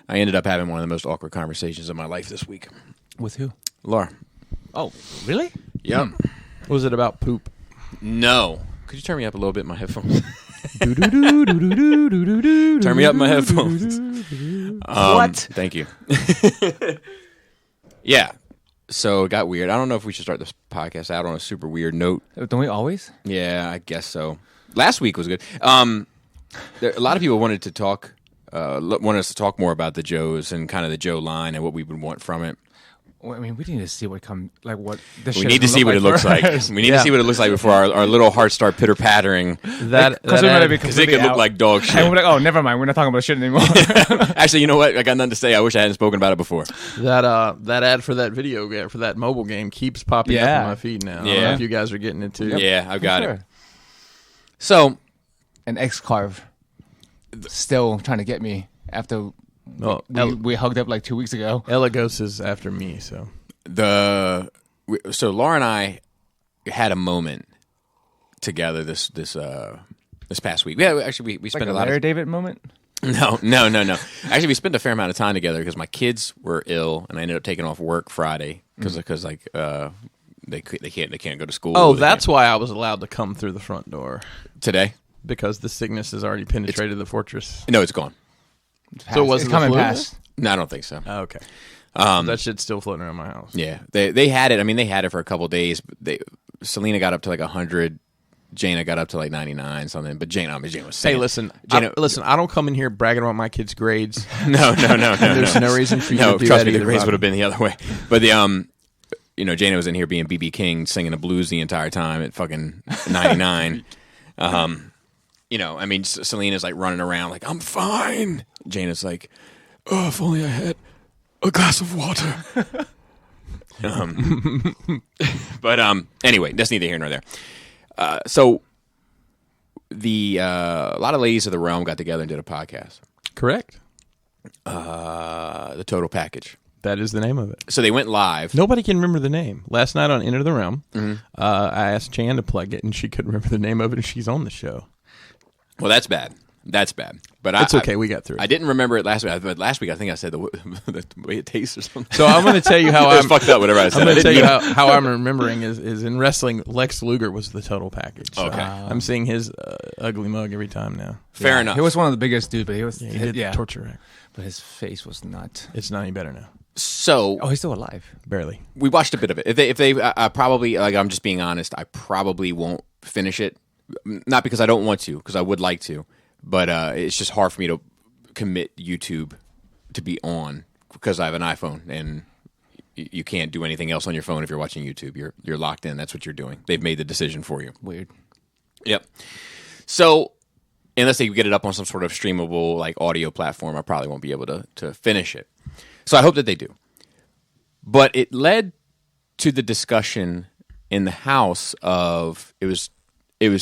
I ended up having one of the most awkward conversations of my life this week. With who? Laura. Oh, really? Yep. Was it about poop? No. Could you turn me up a little bit in my headphones? Turn me up in my headphones. What? Thank you. Yeah. So it got weird. I don't know if we should start this podcast out on a super weird note. Don't we always? Yeah, I guess so. Last week was good. A lot of people wanted to talk, wanted us to talk more about the Joes and kind of the Joe line and what we would want from it. Well, I mean, we need to see what We need to see what it looks like. We need to see what it looks like before our little hearts start pitter pattering. Because it could look like dog shit. And we're like, oh, never mind. We're not talking about shit anymore. Actually, you know what? I got nothing to say. I wish I hadn't spoken about it before. That ad for that video game, for that mobile game, keeps popping up on my feed now. I don't know if you guys are getting it too. Yeah, I've got it. So, an X-Carve still trying to get me after we hugged up like 2 weeks ago. Elagos is after me, so. So Laura and I had a moment together this past week. Yeah, actually, we spent like a lot Larry of David moment. No. Actually, we spent a fair amount of time together because my kids were ill, and I ended up taking off work Friday because they can't go to school. Oh, that's why I was allowed to come through the front door today, because the sickness has already penetrated the fortress. No, it's gone. So it wasn't coming past. No, I don't think so. Oh, okay. That shit's still floating around my house. Yeah, they had it. I mean, they had it for a couple of days. Selena got up to like 100. Jana got up to like 99 something. But Jana was sick. Hey, listen. I don't come in here bragging about my kids' grades. No. There's no reason for you to do trust that me, the either, grades Rob. would have been the other way. But Jana was in here being B.B. King, singing the blues the entire time at fucking 99. I mean, Selena's like running around like, I'm fine. Jana's like, oh, if only I had a glass of water. But anyway, that's neither here nor there. So a lot of ladies of the realm got together and did a podcast. Correct. The Total Package. That is the name of it. So they went live. Nobody can remember the name. Last night on Enter the Realm, I asked Jan to plug it, and she couldn't remember the name of it, and she's on the show. Well, that's bad. But it's okay. We got through it. I didn't remember it last week. But last week, I think I said the way it tastes or something. So I'm going to tell you how I'm fucked up. Whatever I said. I'm going to tell you how I'm remembering is in wrestling. Lex Luger was the Total Package. So okay. I'm seeing his ugly mug every time now. Fair enough. He was one of the biggest dudes, but he was he did the torture act. But his face was not. It's not any better now. So he's still alive. Barely. We watched a bit of it. If they probably, like, I'm just being honest, I probably won't finish it. Not because I don't want to, because I would like to, but it's just hard for me to commit YouTube to be on because I have an iPhone and you can't do anything else on your phone if you're watching YouTube. You're locked in. That's what you're doing. They've made the decision for you. Weird. Yep. So unless they get it up on some sort of streamable like audio platform, I probably won't be able to finish it. So I hope that they do. But it led to the discussion in the house of it was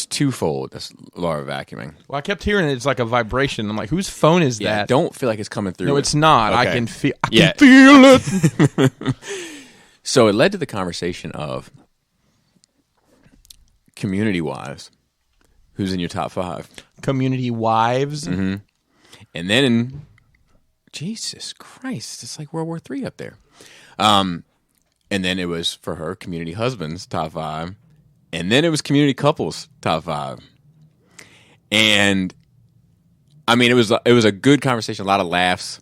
twofold. That's Laura vacuuming. Well, I kept hearing it's like a vibration. I'm like, whose phone is that? I don't feel like it's coming through. No, it's not. Okay. I can feel it. So it led to the conversation of community wives. Who's in your top 5? Community wives. Mm-hmm. And then Jesus Christ, it's like World War III up there. And then it was for her community husbands top 5, and then it was community couples top 5. And I mean, it was a good conversation, a lot of laughs,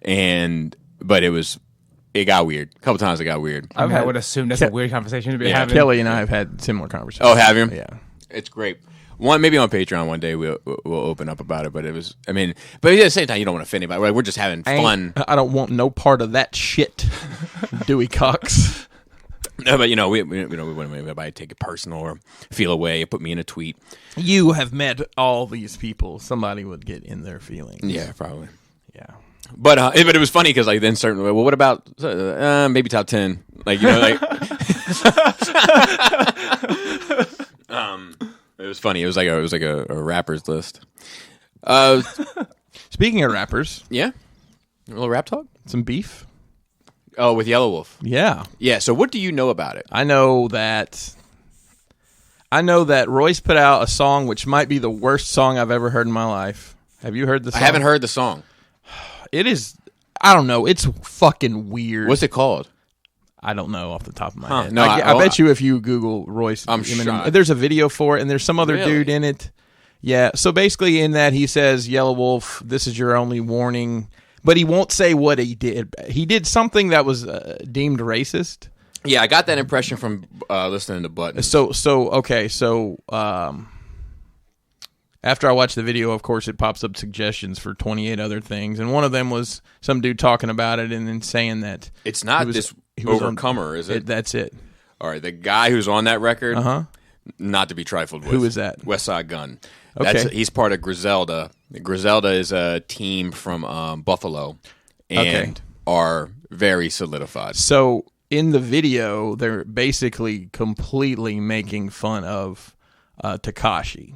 but it got weird. A couple times it got weird. I would assume that's a weird conversation to be having. Kelly and I have had similar conversations. Oh, have you? Yeah, it's great. Maybe on Patreon one day we'll open up about it, but it was. I mean, but at the same time, you don't want to offend anybody. We're just having fun. I don't want no part of that shit, Dewey Cox. No, but we wouldn't want anybody to take it personal or feel away or put me in a tweet. You have met all these people. Somebody would get in their feelings. Yeah, probably. Yeah, but it was funny because like then certainly. Well, what about maybe top 10? Like It was funny. It was like a rappers list. Speaking of rappers, yeah, a little rap talk. Some beef. Oh, with Yellow Wolf. Yeah. Yeah. So what do you know about it? I know that Royce put out a song which might be the worst song I've ever heard in my life. Have you heard the song? I haven't heard the song. It is. I don't know. It's fucking weird. What's it called? I don't know off the top of my head. No, I bet you if you Google Royce, I'm sure there's a video for it, and there's some other dude in it. Yeah. So basically, in that he says, "Yellow Wolf, this is your only warning," but he won't say what he did. He did something that was deemed racist. Yeah, I got that impression from listening to Button. So after I watched the video, of course, it pops up suggestions for 28 other things, and one of them was some dude talking about it and then saying that it's not this Overcomer, is it? That's it. All right, the guy who's on that record, not to be trifled with. Who is that? West Side Gun. Okay. He's part of Griselda. Griselda is a team from Buffalo and are very solidified. So in the video, they're basically completely making fun of Tekashi.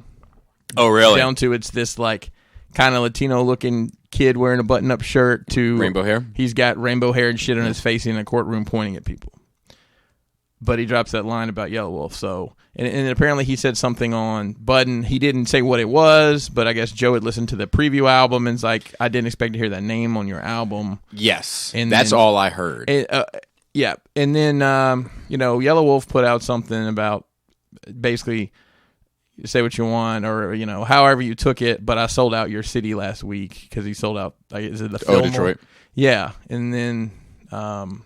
Oh, really? Down to it's this like kind of Latino-looking kid wearing a button-up shirt to rainbow hair. He's got rainbow hair and shit on his face in a courtroom pointing at people. But he drops that line about Yellow Wolf. So, and apparently he said something on Button. He didn't say what it was, but I guess Joe had listened to the preview album and's like, I didn't expect to hear that name on your album. Yes, and that's all I heard. Yeah, and then Yellow Wolf put out something about basically say what you want or however you took it, but I sold out your city last week because he sold out. Is it the Fillmore? Detroit? Yeah, and then of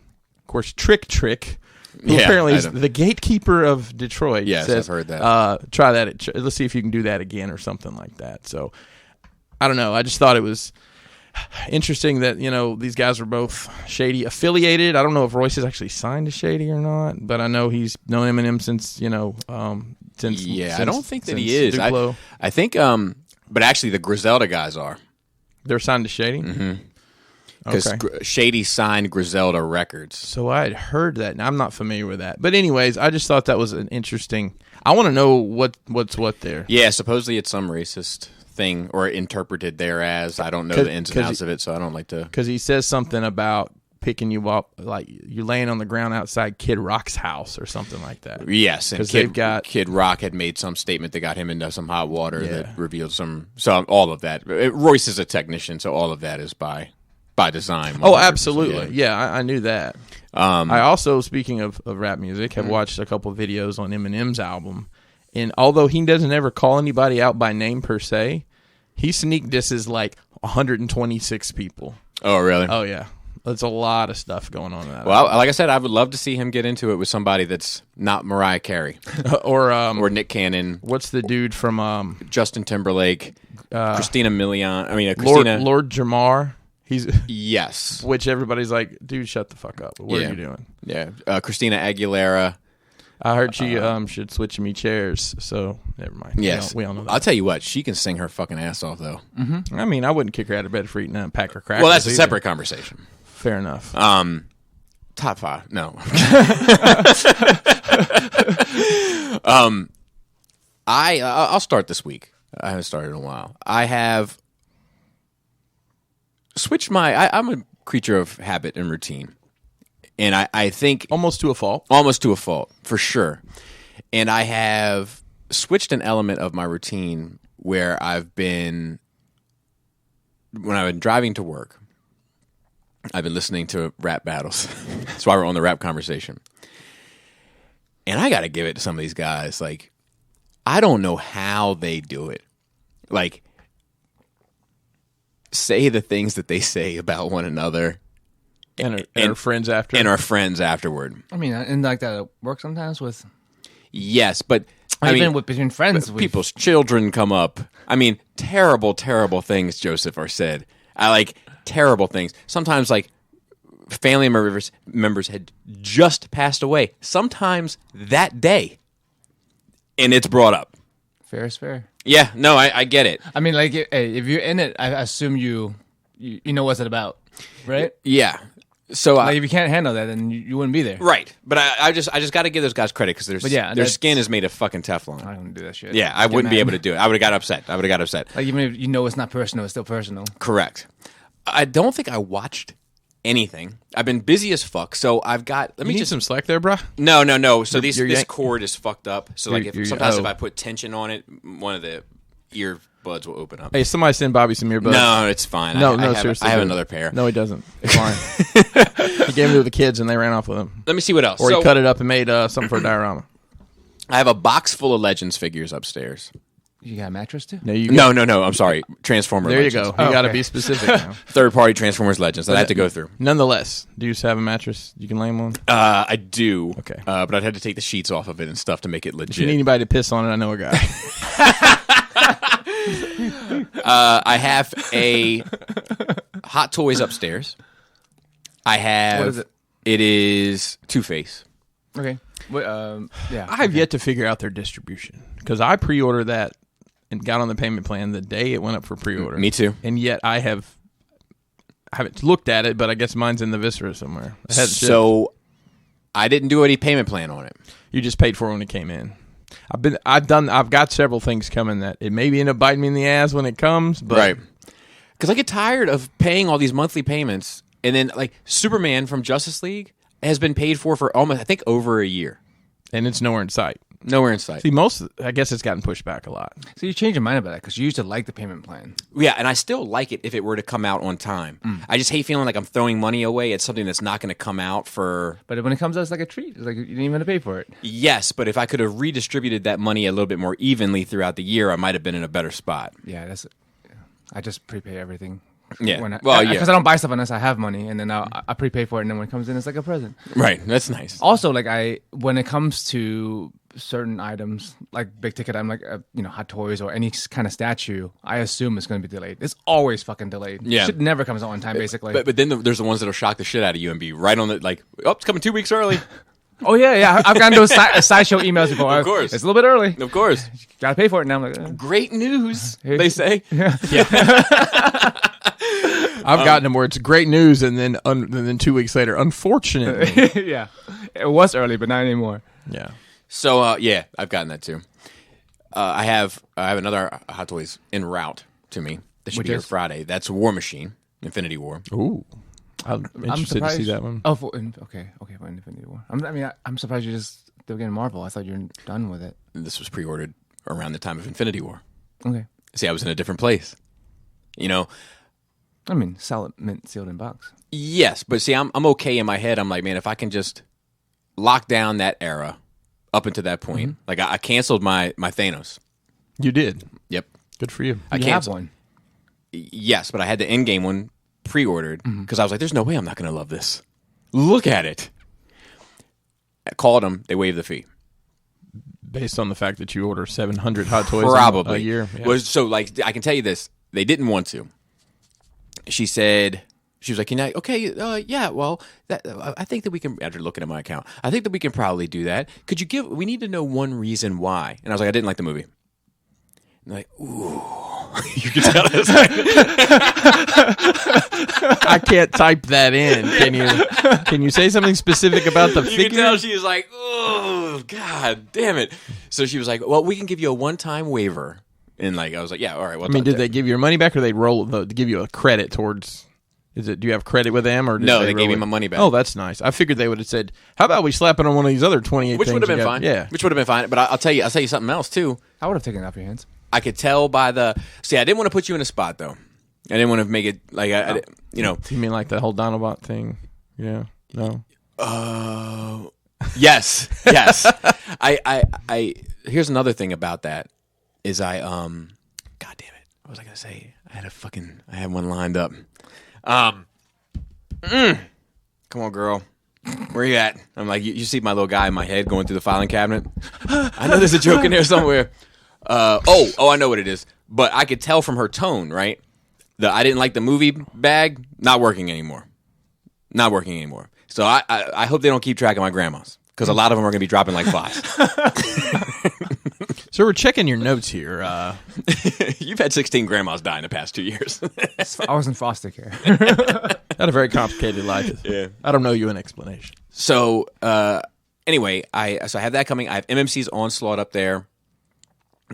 course Trick, who apparently is the gatekeeper of Detroit. Yes, says, I've heard that. Try that. Let's see if you can do that again or something like that. So I don't know. I just thought it was interesting that these guys were both Shady affiliated. I don't know if Royce is actually signed to Shady or not, but I know he's known Eminem since I don't think that he is. I think but actually the Griselda guys are. They're signed to Shady. Mm-hmm. Because Shady signed Griselda Records. So I had heard that, and I'm not familiar with that. But anyways, I just thought that was an interesting. I want to know what's what there. Yeah, supposedly it's some racist thing or interpreted there as. I don't know the ins and outs of it, so I don't like to. Because he says something about picking you up, like you're laying on the ground outside Kid Rock's house or something like that. Yes, and Kid Rock had made some statement that got him into some hot water that revealed some. So all of that. Royce is a technician, so all of that is by design. 100%. Oh, absolutely. Yeah, I knew that. I also, speaking of rap music, have watched a couple of videos on Eminem's album, and although he doesn't ever call anybody out by name per se, he sneak disses like 126 people. Oh, really? Oh, yeah. There's a lot of stuff going on in that. Well, like I said, I would love to see him get into it with somebody that's not Mariah Carey or Nick Cannon. What's the dude from Justin Timberlake, Christina Milian? I mean, Lord Jamar. Yes. Which everybody's like, dude, shut the fuck up. What are you doing? Yeah. Christina Aguilera. I heard she should switch me chairs, so never mind. Yes. We all know that. I'll tell you what, she can sing her fucking ass off, though. Mm-hmm. I mean, I wouldn't kick her out of bed for eating a pack of crackers. Well, that's a separate conversation. Fair enough. Top 5. No. I'll start this week. I haven't started in a while. I have switched I'm a creature of habit and routine. And I think... Almost to a fault. Almost to a fault, for sure. And I have switched an element of my routine where when I've been driving to work, I've been listening to rap battles. That's why we're on the rap conversation. And I got to give it to some of these guys. Like, I don't know how they do it. Like, say the things that they say about one another. And our friends after. And our friends afterward. I mean, and like that at work sometimes with... Yes, but... Even between friends. People's children come up. I mean, terrible, terrible things, Joseph, are said. Terrible things. Sometimes, like, family members had just passed away. Sometimes that day. And it's brought up. Fair is fair. Yeah, no, I get it. I mean, like, if you're in it, I assume you know what's it about, right? Yeah. So like, if you can't handle that, then you wouldn't be there. Right. But I just got to give those guys credit because their skin is made of fucking Teflon. I don't do that shit. Yeah, I wouldn't be able to do it. I would have got upset. Like, even if you know it's not personal, it's still personal. Correct. I don't think I watched anything. I've been busy as fuck, so I've got... Let me need some slack there, bro. No. So this cord is fucked up. So like, if I put tension on it, one of the ear buds will open up. Hey, somebody send Bobby some earbuds. No, it's fine. No, I seriously. have another pair. No, he doesn't. It's fine. He gave them to the kids, and they ran off with them. Let me see what else. Or he cut it up and made something for a diorama. I have a box full of Legends figures upstairs. You got a mattress too? No. I'm sorry. Transformer There Legends. you go. You got to be specific now. Third-party Transformers Legends that I have to go through. Nonetheless, do you have a mattress you can lay them on? I do. Okay. But I'd have to take the sheets off of it and stuff to make it legit. If you need anybody to piss on it, I know a guy. I have a Hot Toys upstairs. I have. What is it? It is Two-Face. Okay. Wait, yeah. I have yet to figure out their distribution because I pre-ordered that and got on the payment plan the day it went up for pre-order. Me too. And yet I haven't looked at it, but I guess mine's in the Viscera somewhere. So I didn't do any payment plan on it. You just paid for it when it came in. I've got several things coming that it maybe end up biting me in the ass when it comes, but Right. Because I get tired of paying all these monthly payments, and then like Superman from Justice League has been paid for almost, I think, over a year. and it's nowhere in sight. Nowhere in sight. See, I guess it's gotten pushed back a lot. So you changed your mind about that because you used to like the payment plan. Yeah, and I still like it if it were to come out on time. I just hate feeling like I'm throwing money away at something that's not going to come out for... But when it comes out, it's like a treat. It's like you didn't even have to pay for it. Yes, but if I could have redistributed that money a little bit more evenly throughout the year, I might have been in a better spot. Yeah, I just prepay everything. Yeah. Because I don't buy stuff unless I have money, and then I prepay for it, and then when it comes in, it's like a present. Right, that's nice. Also, like when it comes to certain items, like big ticket, I'm like Hot Toys or any kind of statue, I assume it's going to be delayed. It's always fucking delayed. Yeah, shit never comes out on time, basically. But then there's the ones that'll shock the shit out of you and be right on the like, oh, it's coming 2 weeks early. Oh yeah, I've gotten those sideshow emails before. Of course, it's a little bit early. Of course, gotta pay for it now. I'm like, great news, they say. Yeah. I've gotten them where it's great news, and then 2 weeks later, unfortunately, yeah, it was early, but not anymore. Yeah. So yeah, I've gotten that too. I have another Hot Toys en route to me. That should be here Friday. That's War Machine, Infinity War. Ooh, I'm interested to see that one. Oh, okay, for Infinity War. I'm surprised you just still getting Marvel. I thought you were done with it. This was pre-ordered around the time of Infinity War. Okay. See, I was in a different place. I mean, solid mint sealed in box. Yes, but see, I'm okay in my head. I'm like, man, if I can just lock down that era up until that point, like I canceled my Thanos. You did. Yep. Good for you. I You canceled have one. Yes, but I had the Endgame one pre-ordered because I was like, there's no way I'm not going to love this. Look at it. I called them. They waived the fee. Based on the fact that you order 700 Hot Toys Probably. a year. Yeah. I can tell you this. They didn't want to. She was like, yeah, well, I think that we can, after looking at my account, I think that we can probably do that. We need to know one reason why. And I was like, I didn't like the movie. And they're like, ooh. You can tell us. I can't type that in. Can you say something specific about the figure? You can tell she was like, oh, God damn it. So she was like, well, we can give you a one-time waiver. And I was like, yeah, all right. Well, did they give you your money back, or they give you a credit towards? Do you have credit with them, or no? They gave me my money back. Oh, that's nice. I figured they would have said, "How about we slap it on one of these other 28 which things?" Which would have been fine. Yeah, which would have been fine. But I'll tell you something else too. I would have taken it off your hands. I could tell by I didn't want to put you in a spot though. I didn't want to make it like You mean like the whole Dinobot thing? Yeah. No. Yes. I here's another thing about that is God damn it. What was I gonna say? I had one lined up. Come on, girl. Where you at? I'm like, you see my little guy in my head going through the filing cabinet? I know there's a joke in there somewhere. I know what it is. But I could tell from her tone, right? I didn't like the movie bag, not working anymore. So I hope they don't keep track of my grandmas, because a lot of them are going to be dropping like flies. So we're checking your notes here. You've had 16 grandmas die in the past 2 years. I was in foster care. Had a very complicated life. Yeah. I don't know you an explanation. So anyway, I have that coming. I have MMC's Onslaught up there.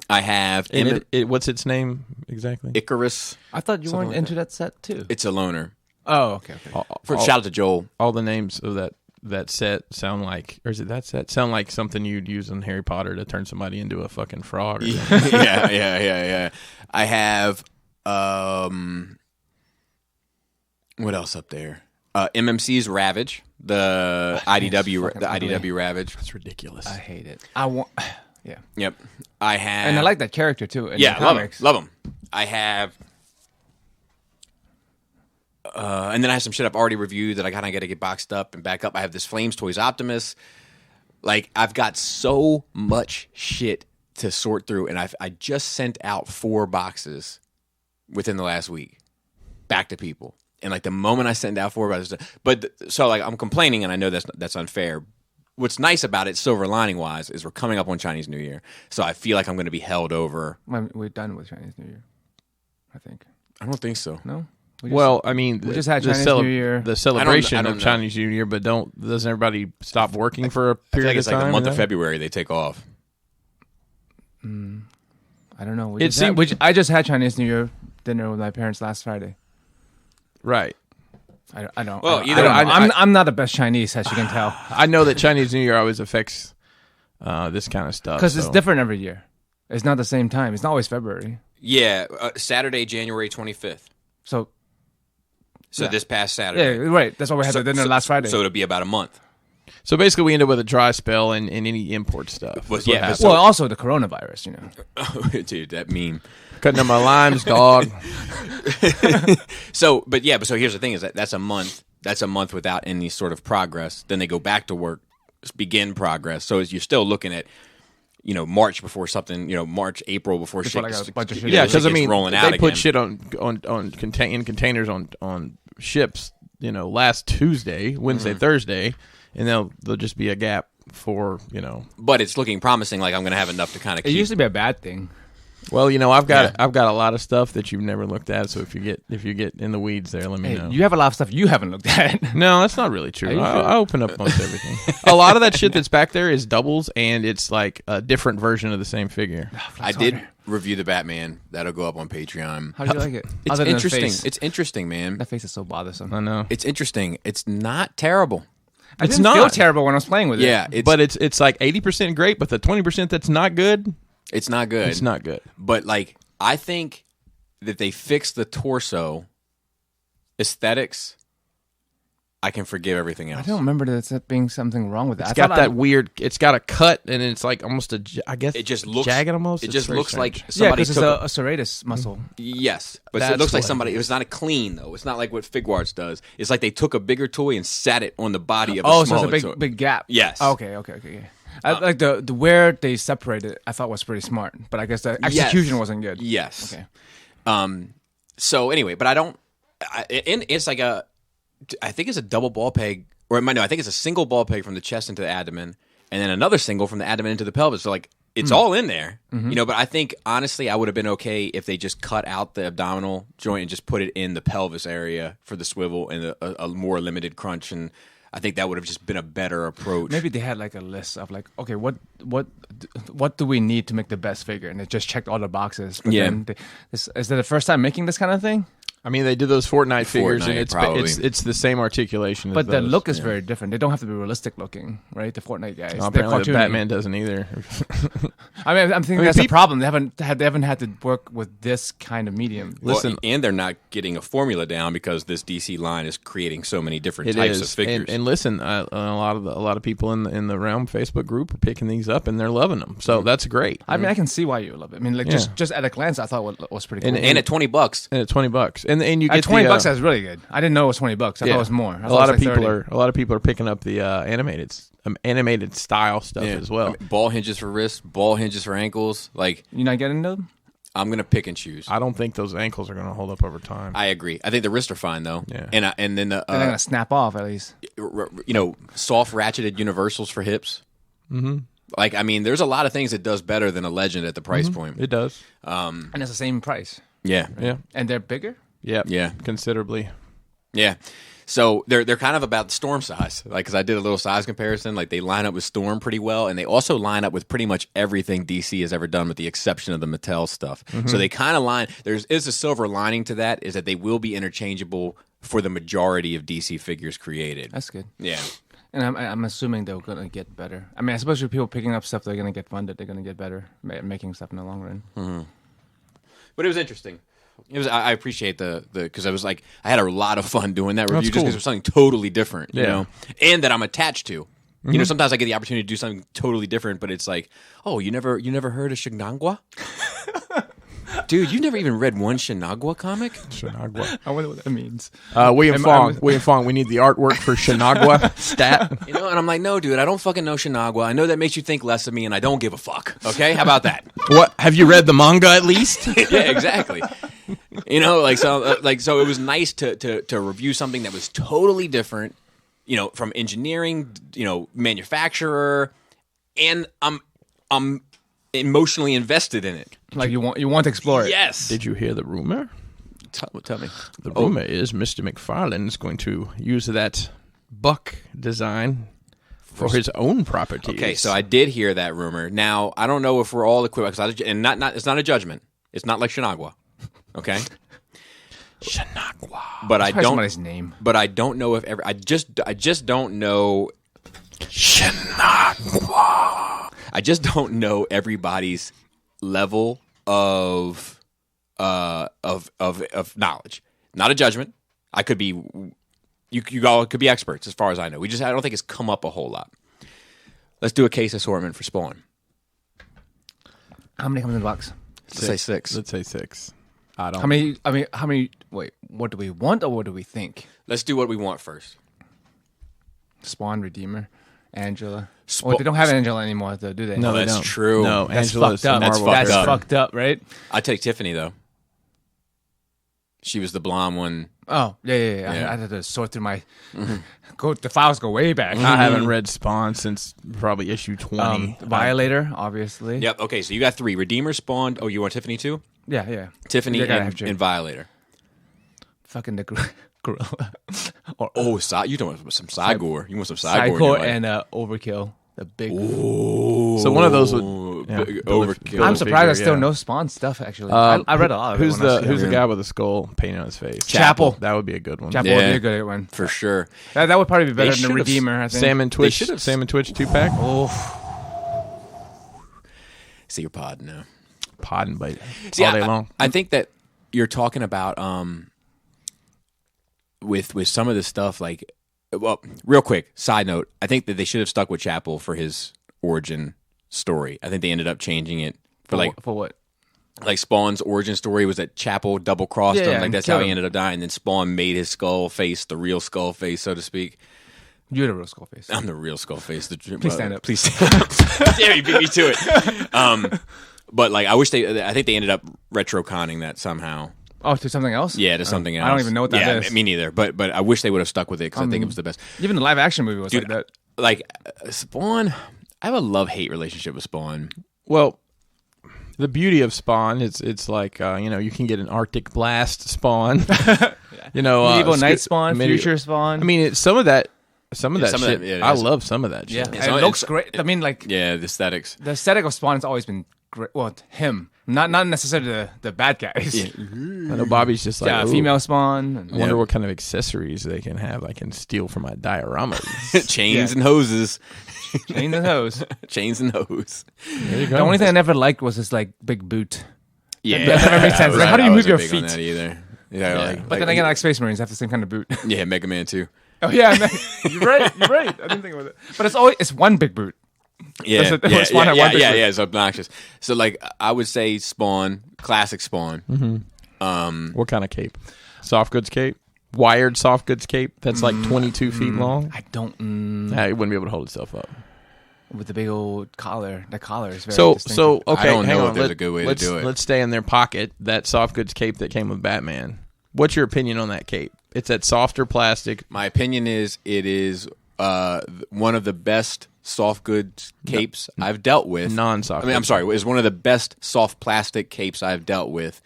I have what's its name exactly? Icarus. I thought you weren't into that set too. It's a loner. Oh, okay. Shout out to Joel. All the names of that that set sound like, or is it that set sound like something you'd use in Harry Potter to turn somebody into a fucking frog? Or yeah. I have what else up there? MMC's Ravage, the IDW Ravage. That's ridiculous. I hate it. I want. Yeah. Yep. I have, And I like that character too. In yeah, the comics. love him. I have. And then I have some shit I've already reviewed that I kind of got to get boxed up and back up. I have this Flames Toys Optimus. Like, I've got so much shit to sort through, and I just sent out 4 boxes within the last week back to people. And like the moment I sent out 4 boxes, so like I'm complaining, and I know that's unfair. What's nice about it, silver lining wise, is we're coming up on Chinese New Year, so I feel like I'm going to be held over. We're done with Chinese New Year, I think. I don't think so. No. Well, I mean, we just had Chinese New Year. The celebration I don't of know. Chinese New Year, but doesn't everybody stop working for a I feel period like it's of time? like the month or of that? February they take off. I don't know. It I just had Chinese New Year dinner with my parents last Friday. Right. I don't. Well, I either don't know. I- I'm not the best Chinese, as you can tell, I know that Chinese New Year always affects this kind of stuff. because it's so- different every year. It's not the same time. It's not always February. Yeah, Saturday, January 25th. So So Yeah. this past yeah, Saturday. right. That's why we had the dinner last Friday. So it'll be about a month. So basically, we end up with a dry spell and any import stuff. But That's yeah, what but happens. so- well, also the coronavirus. You know. Dude, that meme. Cutting up my limes, dog. So here's the thing: is that's a month. That's a month without any sort of progress. Then they go back to work, begin progress. So you're still looking at, March before something. March, April before shit. like a bunch of shit. Yeah, because because I mean, rolling out they put again. shit in containers on ships. Last Tuesday, Wednesday, Thursday, and there'll just be a gap for But it's looking promising. Like I'm going to have enough to kind of It keep. used to be a bad thing. Well, I've got a lot of stuff that you've never looked at. So if you get in the weeds there, let me know. You have a lot of stuff you haven't looked at. No, that's not really true. you I, sure? I open up most everything. A lot of that shit that's back there is doubles, and it's like a different version of the same figure. I did review the Batman. That'll go up on Patreon. How do you like it? It's Other than the interesting. face. It's interesting, man. That face is so bothersome. I know, It's interesting. It's not terrible. I It's didn't feel not. terrible when I was playing with it. Yeah, but it's like 80% great, but the 20% that's not good, it's not good. it's not good. But like, I think that they fixed the torso aesthetics. I can forgive everything else. I don't remember that being something wrong with that. It's got that weird. It's got a cut, and it's like almost I guess It just looks jagged almost. It It's just very looks strange. like Yeah, somebody because it's took. a serratus muscle. Yes, but it That's looks like what- somebody. It was not a clean though. It's not like what Figuarts does. It's like they took a bigger toy and sat it on the body of a Oh, so smaller it's a toy. big gap. Yes. Okay. Yeah. Like the where they separated, I thought was pretty smart, but I guess the execution wasn't good. Yes. Okay. So anyway, but I don't. It's like I think it's a double ball peg, or no, I think it's a single ball peg from the chest into the abdomen, and then another single from the abdomen into the pelvis. So like it's all in there, But I think honestly, I would have been okay if they just cut out the abdominal joint and just put it in the pelvis area for the swivel and a more limited crunch, and I think that would have just been a better approach. Maybe they had like a list of like, okay, what do we need to make the best figure, and they just checked all the boxes. But Yeah. then is that the first time making this kind of thing? I mean, they did those Fortnite figures, and Fortnite, probably. it's the same articulation. But as the those. look is very different. They don't have to be realistic looking, right? The Fortnite guys. Well, They're apparently, the cartoony. Batman doesn't either. I mean, I'm thinking that's the problem. They haven't had to work with this kind of medium. Listen, and they're not getting a formula down because this DC line is creating so many different It types is, of figures. and listen, a lot of people in the Realm Facebook group are picking these up, and they're loving them. So that's great. I mean, I can see why you love it. I mean, like Yeah. just at a glance, I thought it was pretty cool. And at $20, And at $20, and you At get $20, the, that's really good. I didn't know it was $20. I thought it was more. I A thought lot it of was like people 30. are picking up the animated style stuff as well. I mean, ball hinges for wrists, ball hinges for ankles. Like You're not getting them? I'm gonna pick and choose. I don't think those ankles are going to hold up over time. I agree. I think the wrists are fine though. Yeah. And then They're not gonna snap off at least. soft ratcheted universals for hips. Mm-hmm. Like I mean, there's a lot of things it does better than a Legend at the price point. It does. And it's the same price. Yeah. Yeah. And they're bigger? Yeah. Considerably. Yeah. So they're kind of about the Storm size, like because I did a little size comparison. Like they line up with Storm pretty well, and they also line up with pretty much everything DC has ever done, with the exception of the Mattel stuff. So they kind of line. There is a silver lining to that, is that they will be interchangeable for the majority of DC figures created. That's good. Yeah. And I'm assuming they're gonna get better. I mean, especially people picking up stuff, they're gonna get funded. They're gonna get better at making stuff in the long run. But it was interesting. It was. I appreciate the because I was like I had a lot of fun doing that review That's just cool. because it was something totally different, you Yeah. know, and that I'm attached to. You know, sometimes I get the opportunity to do something totally different, but it's like, oh, you never heard of Shinagwa? Dude, you never even read one Shinagwa comic? Shinagwa. I wonder what that means. William Fong, we need the artwork for Shinagwa stat. You know, and I'm like, no, dude, I don't fucking know Shinagwa. I know that makes you think less of me, and I don't give a fuck. Okay, how about that? What? Have you read the manga at least? Yeah, exactly. You know, so it was nice to review something that was totally different. You know, from engineering, you know, manufacturer, and I'm emotionally invested in it. Like you want to explore it. Yes. Did you hear the rumor? Tell me. The rumor is Mr. McFarlane is going to use that buck design for his own properties. Okay, so I did hear that rumor. Now I don't know if we're all equipped, and not it's not a judgment. It's not like Shinagwa. Okay. Shinagwa. But I Probably don't. somebody's name. But I don't know if ever. I just don't know. Shinagwa. I just don't know everybody's level of knowledge. Not a judgment. I could be. You all could be experts as far as I know. I don't think it's come up a whole lot. Let's do a case assortment for Spawn. How many comes in the box? Let's say 6. Let's say 6. I don't. How many? Wait, what do we want or what do we think? Let's do what we want first. Spawn, Redeemer, Angela. They don't have Angela anymore, though, do they? No, they that's don't. true. No, That's Angela's fucked up. Marvel. That's That's up. fucked up, right? I'd take Tiffany though. She was the blonde one. Oh, yeah. Yeah. I had to sort through my. The files go way back. I haven't read Spawn since probably issue 20. Violator, obviously. Yep. Okay, so you got 3: Redeemer, Spawn. Oh, you want Tiffany too? Yeah. Tiffany You gotta have Jake. and Violator. Fucking the gorilla. Or Oh, you don't want some Cygor. You want some Cygor. Psycho and Overkill. The big. So one of those would Big build a- overkill. build a I'm surprised I figure, still yeah. know Spawn stuff. Actually, I read a lot of it. Who's when I was the young. guy with the skull painted on his face? Chapel. That would be a good one. Chapel would be a good one. for sure. That would probably be better than the should've- Redeemer. I think. Salmon Twitch. should've- Salmon Twitch 2-pack. Oh, See your pod now. Pod and bite See, all day long. I think that you're talking about with some of the stuff like, well, real quick side note. I think that they should have stuck with Chapel for his origin story. I think they ended up changing it for what? like Spawn's origin story was that Chapel double crossed him. Yeah, Like that's killed how he him. ended up dying. And then Spawn made his skull face the real skull face, so to speak. You're the real skull face. I'm the real skull face. Please stand up. Please stand up. Damn, you beat me to it. But like, I think they ended up retro-conning that somehow. Oh, to something else? Yeah, to something else. I don't even know what that is. Me neither. But I wish they would have stuck with it because I think it was the best. Even the live action movie was Dude, like that. Like Spawn, I have a love-hate relationship with Spawn. Well, the beauty of Spawn is it's like you can get an Arctic Blast Spawn. Medieval Night Spawn, Future Spawn. I mean, some of that some of shit. that, yeah, I it's- love some of that shit. yeah, so it looks it's- great. I mean, like Yeah, the aesthetics. the aesthetic of Spawn has always been great. Well, him, not necessarily the bad guys. I know Bobby's just like, Yeah, "Ooh, female Spawn. And, I wonder Yeah. what kind of accessories they can have. I can steal from my dioramas. Chains Yeah. and hoses. Chains and hose. Chains and hose. There you go. The only thing I never liked was his like big boot. Yeah, That never made sense. Like, how do you I move wasn't your big on feet? that either. Yeah, But then again, like Space Marines have the same kind of boot. yeah, Mega Man 2. Oh yeah, man. You're right. I didn't think about it. But it's one big boot. Yeah, That's it. Spawn had one big boot. it's obnoxious. So like, I would say Spawn, classic Spawn. What kind of cape? Soft goods cape? Wired soft goods cape that's like 22 feet long? I don't Nah, it wouldn't be able to hold itself up. with the big old collar. The collar is very So distinctive. okay, I don't hang know on. if there's a good way to do it. Let's stay in their pocket. That soft goods cape that came with Batman. What's your opinion on that cape? It's that softer plastic. My opinion is it is one of the best soft goods capes I've dealt with. Non-soft I mean, I'm goods. sorry. It's one of the best soft plastic capes I've dealt with.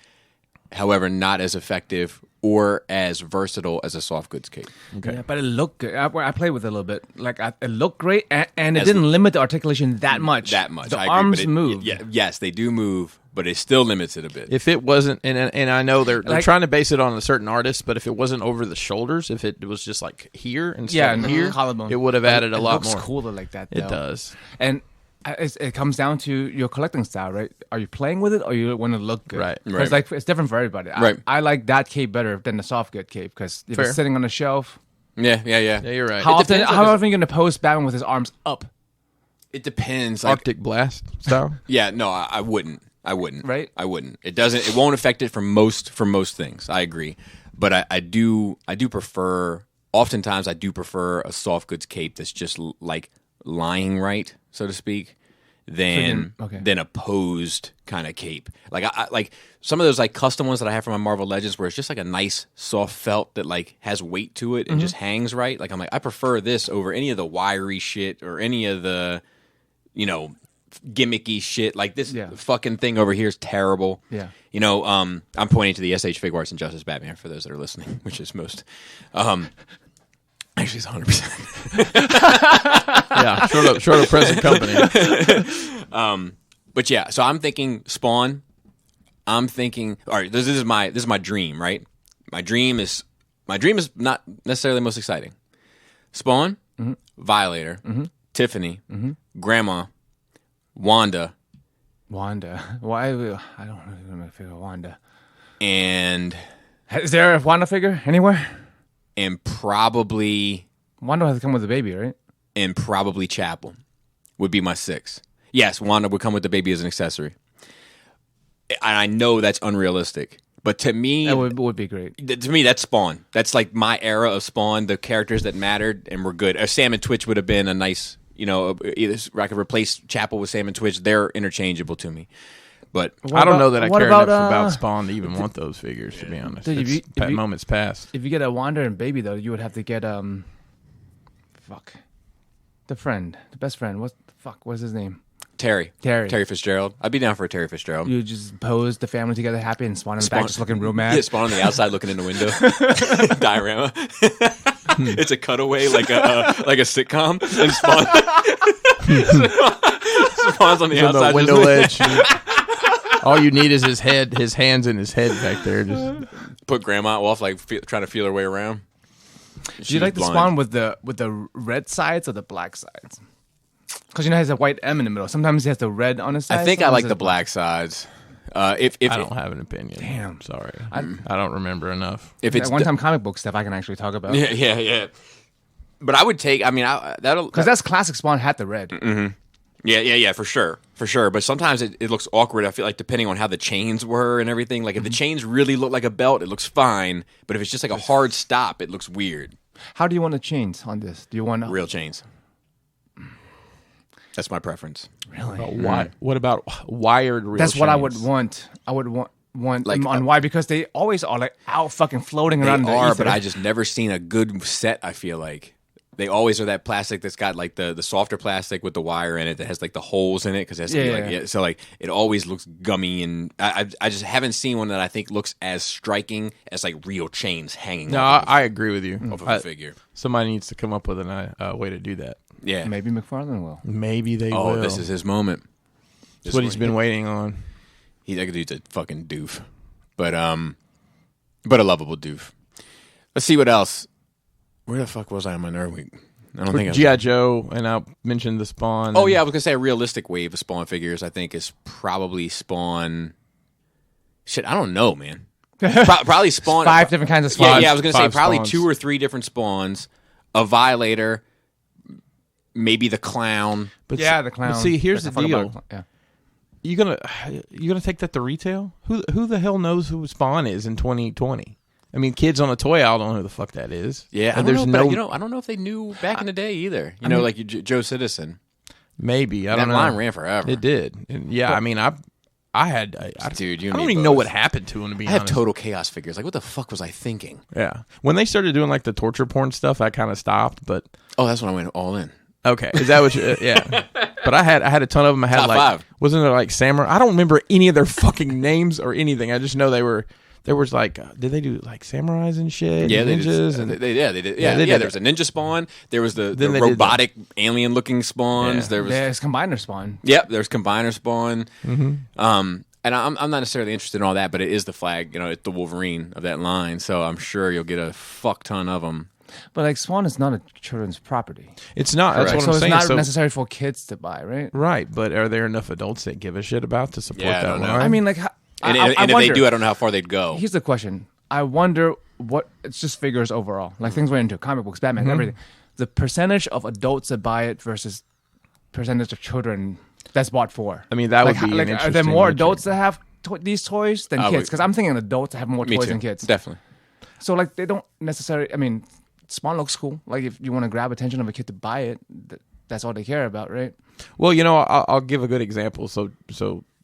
However, not as effective or as versatile as a soft goods cape. Okay. Yeah, but it looked good. I played with it a little bit. Like it looked great, and it didn't limit the articulation that much. That much. The I agree, arms but moved. Yes, they do move. but it still limits it a bit. If it wasn't, and I know they're trying to base it on a certain artist, but if it wasn't over the shoulders, if it was just like here instead of here, collarbone, it would have added a lot more. It looks cooler like that, though. It does. And it comes down to your collecting style, right? Are you playing with it, or you want to look good? Right. Because like it's different for everybody. Right. I like that cape better than the soft good cape because if Fair. it's sitting on the shelf. Yeah, you're right. How often are you going to pose Batman with his arms up? It depends. Arctic Blast style. Yeah, no, I wouldn't. Right? I wouldn't. It won't affect it for most things. I agree. But I do prefer, oftentimes I do prefer a soft goods cape that's just like lying right, so to speak, than a posed kind of cape. Like I like some of those like custom ones that I have for my Marvel Legends where it's just like a nice soft felt that like has weight to it and just hangs right. Like I'm like, I prefer this over any of the wiry shit or any of the, gimmicky shit. Like this fucking thing over here is terrible. Yeah. I'm pointing to the SH Fig Arts and Justice Batman for those that are listening, which is most. Actually, it's 100%. Yeah, short of present company. But yeah, so I'm thinking Spawn. I'm thinking, all right, this is my dream, right? My dream is not necessarily the most exciting. Spawn, Violator, Tiffany, Grandma, Wanda. Why? I don't really figure Wanda. And Is there a Wanda figure anywhere? And probably Wanda has to come with a baby, right? And probably Chapel would be my 6. Yes, Wanda would come with the baby as an accessory. And I know that's unrealistic, but to me, that would be great. To me, that's Spawn. That's like my era of Spawn. The characters that mattered and were good. Sam and Twitch would have been a nice, either I could replace Chapel with Sam and Twitch. They're interchangeable to me. But I don't know that I care enough about Spawn to even want those figures, to be honest. Dude, Moments past. If you get a Wanda and baby, though, you would have to get the best friend. What's his name? Terry Fitzgerald. I'd be down for a Terry Fitzgerald. You just pose the family together happy and Spawn in the back just looking real mad. Yeah, Spawn on the outside looking in the window. Diorama. It's a cutaway like a sitcom. And Spawn's on the outside. The window ledge. All you need is his hands in his head back there. Just put Grandma off, like trying to feel her way around. Do you like the Spawn with the red sides or the black sides? Because he has a white M in the middle. Sometimes he has the red on his side. I think I like the black sides. If I don't have an opinion. Damn, sorry, I don't remember enough. If it's one-time comic book stuff, I can actually talk about. Yeah. But I would take. I mean, because that's classic Spawn had the red. Mm-hmm. Yeah, for sure. But sometimes it looks awkward. I feel like depending on how the chains were and everything. Like if the chains really look like a belt, it looks fine. But if it's just like a hard stop, it looks weird. How do you want the chains on this? Do you want real chains? That's my preference. Really? What about wired real That's chains? what I would want. I would want like on why, because they always are like out fucking floating around. They are, but I just never seen a good set. I feel like they always are that plastic that's got like the softer plastic with the wire in it that has like the holes in it because it has to be like so like it always looks gummy, and I just haven't seen one that I think looks as striking as like real chains hanging. No, I agree with you. Off of a figure. Somebody needs to come up with a way to do that. Yeah, maybe McFarlane will. Maybe they will. Oh, this is his moment. That's what he's been waiting on. That dude's a fucking doof, but a lovable doof. Let's see what else. Where the fuck was I on my nerd week? I don't think G.I. Joe, and I mentioned the Spawn. Oh yeah, I was gonna say a realistic wave of Spawn figures. I think is probably Spawn. Shit, I don't know, man. Probably Spawn. 5 different kinds of Spawns. Yeah, I was gonna say probably Spawns. 2 or 3 different Spawns. A Violator. Maybe the Clown. But the Clown. But see, here's the deal. Yeah. You gonna take that to retail? Who the hell knows who Spawn is in 2020? I mean, kids on a toy aisle don't know who the fuck that is. Yeah, I don't know if they knew back in the day either. You know, like Joe Citizen. Maybe I don't know. That line ran forever. It did. And I mean, I don't even know what happened to him. To be honest, I have Total Chaos figures. Like, what the fuck was I thinking? Yeah, when they started doing like the torture porn stuff, I kind of stopped. But that's when I went all in. Okay, is that what you? Yeah, but I had a ton of them. I had Top 5. Wasn't there like samurai? I don't remember any of their fucking names or anything. I just know they were. There was like, did they do like samurais and shit? Yeah, and ninjas they did. Yeah, there was a ninja Spawn. There was the robotic alien looking Spawns. Yeah. There's Combiner Spawn. Yep, there's Combiner Spawn. Mm-hmm. And I'm not necessarily interested in all that, but it is the flag. It's the Wolverine of that line, so I'm sure you'll get a fuck ton of them. But like Spawn is not a children's property, It's not. That's what so I'm it's saying. not So- necessary for kids to buy, right? right, but are there enough adults that give a shit about to support Yeah, I that don't know. line? I mean, like, And, I if they wonder- do, I don't know how far they'd go. Here's the question: I wonder what it's just figures overall, like things we're into, comic books, Batman, everything. The percentage of adults that buy it versus percentage of children that's bought for. I mean, that would like, be an like, are there interesting more metric. adults that have these toys than kids? would- Because I'm thinking adults have more Me toys too. than kids. Definitely. So like they don't necessarily. I mean, Spawn looks cool. Like if you want to grab attention of a kid to buy it, that's all they care about, right? Well, I'll give a good example. So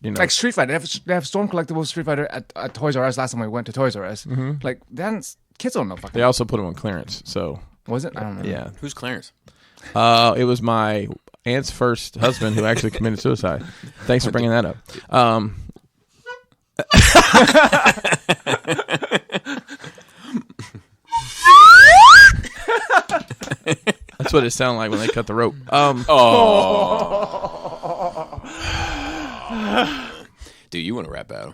Like Street Fighter, they have Storm collectible Street Fighter at Toys R Us. Last time I went to Toys R Us, like then kids don't know fucking. they also put them on clearance. So Was it? I don't know. yeah, Who's Clarence? it was my aunt's first husband who actually committed suicide. Thanks for bringing that up. That's what it sounded like when they cut the rope. Dude, you want to rap battle?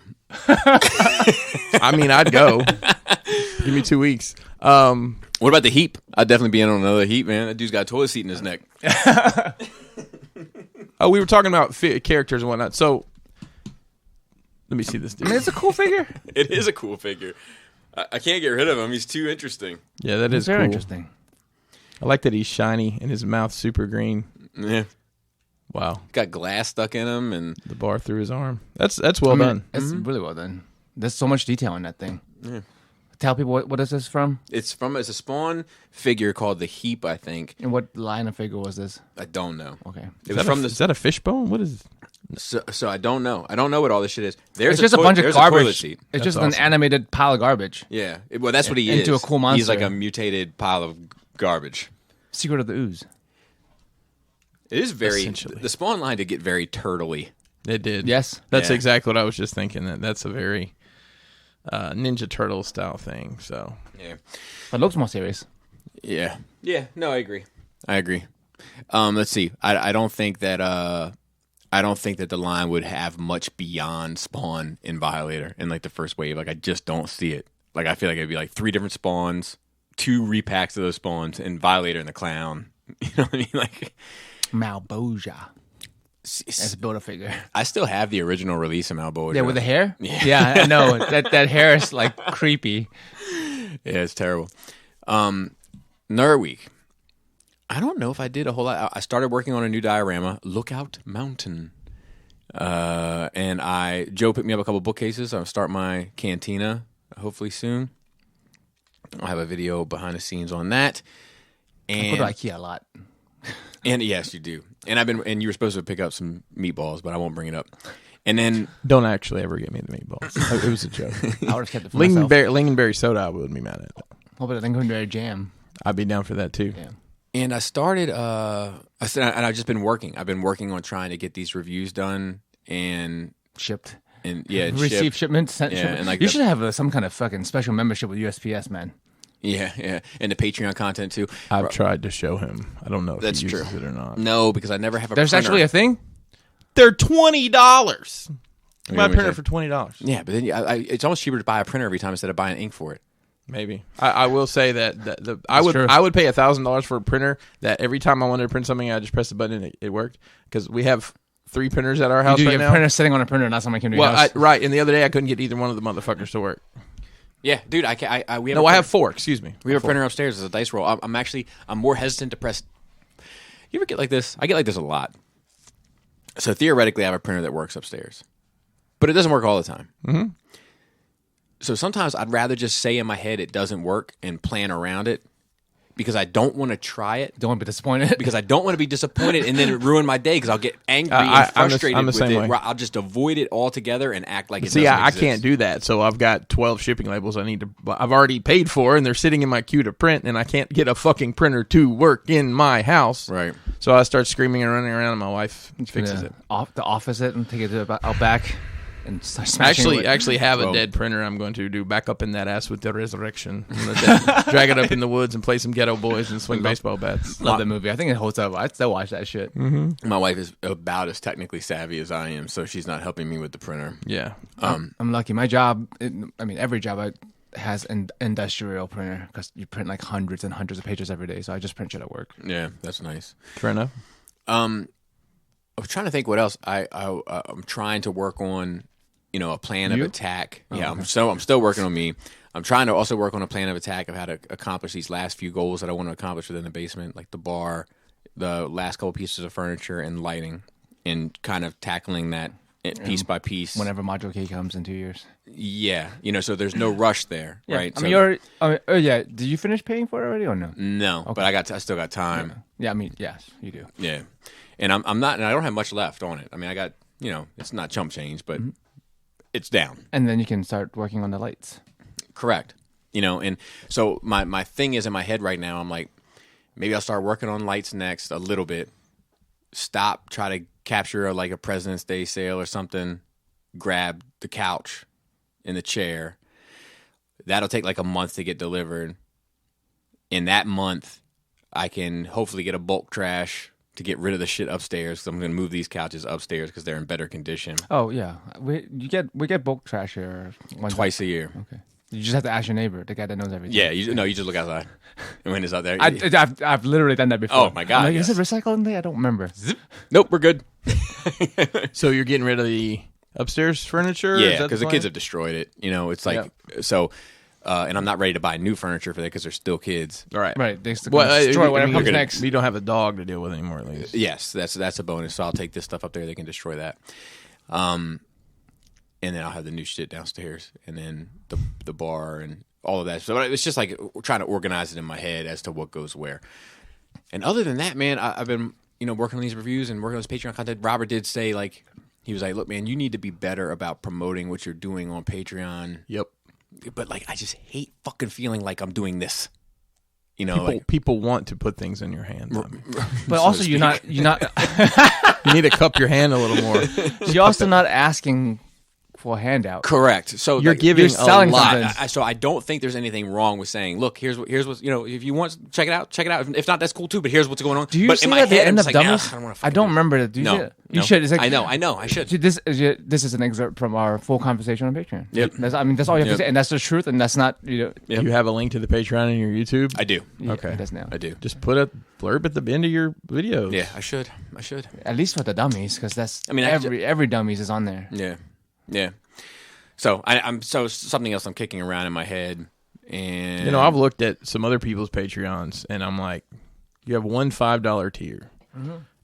I mean, I'd go. Give me 2 weeks. What about the Heap? I'd definitely be in on another Heap, man. That dude's got a toilet seat in his neck. Oh, we were talking about characters and whatnot. So, let me see this dude. I mean, it's a cool figure. It is a cool figure. I can't get rid of him. He's too interesting. Yeah, that is Very cool. interesting. I like that he's shiny and his mouth super green. Yeah. Wow, Got glass stuck in him, and the bar through his arm. That's well done. It's really well done. There's so much detail in that thing. Yeah. Tell people what is this from? it's a Spawn figure called the Heap, I think. And what line of figure was this? I don't know. Okay. It was from Is that a fishbone? What is? So I don't know. I don't know what all this shit is. There's It's just a bunch of there's a toilet garbage. seat. It's That's just awesome. an animated pile of garbage. Yeah. Well, that's what he Into is. a cool He's like monster. a mutated pile of garbage. Secret of the Ooze. It is very. Essentially. The Spawn line did get very turtley. It did. Yes. That's Yeah. exactly what I was just thinking. That's a very Ninja Turtle style thing. So Yeah. But it looks more serious. Yeah. Yeah. No, I agree. Let's see. I don't think that. I don't think that the line would have much beyond Spawn in Violator in like the first wave. Like I just don't see it. Like I feel like it'd be like 3 different Spawns, 2 repacks of those Spawns, and Violator and the Clown. You know what I mean? Like Malboja as a Build-A-Figure. I still have the original release of Malboja. Yeah, with the hair? Yeah. I know. That hair is like creepy. Yeah, it's terrible. Nerd Week. I don't know if I did a whole lot. I started working on a new diorama, Lookout Mountain. And Joe picked me up a couple bookcases. I'll start my cantina hopefully soon. I'll have a video behind the scenes on that. I go to And IKEA a lot. and yes, you do. And you were supposed to pick up some meatballs, but I won't bring it up. And then don't actually ever get me the meatballs. It was a joke. I would have kept it for myself. Lingonberry soda, I wouldn't be mad at. What about the lingonberry jam? I'd be down for that too. Yeah. And I started. And I've just been working. I've been working on trying to get these reviews done and Shipped. shipped. Shipments. Sent Yeah, shipment. and like you the- should have some kind of fucking special membership with USPS, man. Yeah, and the Patreon content too. I've tried to show him. I don't know if That's he uses true. it or not. No, because I never have a. There's printer. actually a thing? They're $20. You Buy want a me printer to- for $20. Yeah, but then it's almost cheaper to buy a printer every time instead of buying ink for it. Maybe I will say that I would true. I would pay $1,000 for a printer that every time I wanted to print something I just press the button and it worked because we have 3 printers at our house You right have a now. printer sitting on a printer, not someone came to your Well, house. right, and the other day I couldn't get either one of the motherfuckers to work. Yeah, dude, we have. No, I have 4. Excuse me. We have a printer upstairs as a dice roll. I'm more hesitant to press. You ever get like this? I get like this a lot. So theoretically, I have a printer that works upstairs, but it doesn't work all the time. Mm-hmm. So sometimes I'd rather just say in my head it doesn't work and plan around it because I don't want to try it. Don't want to be disappointed. Because I don't want to be disappointed and then it ruin my day because I'll get angry and I'm the frustrated with same it. way. Where I'll just avoid it altogether and act like it See, doesn't I exist. can't do that. So I've got 12 shipping labels I've already paid for, and they're sitting in my queue to print, and I can't get a fucking printer to work in my house. Right. So I start screaming and running around, and my wife fixes it. The office it and take it to out back. and start smashing it with. Actually have a Well- dead printer. I'm going to do back up in that ass with the resurrection. I'm gonna drag it up in the woods and play some Ghetto Boys and swing baseball bats. Love the movie. I think it holds up. I'd still watch that shit. My wife is about as technically savvy as I am, so she's not helping me with the printer. Yeah. I'm lucky. My job, every job has an industrial printer because you print like hundreds and hundreds of pages every day. So I just print shit at work. Yeah, that's nice. Fair enough. I was trying to think what else. I'm trying to work on, a plan of attack. Yeah, I'm still working on me. I'm trying to also work on a plan of attack of how to accomplish these last few goals that I want to accomplish within the basement, like the bar, the last couple pieces of furniture, and lighting, and kind of tackling that piece by piece. Whenever Module K comes in 2 years. Yeah, so there's no rush there, right? I mean, did you finish paying for it already or no? No, but I still got time. Yeah, I mean, yes, you do. Yeah, and I'm not, and I don't have much left on it. I mean, I got, it's not chump change, but it's down. And then you can start working on the lights. Correct. And so my thing is in my head right now, I'm like, maybe I'll start working on lights next a little bit. Try to capture a President's Day sale or something. Grab the couch and the chair. That'll take like a month to get delivered. In that month, I can hopefully get a bulk trash to get rid of the shit upstairs. So I'm going to move these couches upstairs because they're in better condition. Oh yeah, we get bulk trash here Twice a year. Okay, you just have to ask your neighbor, the guy that knows everything. Yeah, you just look outside when it's out there. I've literally done that before. Oh my God, I'm like, yes. Is it recycling day? I don't remember. Nope, we're good. So you're getting rid of the upstairs furniture? Yeah, because the kids have destroyed it. It's like so. And I'm not ready to buy new furniture for that because they're still kids. Right. Right. They still destroy whatever comes next. You don't have a dog to deal with anymore, at least. Yes, that's a bonus. So I'll take this stuff up there. They can destroy that. And then I'll have the new shit downstairs, and then the bar and all of that. So it's just like trying to organize it in my head as to what goes where. And other than that, man, I've been working on these reviews and working on this Patreon content. Robert did say he was like, look, man, you need to be better about promoting what you're doing on Patreon. Yep. But I just hate fucking feeling like I'm doing this. People want to put things in your hand. But also, you're not. You need to cup your hand a little more. You're also not asking for a handout. Correct. So you're giving you're selling a lot. something. So I don't think there's anything wrong with saying, look, here's what if you want, check it out. If not, that's cool too. But here's what's going on. Do you but see in my at the head, end I'm of just like, Dummies? I don't want to. I don't remember that. Do you see it? You should. It's like, I know. I should. This is an excerpt from our full conversation on Patreon. Yep. That's all you have to say, and that's the truth, and that's not You have a link to the Patreon in your YouTube? I do. Okay. That's now. I do. Just put a blurb at the end of your videos. Yeah, I should. At least for the dummies, because that's. I mean, every dummies is on there. Yeah. So I'm something else I'm kicking around in my head, and I've looked at some other people's Patreons, and I'm like, you have one $5 tier,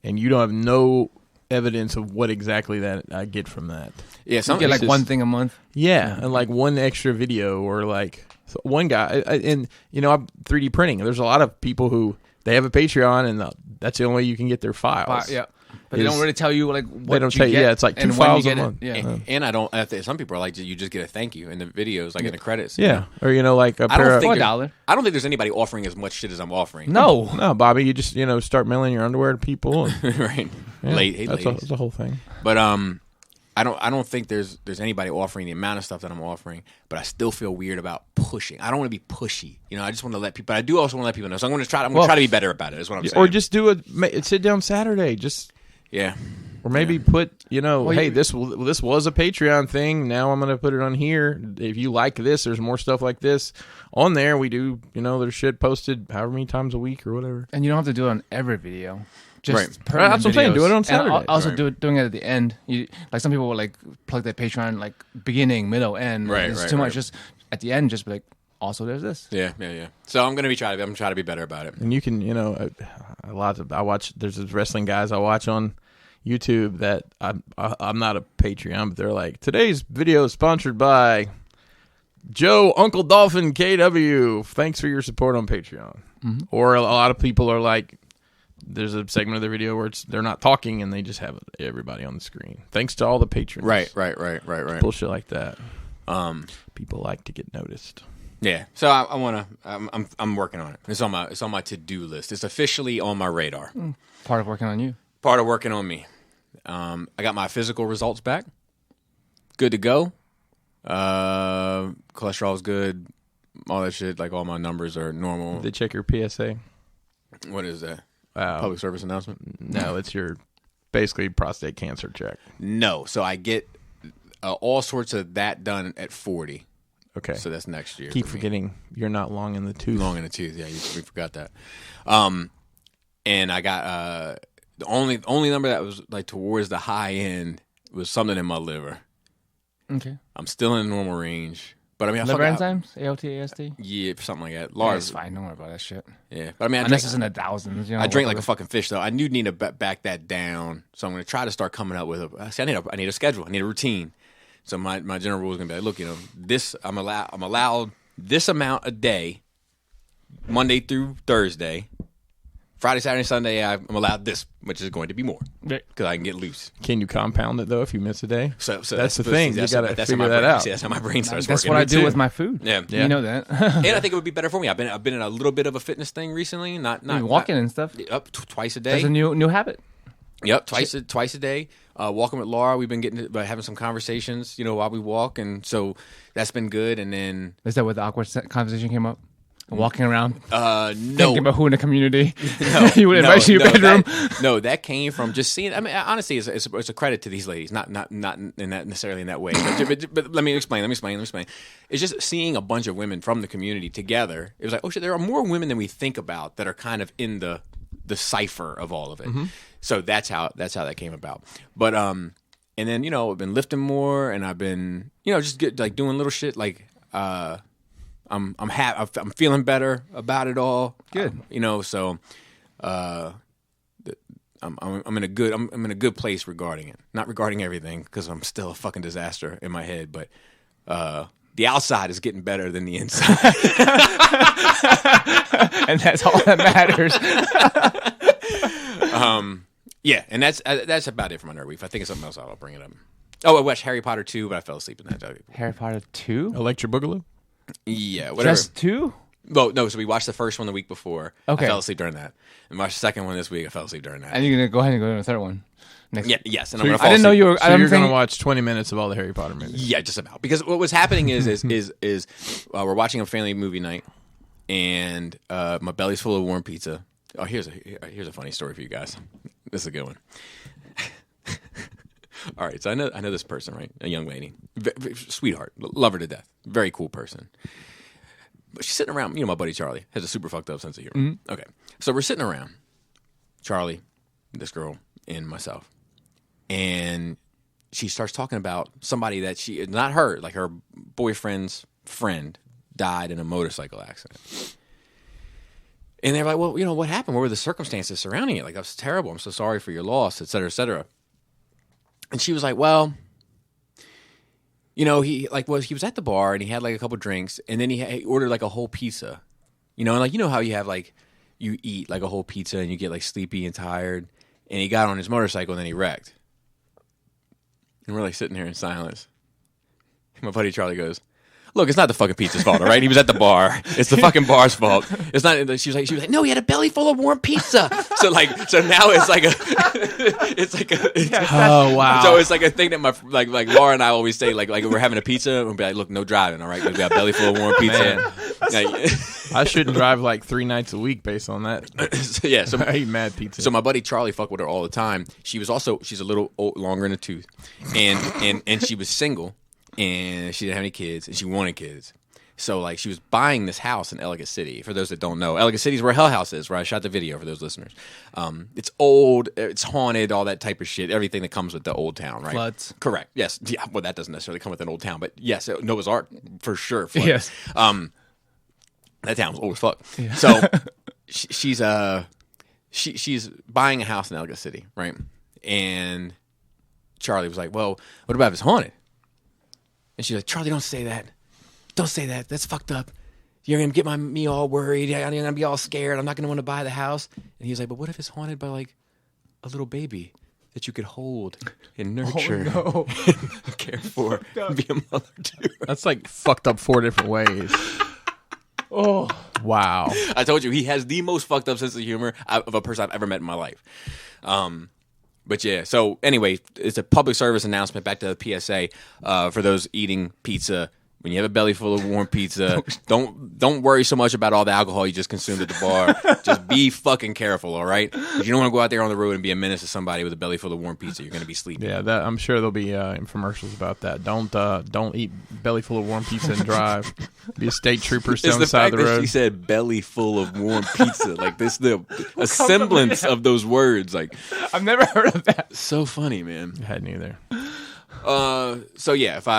and you don't have no evidence of what exactly that I get from that. Yeah, You get one thing a month. Yeah, and like one extra video or like one guy, and I'm 3D printing. There's a lot of people who they have a Patreon, and that's the only way you can get their files. Yeah. But they don't really tell you what they don't you tell you. get Yeah, it's like 2 and when files you a get it. month. Yeah. And I don't. Some people are like, you just get a thank you in the videos, like in the credits. Yeah, or like a I don't think $4. I don't think there's anybody offering as much shit as I'm offering. No, Bobby, you just start mailing your underwear to people. And, Right. yeah, That's the whole thing. But I don't think there's anybody offering the amount of stuff that I'm offering, but I still feel weird about pushing. I don't want to be pushy. I just want to let people. But I do also want to let people know. So I'm going to try. I'm going to try to be better about it. Is what I'm saying. Or just do a sit down Saturday. Yeah. Or maybe put, hey, this was a Patreon thing. Now I'm going to put it on here. If you like this, there's more stuff like this on there. We do, there's shit posted however many times a week or whatever. And you don't have to do it on every video. Just Right. pertinent That's what I'm saying. videos. Do it on And Saturday. also Right. doing it at the end. Some people will plug their Patreon beginning, middle, end. Right, It's right, too much. right. Just at the end, just be like, also there's this. Yeah. So I'm going to try to be better about it. And you can, I watch, there's these wrestling guys I watch on YouTube that I'm not a Patreon, but they're like, today's video is sponsored by Joe Uncle Dolphin KW. Thanks for your support on Patreon. Mm-hmm. Or a lot of people are like, there's a segment of the video where they're not talking and they just have everybody on the screen. Thanks to all the patrons. Right. Bullshit like that. People like to get noticed. Yeah. So I want to. I'm working on it. It's on my to-do list. It's officially on my radar. Part of working on you. Part of working on me. I got my physical results back. good to go. Cholesterol's good. All that shit, like all my numbers are normal. They check your PSA. What is that? Public service announcement? No, it's your basically prostate cancer check. No. So I get all sorts of that done at 40. Okay. So that's next year. Keep forgetting you're not long in the tooth. Long in the tooth. Yeah, we forgot that. And I got the only number that was like towards the high end was something in my liver. Okay. I'm still in the normal range. But I mean, liver enzymes? ALT, AST? Yeah, something like that. Yeah, it's fine. Don't worry about that shit. Yeah. But I mean, unless it's in the thousands. You know, I drink like a fucking fish, though. I do need to back that down. So I'm going to try to start coming up with I need a schedule. I need a routine. So my general rule is going to be like, look, you know, this I'm allowed this amount a day, Monday through Thursday. Friday, Saturday, Sunday, I'm allowed this, which is going to be more because I can get loose. Can you compound it though if you miss a day? So that's the thing. You got to figure that out. That's how my brain starts That's working. what I do with my food. Yeah. You know that. And I think it would be better for me. I've been in a little bit of a fitness thing recently. Not walking and stuff. Up twice a day. That's a new habit. Yep, twice a day. Walking with Laura, we've been having some conversations, you know, while we walk, and so that's been good. And then is that where the awkward conversation came up? Walking around, no, thinking about who in the community. No, you would invite you to your bedroom. That came from just seeing. I mean, honestly, it's a credit to these ladies, not in that necessarily in that way. But let me explain. It's just seeing a bunch of women from the community together. It was like, oh shit, there are more women than we think about that are kind of in the cipher of all of it. Mm-hmm. So that's how that came about. But and then you know I've been lifting more, and I've been just doing little shit like. I'm feeling better about it all. Good. So I'm in a good place regarding it. Not regarding everything because I'm still a fucking disaster in my head, but the outside is getting better than the inside. And that's all that matters. Yeah, and that's about it for my nerd week. If I think of something else, I'll bring it up. Oh, I watched Harry Potter 2, but I fell asleep in that. Harry Potter 2? Electric Boogaloo? Yeah, whatever. Just 2? Well, no, so we watched the first one the week before. Okay. I fell asleep during that. And watched the second one this week. I fell asleep during that. And you're going to go ahead and go to the third one? Yes. And so I'm gonna I didn't know you were... So you're going to watch 20 minutes of all the Harry Potter movies? Yeah, just about. Because what was happening is we're watching a family movie night, and my belly's full of warm pizza. Oh, here's a funny story for you guys. This is a good one. All right, so I know this person, right? A young lady, sweetheart, love her to death, very cool person. But she's sitting around. My buddy Charlie has a super fucked up sense of humor. Mm-hmm. Okay, so we're sitting around, Charlie, this girl, and myself, and she starts talking about somebody that not her, like her boyfriend's friend died in a motorcycle accident. And they're like, well, what happened? What were the circumstances surrounding it? Like, that was terrible. I'm so sorry for your loss, et cetera, et cetera. And she was like, well, he was at the bar and he had like a couple drinks and then he ordered like a whole pizza, and like, how you have like, you eat like a whole pizza and you get like sleepy and tired, and he got on his motorcycle and then he wrecked. And we're like sitting here in silence. And my buddy Charlie goes, look, it's not the fucking pizza's fault, all right? He was at the bar. It's the fucking bar's fault. It's not. She was like, no, he had a belly full of warm pizza. So now it's like oh wow. So it's like a thing that my like Laura and I always say, like we're having a pizza and we'll be like, look, no driving, all right? We got a belly full of warm pizza. I shouldn't drive like 3 nights a week based on that. So I eat mad pizza. So my buddy Charlie fucked with her all the time. She's a little longer in the tooth, and she was single. And she didn't have any kids, and she wanted kids. So, like, she was buying this house in Ellicott City. For those that don't know, Ellicott City is where Hell House is, where I shot the video for those listeners. It's old, it's haunted, all that type of shit, everything that comes with the old town, right? Floods. Correct, yes. Yeah, well, that doesn't necessarily come with an old town, but yes, Noah's Ark, for sure. Flood. Yes. That town was old as fuck. Yeah. So, she's buying a house in Ellicott City, right? And Charlie was like, well, what about if it's haunted? And she's like, Charlie, don't say that. Don't say that. That's fucked up. You're going to get me all worried. I'm going to be all scared. I'm not going to want to buy the house. And he was like, but what if it's haunted by, like, a little baby that you could hold and nurture and care for and be a mother to? That's, like, fucked up 4 different ways. Oh. Wow. I told you, he has the most fucked up sense of humor of a person I've ever met in my life. But yeah, so anyway, it's a public service announcement back to the PSA for those eating pizza. When you have a belly full of warm pizza, don't worry so much about all the alcohol you just consumed at the bar. Just be fucking careful, all right? 'Cause you don't want to go out there on the road and be a menace to somebody with a belly full of warm pizza. You're going to be sleeping. Yeah, I'm sure there'll be infomercials about that. Don't eat belly full of warm pizza and drive. Be a state trooper still on the side of the road. She said belly full of warm pizza. Like this, a semblance of those words. Like I've never heard of that. So funny, man. I hadn't either. So yeah, if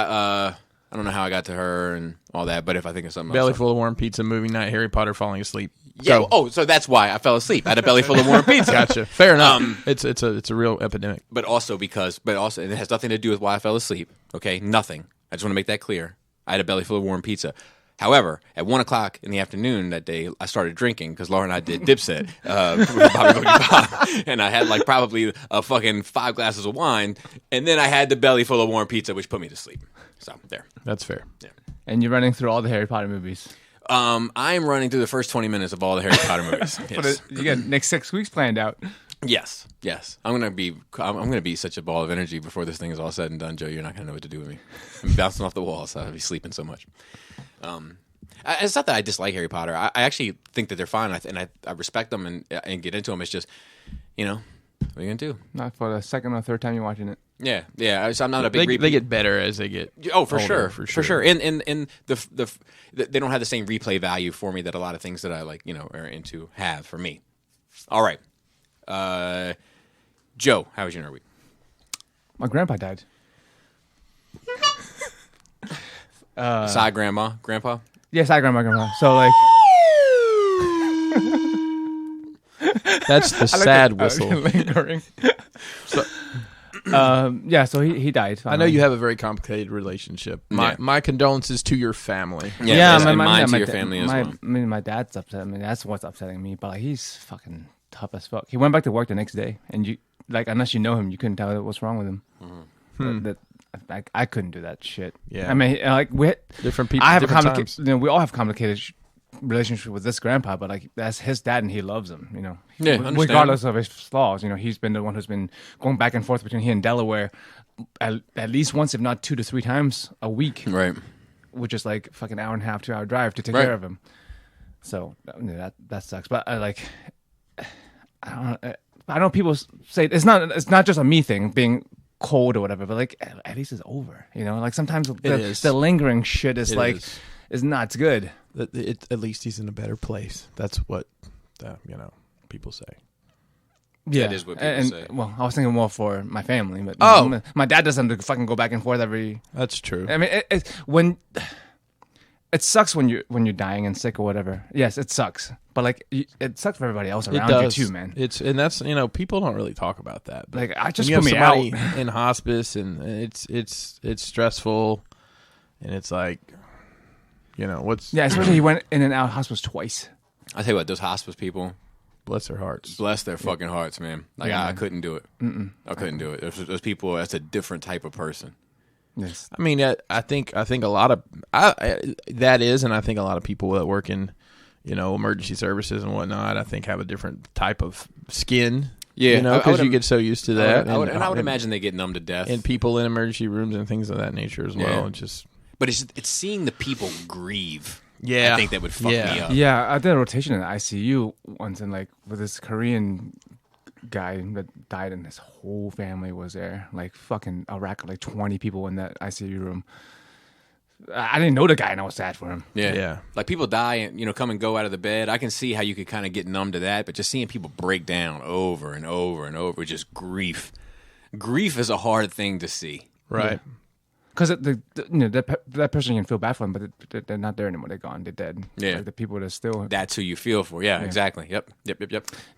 I don't know how I got to her and all that, but if I think of something Belly else. full of warm pizza, movie night, Harry Potter falling asleep. Yeah. So that's why I fell asleep. I had a belly full of warm pizza. Gotcha. Fair enough. It's a real epidemic. But also it has nothing to do with why I fell asleep. Okay, nothing. I just want to make that clear. I had a belly full of warm pizza. However, at 1:00 in the afternoon that day, I started drinking because Laura and I did Dipset, Bobby Boogie Bob, and I had like probably a fucking 5 glasses of wine, and then I had the belly full of warm pizza, which put me to sleep. So there. That's fair. Yeah. And you're running through all the Harry Potter movies. I'm running through the first 20 minutes of all the Harry Potter movies. Yes. You got next 6 weeks planned out. Yes. I'm gonna be such a ball of energy before this thing is all said and done, Joe. You're not gonna know what to do with me. I'm bouncing off the walls. I'll be sleeping so much. It's not that I dislike Harry Potter. I actually think that they're fine, and I respect them and get into them. It's just, what are you gonna do? Not for the second or third time you're watching it. Yeah. So I'm not a big. They get better as they get. Oh, for older, sure. And they don't have the same replay value for me that a lot of things that I like, are into have for me. All right, Joe, how was your nerd week? My grandpa died. Side grandpa. Yes, I grandma. So like. That's the sad whistle. Lingering. So, so he died. I know you have a very complicated relationship. My condolences to your family. Mine to your family as well. I mean, my dad's upset. I mean, that's what's upsetting me. But like, he's fucking tough as fuck. He went back to work the next day, and you like, unless you know him, you couldn't tell what's wrong with him. I couldn't do that shit. Yeah, I mean, like different people. I have different times. we all have complicated relationship with this grandpa, but like that's his dad and he loves him, regardless of his flaws. He's been the one who's been going back and forth between here and Delaware at least once, if not 2 to 3 times a week, right? Which is like fucking hour and a half, 2 hour drive to take care of him. So that sucks. But I know people say it's not just a me thing being cold or whatever, but like at least it's over. Like sometimes the lingering shit is is not good. At least he's in a better place. That's what people say. Yeah, that is what people say. Well, I was thinking more for my family, but my dad doesn't fucking go back and forth every. That's true. I mean, when it sucks when you're dying and sick or whatever. Yes, it sucks, but like it sucks for everybody else around you too, man. That's people don't really talk about that. Like I just put me out in hospice, and it's stressful, and it's like. Especially he went in and out of hospice twice. I tell you what, those hospice people, bless their hearts, bless their fucking hearts, man. Like I couldn't do it. I couldn't do it. Those people, that's a different type of person. Yes, I mean, I think a lot of that is, and I think a lot of people that work in, emergency services and whatnot, I think have a different type of skin. Yeah, because you get so used to that. I would imagine they get numb to death. And people in emergency rooms and things of that nature as well. And just. But it's seeing the people grieve. Yeah, I think that would fuck me up. Yeah, I did a rotation in the ICU once, and like with this Korean guy that died, and his whole family was there. Like fucking a rack of like 20 people in that ICU room. I didn't know the guy, and I was sad for him. Yeah. Like people die and come and go out of the bed. I can see how you could kind of get numb to that, but just seeing people break down over and over and over, just grief. Grief is a hard thing to see. Right. Yeah. Because that person, you can feel bad for them, but they're not there anymore. They're gone. They're dead. Yeah. Like the people that are still. That's who you feel for. Yeah, exactly. Yep.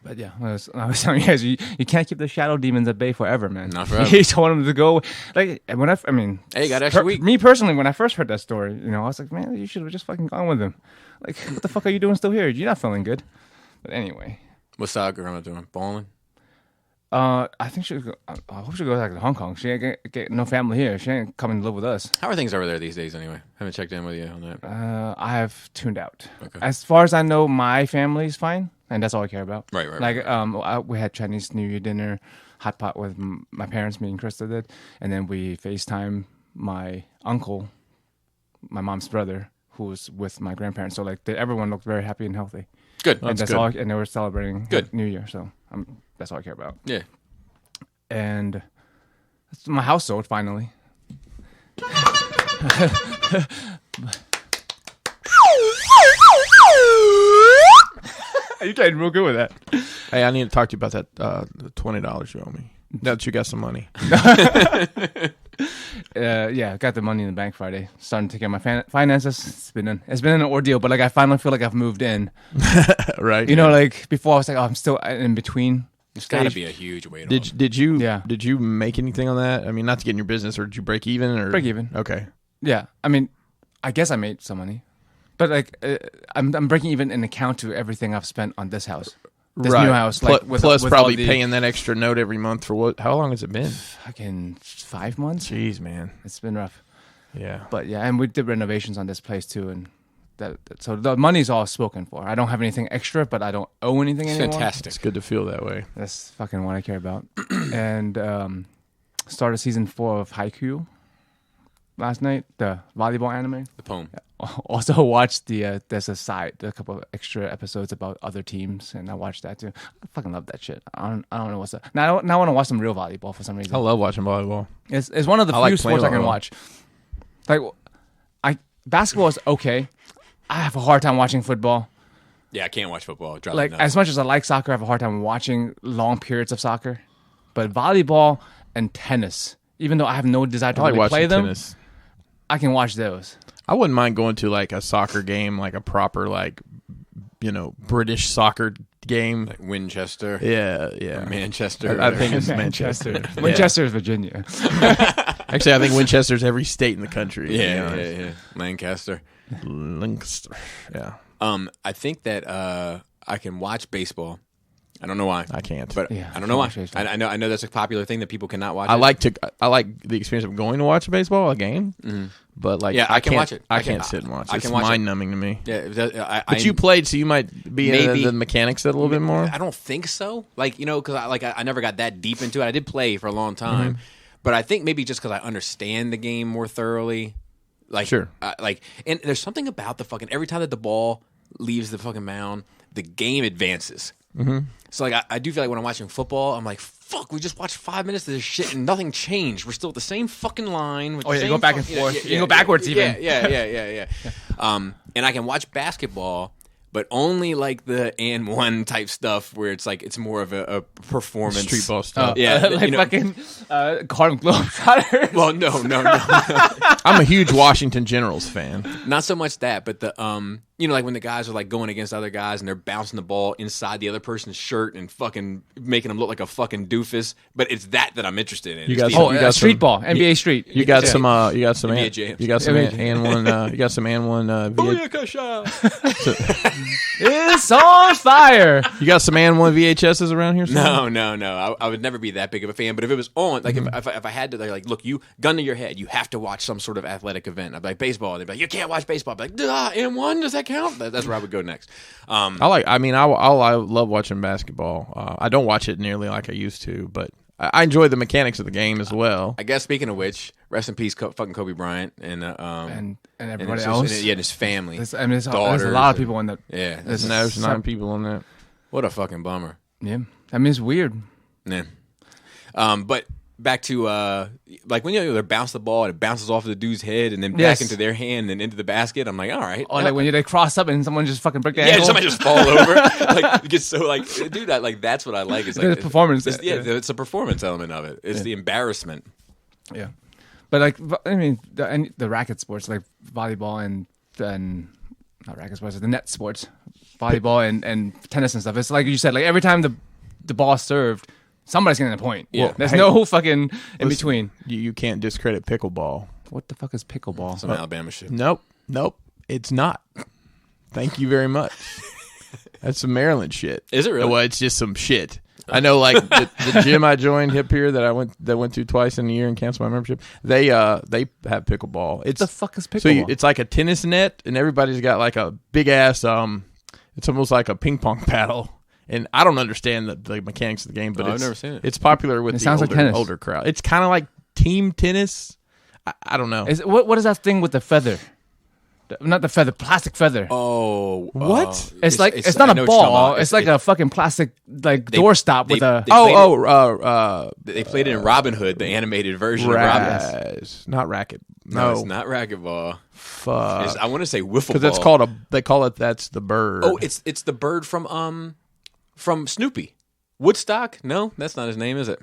But yeah, I was telling you guys, you can't keep the shadow demons at bay forever, man. Not forever. He told them to go. Like, hey, you got extra week. Me personally, when I first heard that story, I was like, man, you should have just fucking gone with him. Like, what the fuck are you doing still here? You're not feeling good. But anyway. What's that grandma doing? Balling? I think I hope she goes back to Hong Kong. She ain't get no family here. She ain't coming to live with us. How are things over there these days anyway? Haven't checked in with you on that. I have tuned out. Okay. As far as I know, my family's fine, and that's all I care about. Right. Like, we had Chinese New Year dinner, hot pot with my parents. Me and Krista did, and then we FaceTime my uncle, my mom's brother, who was with my grandparents. So like, everyone looked very happy and healthy. Good. And that's good. all. And they were celebrating Good. New Year. So that's all I care about. Yeah. And my house sold finally. You getting real good with that. Hey, I need to talk to you about that $20 you owe me. Now that you got some money. Yeah, I got the money in the bank Friday. Starting to take care of my finances. It's been an ordeal, but like I finally feel like I've moved in. Right. You know, like before I was like, oh, I'm still in between. It's got to be a huge weight. Did you Yeah. Did you make anything on that? I mean, not to get in your business, or did you break even? Or Break even. Okay. Yeah, I mean, I guess I made some money, but like I'm breaking even in account to everything I've spent on this house, this Right. new house. Plus, Like with plus all probably the, paying that extra note every month for what? How long has it been? fucking 5 months. Jeez, man. It's been rough, Yeah. but yeah, and we did renovations on this place too, and so the money's all spoken for. I don't have anything extra, but I don't owe anything It's anymore. fantastic. It's good to feel that way. That's fucking what I care about. And started season 4 of Haikyuu last night, the volleyball anime. The poem. Also watched there's a couple of extra episodes about other teams, and I watched that too. I fucking love that shit. I don't know what's up. Now I want to watch some real volleyball for some reason. I love watching volleyball. It's one of the I like few sports I playing can volleyball. watch. Like, basketball is okay. I have a hard time watching football. Yeah, I can't watch football. It drives Like, me nuts. as much as I like soccer, I have a hard time watching long periods of soccer. But volleyball and tennis, even though I have no desire to I like really watching play them, tennis. I can watch those. I wouldn't mind going to like a soccer game, like a proper British soccer game. Like Winchester. Yeah. Manchester. I think it's Manchester. Winchester is Virginia. Actually, I think Winchester's every state in the country. to be Yeah. honest. Lancaster. Lancaster. Yeah. I think that I can watch baseball. I don't know why. I can't. But Yeah, I don't know why. watch baseball. I know that's a popular thing that people cannot watch. I like the experience of going to watch a game, but like Yeah, I can can't, watch it. I can't sit and watch it. I It's can watch it. mind numbing to me. Yeah, But you played, so you might be Maybe. into the mechanics of it a little bit more. I don't think so. Like, because I never got that deep into it. I did play for a long time, but I think maybe just because I understand the game more thoroughly. Like, Sure. And there's something about the fucking every time that the ball leaves the fucking mound, the game advances. Mm-hmm. So like, I do feel like when I'm watching football, I'm like, fuck, we just watched 5 minutes of this shit and nothing changed. We're still at the same fucking line. With Oh, the yeah, you same go back and forth. You can go backwards even. Yeah. And I can watch basketball, but only like the and one type stuff where it's like it's more of a performance. Street ball stuff. Yeah, like fucking Harlem Globetrotters. Well, no. I'm a huge Washington Generals fan. Not so much that, but the like when the guys are like going against other guys and they're bouncing the ball inside the other person's shirt and fucking making them look like a fucking doofus. But it's that I'm interested in. You It's got the- some- Street ball, NBA Street. You got some. You got some. NBA jams. You got some Yeah, and one. You got some and one. It's on fire. You got some and one VHSs around here. somewhere? No. I would never be that big of a fan. But if it was on, like if I had to, like, look, you gun to your head, you have to watch some sort of athletic event. I'd be like baseball. They'd be like, you can't watch baseball. I'd be like, M1, does that count? That's where I would go next. I love watching basketball. I don't watch it nearly like I used to, but I enjoy the mechanics of the game as well. I guess speaking of which, rest in peace, fucking Kobe Bryant and Everybody his, else. and his family. There's a daughters lot of and- people in that. Yeah, There's There's 9 people on that. what a fucking bummer. Yeah, I mean it's weird. Yeah. But back to like when they bounce the ball and it bounces off of the dude's head and then back Yes. into their hand and into the basket. I'm like, all right. Or like when they cross up and someone just fucking break their Yeah, ankle. somebody just fall over. Like, get so like, do that. Like, that's what I like. It's like It's performance. It's a performance element of it. It's the embarrassment. Yeah, but like I mean the racket sports like volleyball and not racket sports, the net sports, volleyball and tennis and stuff. It's like you said, like every time the ball served, somebody's getting a point. Yeah. There's Hey, no fucking in between. You can't discredit pickleball. What the fuck is pickleball? Some Alabama shit. Nope, it's not. Thank you very much. That's some Maryland shit. Is it really? Well, it's just some shit. I know, like the gym I joined Hip here that went to twice in a year and canceled my membership. They have pickleball. What the fuck is pickleball? So it's like a tennis net, and everybody's got like a big ass. It's almost like a ping pong paddle. And I don't understand the mechanics of the game, but I've never seen it. It's popular with the older crowd. It's kind of like team tennis. I don't know. What is that thing with the feather? Not the feather, plastic feather. Oh, what? It's not a ball. It's like a fucking plastic doorstop with a. They played it in Robin Hood, the animated version of Robin. Not racket. No, it's not racquetball. Fuck. I want to say wiffle ball. Because they call it that's the bird. Oh, it's the bird from Snoopy. Woodstock? No, that's not his name, is it?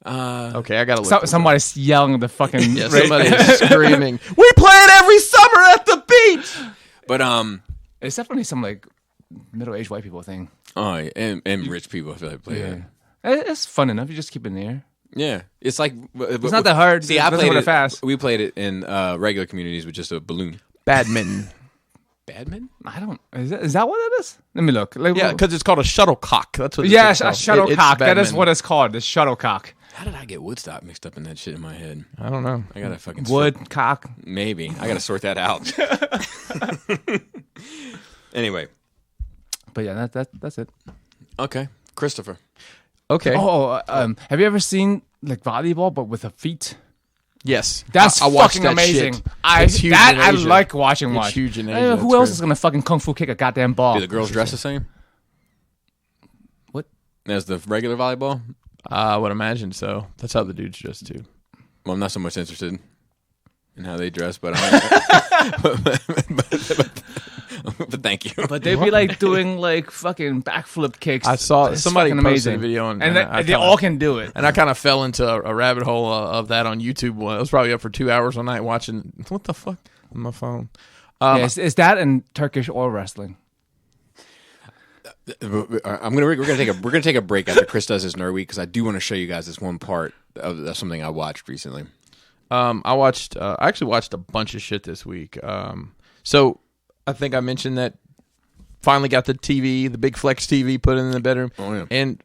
Okay, I gotta look. Somebody's yelling the fucking. Yeah, somebody's screaming. We play it every summer at the beach. But it's definitely some like middle-aged white people thing. Oh, yeah, and rich people I feel like play it. It's fun enough. You just keep it in the air. Yeah, it's like it's not that hard. See, I played it fast. We played it in regular communities with just a balloon. Badminton. Badminton? I don't. Is that what it is? Let me look. Yeah, because it's called a shuttlecock. That's what. A shuttlecock. That is what it's called. The shuttlecock. How did I get Woodstock mixed up in that shit in my head? I don't know. I gotta fucking Woodcock. Maybe I gotta sort that out. Anyway, but yeah, that's it. Okay, Christopher. Okay. Have you ever seen like volleyball but with a feet? Yes, that's I watched fucking that amazing. Shit. I like watching. It's huge in Asia. Who else is gonna fucking kung fu kick a goddamn ball? Do the girls dress the same? What? As the regular volleyball? I would imagine so. That's how the dudes dress too. Well, I'm not so much interested in how they dress, but but thank you. But they'd be like doing like fucking backflip kicks. I saw somebody posted a video and they all can do it. And I kind of fell into a rabbit hole of that on YouTube. I was probably up for 2 hours one night watching. What the fuck on my phone? It's that and Turkish oil wrestling. We're gonna take a break after Chris does his nerd week because I do want to show you guys this one part of something I watched recently. I actually watched a bunch of shit this week. So I think I mentioned that finally got the TV, the big flex TV, put in the bedroom. Oh, yeah. And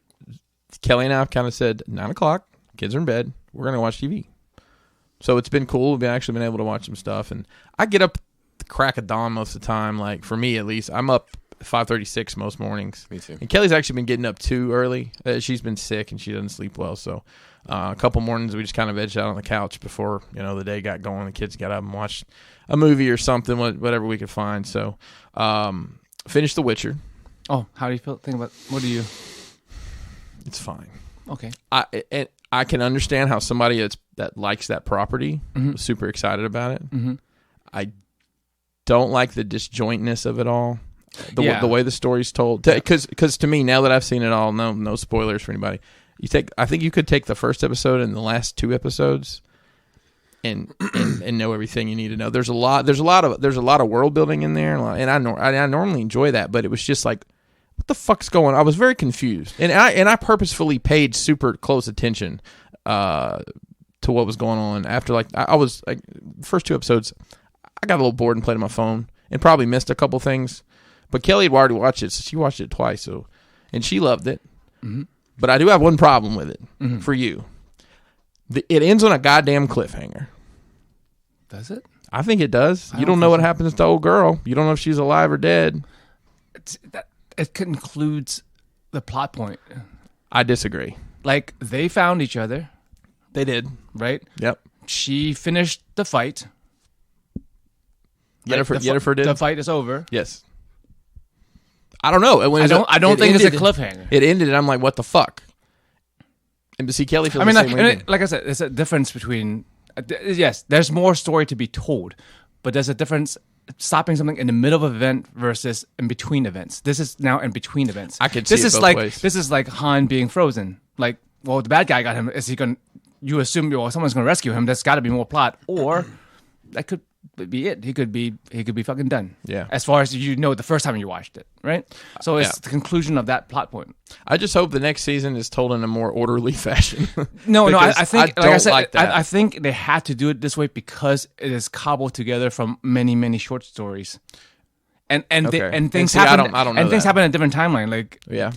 Kelly and I kind of said 9:00, kids are in bed, we're gonna watch TV. So it's been cool. We've actually been able to watch some stuff, and I get up the crack of dawn most of the time. Like for me at least, I'm up 5:36 most mornings. Me too. And Kelly's actually been getting up too early. She's been sick and she doesn't sleep well. So a couple mornings we just kind of edged out on the couch before the day got going. The kids got up and watched a movie or something, whatever we could find. So finished The Witcher. Oh, how do you think about? What do you? It's fine. Okay. I can understand how somebody that likes that property was super excited about it. Mm-hmm. I don't like the disjointness of it all. The way the story's told, because to me, now that I've seen it all, no spoilers for anybody. I think you could take the first episode and the last 2 episodes, and know everything you need to know. There's a lot of world building in there, and I normally enjoy that, but it was just like, what the fuck's going on? I was very confused, and I purposefully paid super close attention to what was going on after. Like I was like, the first 2 episodes, I got a little bored and played on my phone and probably missed a couple things. But Kelly had already watched it, so she watched it twice, and she loved it. Mm-hmm. But I do have one problem with it for you. It ends on a goddamn cliffhanger. Does it? I think it does. You don't know what happens to the old girl. You don't know if she's alive or dead. It concludes the plot point. I disagree. Like, they found each other. They did. Right? Yep. She finished the fight. Yennefer did. The fight is over. Yes. I don't know. I don't think it's a cliffhanger. It ended, and I'm like, what the fuck? And to see Kelly feels the same way. Like I said, there's a difference between... yes, there's more story to be told, but there's a difference stopping something in the middle of an event versus in between events. This is now in between events. I could see it both ways. This is like Han being frozen. Like, well, the bad guy got him. Is he going? You assume someone's going to rescue him. There's got to be more plot, or that could be it. He could be fucking done. Yeah. As far as the first time you watched it, right? So it's the conclusion of that plot point. I just hope the next season is told in a more orderly fashion. No, I think, like I said, like that. I think they had to do it this way because it is cobbled together from many, many short stories, and things happen. I don't know. And things happen in a different timeline. Like, yeah,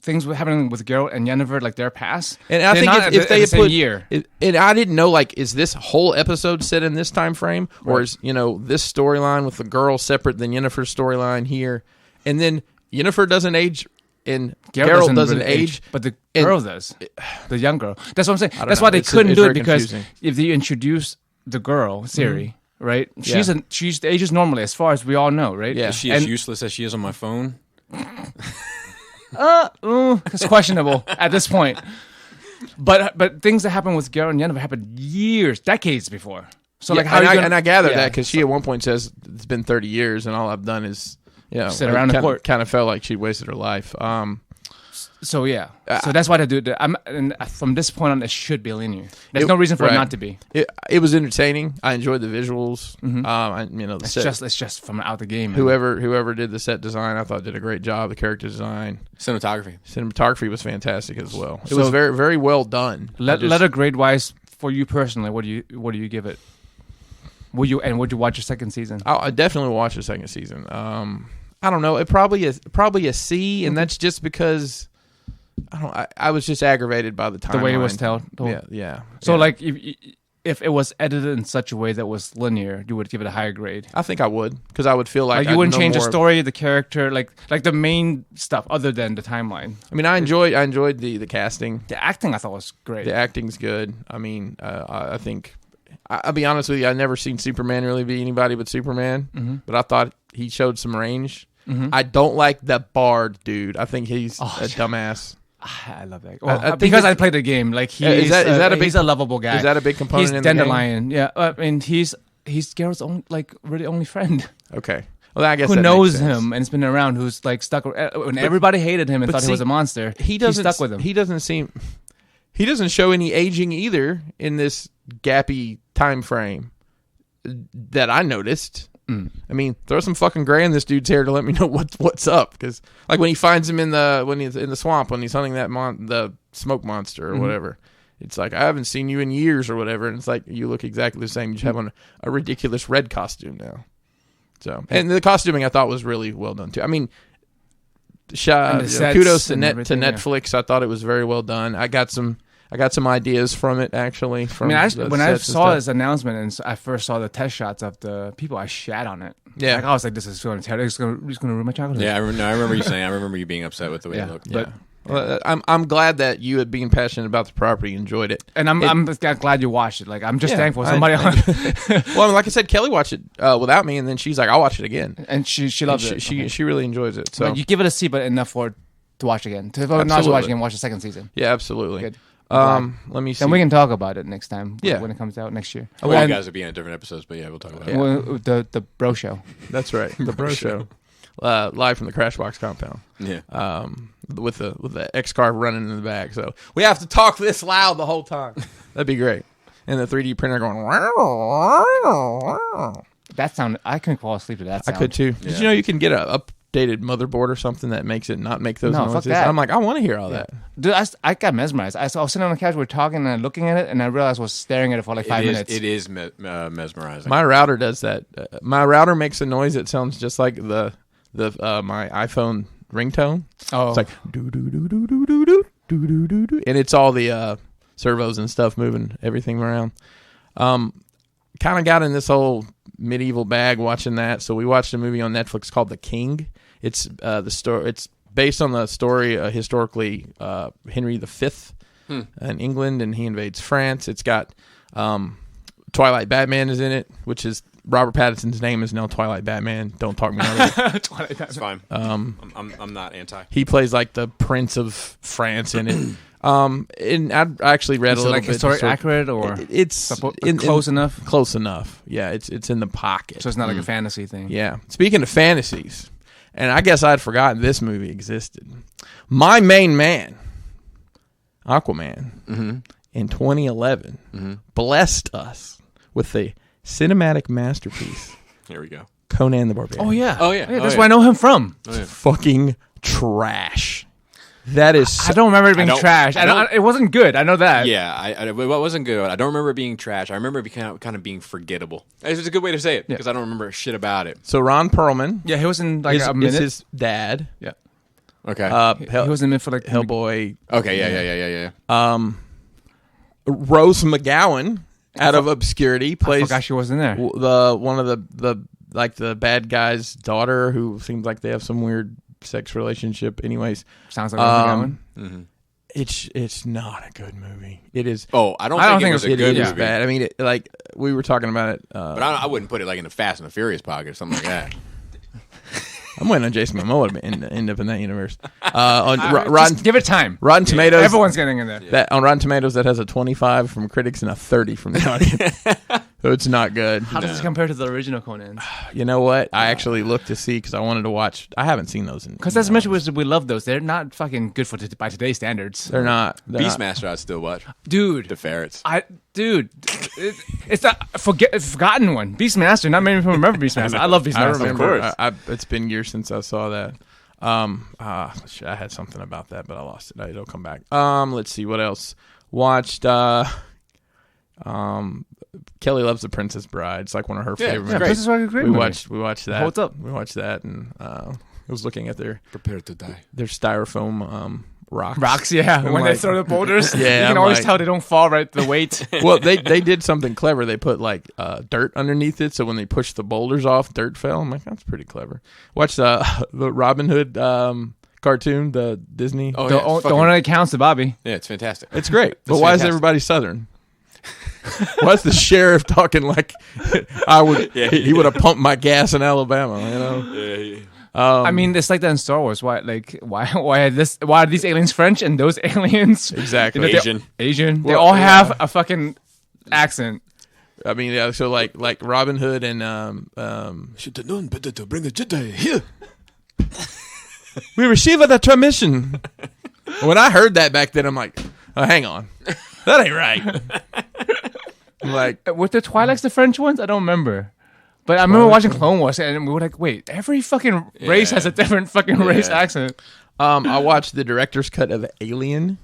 things were happening with Geralt and Yennefer, like their past. And I they're think not if at they the had same put year. and I didn't know, like, is this whole episode set in this time frame, or is this storyline with the girl separate than Yennefer's storyline here, and then Yennefer doesn't age and Geralt doesn't really age, but the girl does, the young girl. That's what I'm saying. That's know. why they couldn't do it, very because confusing. if you introduce the girl Ciri, right? Yeah. She's ages normally, as far as we all know, right? Yeah. Is she as useless as she is on my phone? It's questionable at this point. But things that happen with Geralt and Yennefer happened years, decades before. So like, how and I gather that because she at one point says it's been 30 years and all I've done is sit around the court. Kind of felt like she wasted her life. So yeah, so that's why they do that. And from this point on, it should be linear. There's no reason for it not to be. It was entertaining. I enjoyed the visuals. The It's just from out the game. whoever did the set design, I thought did a great job. The character design, cinematography was fantastic as well. It was very, very well done. Letter grade wise, for you personally, what do you give it? Would you watch a second season? I definitely watch the second season. I don't know. It probably a C, and that's just because I was just aggravated by the timeline. The way it was told. Yeah. So like, if it was edited in such a way that was linear, you would give it a higher grade. I think I would, because I would feel like you wouldn't change the story, the character, like the main stuff, other than the timeline. I mean, I enjoyed the casting. The acting I thought was great. The acting's good. I mean, I think I'll be honest with you. I've never seen Superman really be anybody but Superman, but I thought he showed some range. I don't like that Bard dude. I think he's a dumbass. I love that. Well, because I played the game. Like he's a lovable guy. Is that a big component? He's in the Dandelion. Yeah, I mean he's Geralt's only friend. Okay. Well, I guess who that knows makes sense. him and has been around. Who's like stuck when everybody hated him and thought he was a monster. He's stuck with him. He doesn't show any aging either in this gappy time frame that I noticed. I mean, throw some fucking gray in this dude's hair to let me know what's up. Because like when he finds him when he's in the swamp, when he's hunting the smoke monster or whatever, it's like, I haven't seen you in years or whatever, and it's like you look exactly the same. You just have on a ridiculous red costume now. So, and the costuming I thought was really well done too. I mean, kudos to Netflix. I thought it was very well done. I got some ideas from it, actually. When I saw this announcement and I first saw the test shots of the people, I shat on it. Yeah. Like, I was like, this is going to terrible. It's going to ruin my childhood. Yeah, I remember you saying. I remember you being upset with the way it looked. But well, I'm glad that you, being passionate about the property, enjoyed it. And I'm glad you watched it. Like, I'm just thankful somebody Well, like I said, Kelly watched it without me, and then she's like, I'll watch it again. And she loved it. She really enjoys it. So like, you give it a C, but enough for it to watch again. Not to watch again, watch the second season. Yeah, absolutely. Good. Let me see. Then we can talk about it next time. Yeah. When it comes out next year. Well, you guys will be in different episodes, but we'll talk about it. The bro show. That's right. The bro show. Live from the Crashbox compound. Yeah. With the X car running in the back. So we have to talk this loud the whole time. That'd be great. And the 3D printer going. That sound. I couldn't fall asleep to that sound. I could too. Yeah. Did you know you can get a updated motherboard or something that makes it not make those noises? Fuck that. I'm like, I want to hear all that. Dude, I got mesmerized. I was sitting on the couch, we were talking and locking at it, and I realized I was staring at it for like 5 minutes. It is mesmerizing. My router does that. My router makes a noise that sounds just like the my iPhone ringtone. Oh, it's like do do do do do do do do do do do, and it's all the servos and stuff moving everything around. Kind of got in this whole medieval bag watching that, so we watched a movie on Netflix called The King. It's the story. It's based on the story historically Henry V in England, and he invades France. It's got Twilight Batman is in it, which is Robert Pattinson's name is now Twilight Batman. Don't talk me out of it. It's fine. I'm not anti. He plays like the Prince of France in it. And I actually read a little like bit. Historic accurate or it's close enough? Close enough. Yeah, it's in the pocket. So it's not like a fantasy thing. Yeah. Speaking of fantasies, and I guess I'd forgotten this movie existed. My main man, Aquaman, in 2011, blessed us with the cinematic masterpiece. Here we go. Conan the Barbarian. Oh yeah. That's yeah. where I know him from. Fucking trash. That is. I don't remember it being trash. It wasn't good. I know that. Yeah, it wasn't good. I don't remember it being trash. I remember it kind of being forgettable. It's a good way to say it because I don't remember shit about it. So Ron Perlman. Yeah, he was in like a minute. Is his dad. Yeah. Okay. He wasn't meant for like Hellboy. Okay. Yeah. Rose McGowan out of obscurity I plays forgot she wasn't there. one of the bad guy's daughter, who seems like they have some weird sex relationship. Anyways, Sounds like Rose McGowan. it's not a good movie. It is. Oh, I don't think it was a It good is movie. bad. I mean, like we were talking about it. But I wouldn't put it like in the Fast and the Furious pocket or something like that. I'm waiting on Jason Momoa to end up in that universe. Just give it time. Rotten Tomatoes. Everyone's getting in there. That on Rotten Tomatoes, that has a 25 from critics and a 30 from the audience. So it's not good. How does this compare to the original Conan? You know what? I actually looked to see because I wanted to watch. I haven't seen those. Because as much as we love those, they're not fucking good by today's standards. They're not. Beastmaster, I'd still watch. Dude. The ferrets. It's a forgotten one. Beastmaster. Not many people remember Beastmaster. I love Beastmaster. I remember. Of course. It's been years since I saw that. Shit, I had something about that, but I lost it. It'll come back. Let's see what else. Watched. Kelly Loves the Princess Bride. It's like one of her favorite movies. Princess Bride is a great We movie. watched that. Holds up. We watched that, and I was looking at their Prepare to die. styrofoam rocks. Rocks, yeah. I'm when they like- throw the boulders, Yeah, you can I'm always like- tell they don't fall right to the weight. Well, they did something clever. They put like dirt underneath it, so when they pushed the boulders off, dirt fell. I'm like, that's pretty clever. Watch the Robin Hood cartoon, the Disney. Oh, the yeah, it's the one that counts to Bobby. Yeah, it's fantastic. It's great. But why is fantastic. everybody Southern? Why's the sheriff talking like I would? He would have pumped my gas in Alabama. You know. I mean, it's like that in Star Wars. Why are these aliens French and those aliens Exactly. they're Asian? They Well, all yeah. have a fucking accent. I mean, yeah. So like Robin Hood and Should have known better to bring a Jedi here. we receive the transmission. When I heard that back then, I'm like, oh, hang on, that ain't right. I'm like, Were the Twi'leks the French ones? I don't remember. But I remember watching Clone Wars and we were like, wait, every fucking race has a different fucking race accent. I watched the director's cut of Alien,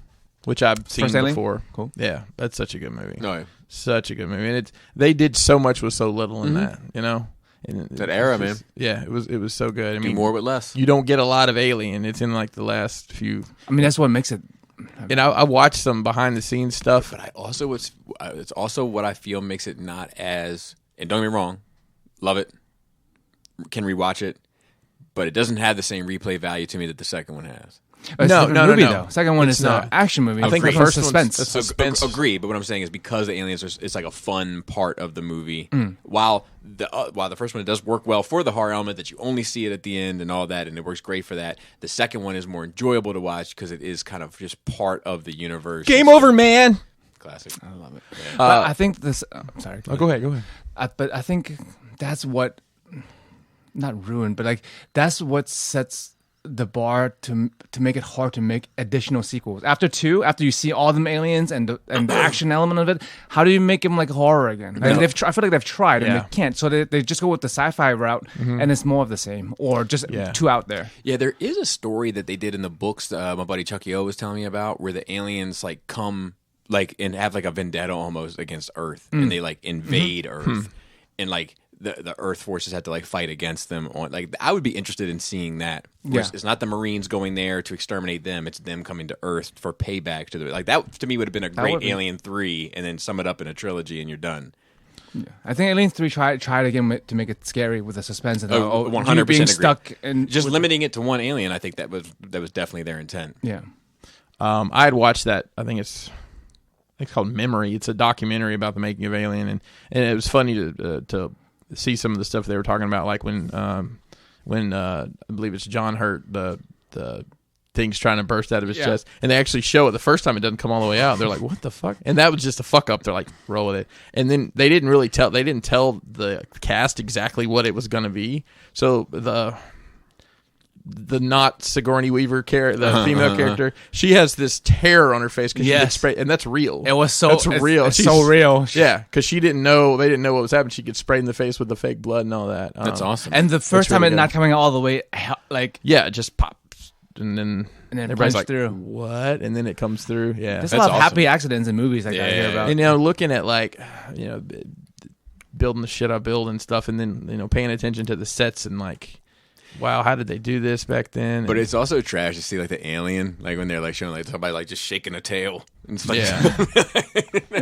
which I've seen First Alien? before. Cool. Yeah, that's such a good movie. No, Such a good movie, and they did so much with so little in that, you know. And that era, man. Yeah, it was so good. I Do mean, more with less. you don't get a lot of Alien. It's in like the last few. I mean, that's what makes it. And I watched some behind the scenes stuff. But I also it's also what I feel makes it not as, and don't get me wrong, love it, can rewatch it, but it doesn't have the same replay value to me that the second one has. It's No, a different no, movie, no. though. Second one It's is not. an action movie. I think the First first one's suspense. a suspense. Agree, but what I'm saying is because the aliens it's like a fun part of the movie. While the first one it does work well for the horror element that you only see it at the end and all that, and it works great for that. The second one is more enjoyable to watch because it is kind of just part of the universe. Game over, man. Classic. I love it. But I think this. I'm sorry. Oh, go ahead. But I think that's what, not ruined, but like that's what sets the bar to make it hard to make additional sequels. After you see all them aliens and the action element of it, how do you make them like horror again? Like, I feel like they've tried and Yeah. they can't. So they just go with the sci-fi route, and it's more of the same, or just too out there. Yeah, there is a story that they did in the books my buddy Chucky O was telling me about where the aliens like come like and have like a vendetta almost against Earth and they like invade Earth and like the Earth forces had to like fight against them on like I would be interested in seeing that. Where Yeah. It's not the Marines going there to exterminate them, it's them coming to Earth for payback to the like that to me would have been a great would be- Alien 3 and then sum it up in a trilogy and you're done. I think Alien 3 tried again to make it scary with the suspense and 100% being agree. stuck and Just limiting it to one alien, I think that was definitely their intent. Yeah. I had watched that. I think it's called Memory. It's a documentary about the making of Alien, and it was funny to see some of the stuff they were talking about, like when I believe it's John Hurt, the thing's trying to burst out of his chest, and they actually show it the first time it doesn't come all the way out. They're like, what the fuck? And that was just a fuck up. They're like, roll with it. And then they didn't tell the cast exactly what it was going to be. So the not Sigourney Weaver the female character, she has this terror on her face because she gets sprayed, and that's real. It was so that's real. It's so real. Yeah, because they didn't know what was happening. She gets sprayed in the face with the fake blood and all that. That's awesome. And the first time really it not good. coming out all the way, like Yeah, it just pops, and then everybody's punched like, through. "What?" And then it comes through. Yeah, there's a lot of happy accidents in movies like I hear Yeah. about. and looking at like building the shit I build and stuff, and then paying attention to the sets and like wow, how did they do this back then? But it's also trash to see like the alien, like when they're like showing like somebody like just shaking a tail. And it's like,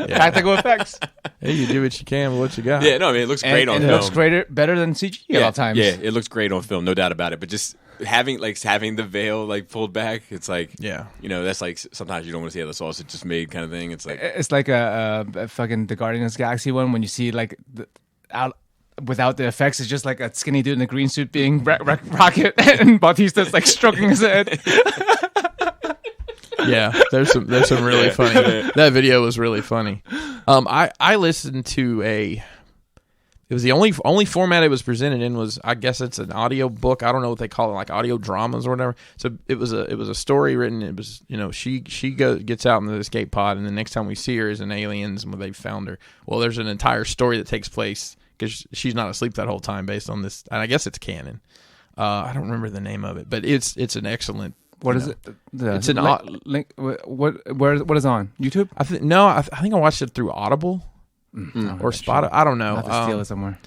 Practical effects. Hey, you do what you can with what you got. yeah, no, I mean it looks great on It film. looks better than CG at all times. Yeah, it looks great on film, no doubt about it. But just having the veil like pulled back, it's like that's like sometimes you don't want to see how the sausage just made kind of thing. It's like a fucking the Guardians of the Galaxy one when you see like out without the effects, it's just like a skinny dude in a green suit being Rocket, and Bautista's like stroking his head. Yeah, there's some really funny. That video was really funny. I listened to it was the only format it was presented in was, I guess it's an audio book. I don't know what they call it, like audio dramas or whatever. So it was a story written. It was she gets out in the escape pod, and the next time we see her is in Aliens, and they found her. Well, there's an entire story that takes place because she's not asleep that whole time based on this, and I guess it's canon. I don't remember the name of it, but it's an excellent. What is it? It's an link. What is on YouTube? I think I watched it through Audible or Spotify. I don't know. I'll have to steal it somewhere.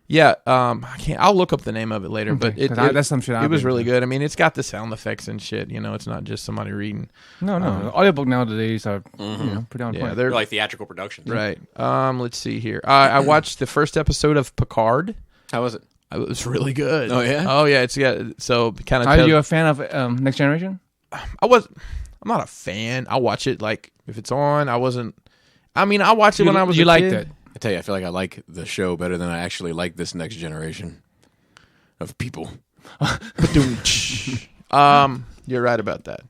Yeah, I can't. I'll look up the name of it later. Okay, but that's some shit. It was really good. I mean, it's got the sound effects and shit. It's not just somebody reading. No. Audiobook nowadays are pretty on point. they're like theatrical productions, right? Let's see here. I watched the first episode of Picard. How was it? It was really good. Oh yeah. Oh yeah. So kind of. Are you a fan of Next Generation? I'm not a fan. I watch it like if it's on. I wasn't. I mean, I watched it when I was. You a liked kid. it. I tell you, I feel like I like the show better than I actually like this next generation of people. You're right about that.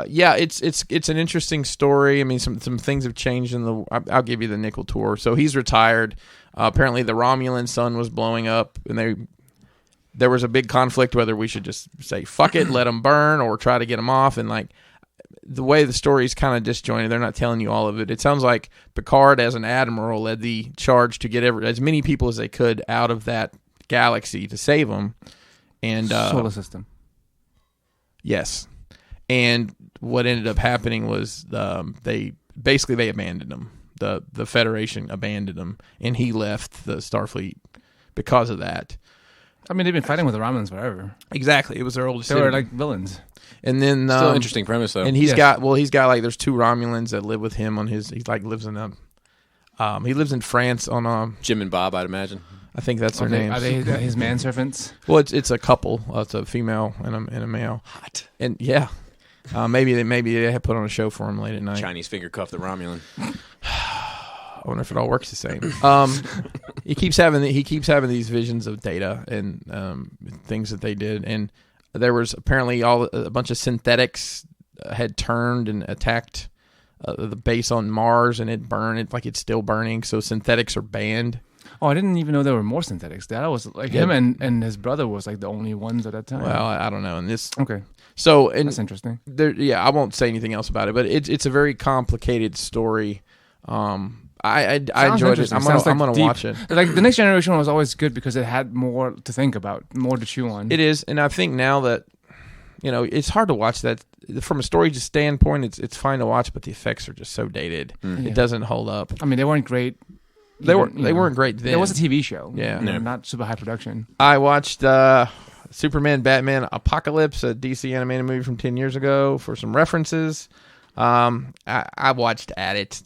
Yeah, it's an interesting story. I mean, some things have changed in the. I'll give you the Nickel tour. So he's retired. Apparently, the Romulan sun was blowing up, and there was a big conflict whether we should just say fuck it, let them burn, or try to get them off. And like the way the story is kind of disjointed, they're not telling you all of it. It sounds like Picard, as an admiral, led the charge to get as many people as they could out of that galaxy to save them. And solar system. Yes. And what ended up happening was they abandoned him. The Federation abandoned him, and he left the Starfleet because of that. I mean, they've been fighting with the Romulans forever. Exactly, it was their oldest. They were like villains. And then still an interesting premise though. And he's got like there's 2 Romulans that live with him on his. He like lives in he lives in France on Jim and Bob, I'd imagine. I think that's their names. Are they his manservants? Well, it's a couple. It's a female and a male. Hot. And yeah. Maybe they had put on a show for him late at night. Chinese finger cuff the Romulan. I wonder if it all works the same. He keeps having these visions of Data and things that they did, and there was apparently a bunch of synthetics had turned and attacked the base on Mars, and it burned. It's still burning. So synthetics are banned. Oh, I didn't even know there were more synthetics. That was like him and his brother was like the only ones at that time. Well, I don't know. And this okay. So that's interesting. I won't say anything else about it, but it's a very complicated story. I enjoyed it. I'm gonna watch it. Like the Next Generation was always good because it had more to think about, more to chew on. It is, and I think now that it's hard to watch that from a story standpoint. It's fine to watch, but the effects are just so dated. Mm-hmm. It doesn't hold up. I mean, they weren't great. They weren't great then. It was a TV show. Yeah, not super high production. I watched Superman, Batman, Apocalypse, a DC animated movie from 10 years ago for some references. I watched at it.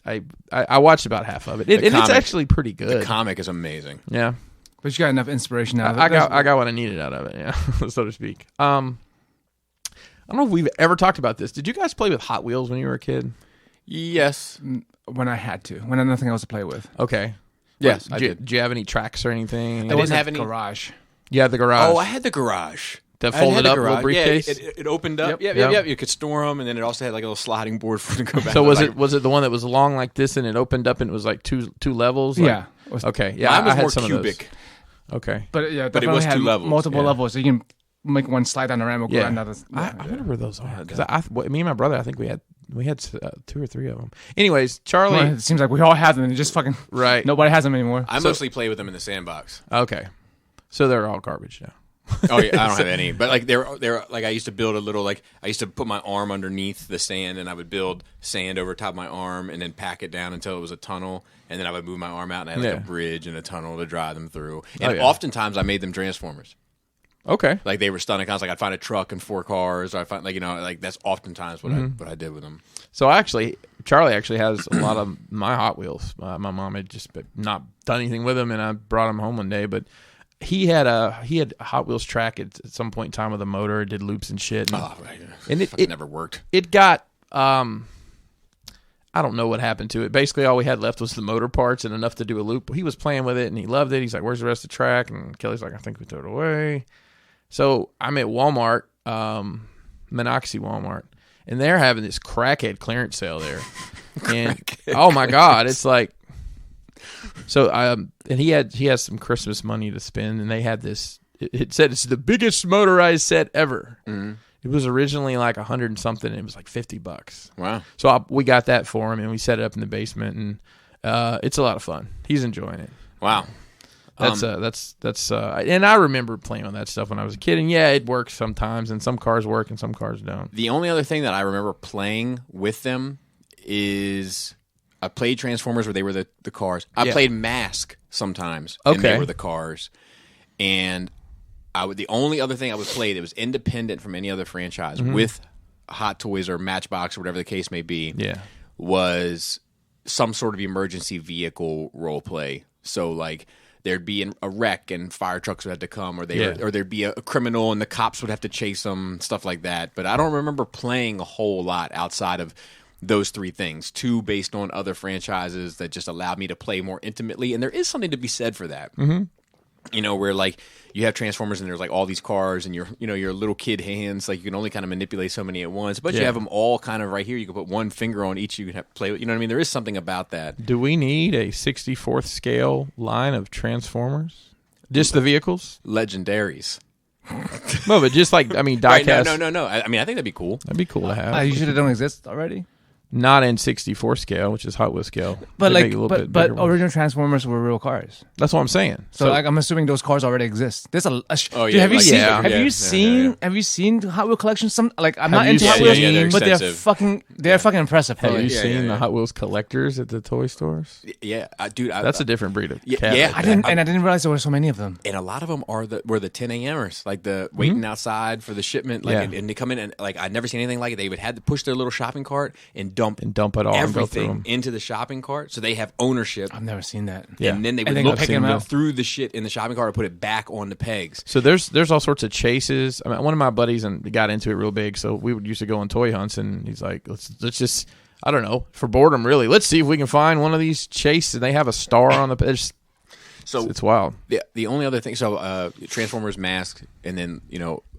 I watched about half of it. It's actually pretty good. The comic is amazing. Yeah, but you got enough inspiration out of it. I got what I needed out of it. Yeah, so to speak. I don't know if we've ever talked about this. Did you guys play with Hot Wheels when you were a kid? Yes, when I had to. When I had nothing else to play with. Okay. Yes, I did. Did you have any tracks or anything? I didn't have any garage. You had the garage. Oh, I had the garage. That folded up little briefcase. Yeah, it opened up. Yep. You could store them, and then it also had like a little sliding board for it to go back. So was it the one that was long like this, and it opened up, and it was like two levels? Yeah. Okay. Yeah, mine was I had more some cubic. Of those. Okay. But it was 2 levels. Multiple levels, so you can make one slide down the ramp or go down another. I wonder where those are. Because me and my brother, I think we had 2 or 3 of them. Anyways, Charlie. Well, it seems like we all have them, and just fucking right. Nobody has them anymore. I mostly play with them in the sandbox. Okay. So they're all garbage now. Oh yeah, I don't have any. But like they're like I used to build a little I used to put my arm underneath the sand, and I would build sand over top of my arm, and then pack it down until it was a tunnel, and then I would move my arm out, and I had like a bridge and a tunnel to drive them through. And oftentimes I made them Transformers. Okay. Like they were stunning cars. Like I'd find a truck and 4 cars, or I find like that's oftentimes what I did with them. So Charlie actually has a lot of my Hot Wheels. My mom had just not done anything with them, and I brought them home one day. But he had a Hot Wheels track at some point in time with a motor, did loops and shit. And, and it never worked. It got I don't know what happened to it. Basically, all we had left was the motor parts and enough to do a loop. He was playing with it, and he loved it. He's like, "Where's the rest of the track?" And Kelly's like, "I think we threw it away." So I'm at Walmart, Monocacy Walmart, and they're having this crackhead clearance sale there. And oh my God, it's like so. And he has some Christmas money to spend, and they had this. It said it's the biggest motorized set ever. Mm-hmm. It was originally like 100 and something, and it was like $50. Wow! So we got that for him, and we set it up in the basement, and it's a lot of fun. He's enjoying it. Wow! That's and I remember playing on that stuff when I was a kid, and yeah, it works sometimes, and some cars work and some cars don't. The only other thing that I remember playing with them is I played Transformers where they were the cars. I played Mask sometimes, and they were the cars, and the only other thing I would play that was independent from any other franchise with Hot Toys or Matchbox or whatever the case may be was some sort of emergency vehicle role play. So like there'd be a wreck and fire trucks would have to come, or there'd be a criminal and the cops would have to chase them, stuff like that. But I don't remember playing a whole lot outside of those 3 things, 2 based on other franchises that just allowed me to play more intimately. And there is something to be said for that. Mm-hmm. You know, where like you have Transformers and there's like all these cars and your little kid hands, like you can only kind of manipulate so many at once, but you have them all kind of right here. You can put one finger on each. You can have play with. You know what I mean? There is something about that. Do we need a 64th scale line of Transformers? Just the vehicles? Legendaries. No, but just like diecast. Right, no. I mean, I think that'd be cool. That'd be cool to have. You sure they don't exist already? Not in 64 scale, which is Hot Wheels scale. But but original Transformers were real cars. That's what I'm saying. So like I'm assuming those cars already exist. There's a dude, have you seen Hot Wheel collection? Some like I'm not into Hot Wheels, but they're fucking impressive. Have you seen the Hot Wheels collectors at the toy stores? Yeah, dude, that's a different breed of cat. Yeah, I didn't realize there were so many of them. And a lot of them were the 10 a.m.ers, like the waiting outside for the shipment, like and they come in and like I'd never seen anything like it. They would have to push their little shopping cart and dump it all everything into the shopping cart, so they have ownership. I've never seen that. Yeah. And then they would look through the shit in the shopping cart and put it back on the pegs. So there's all sorts of chases. I mean, one of my buddies got into it real big, so we would used to go on toy hunts, and he's like, let's just, I don't know, for boredom really, let's see if we can find one of these chases. And they have a star on the peg. So it's wild. The only other thing, Transformers Mask, and then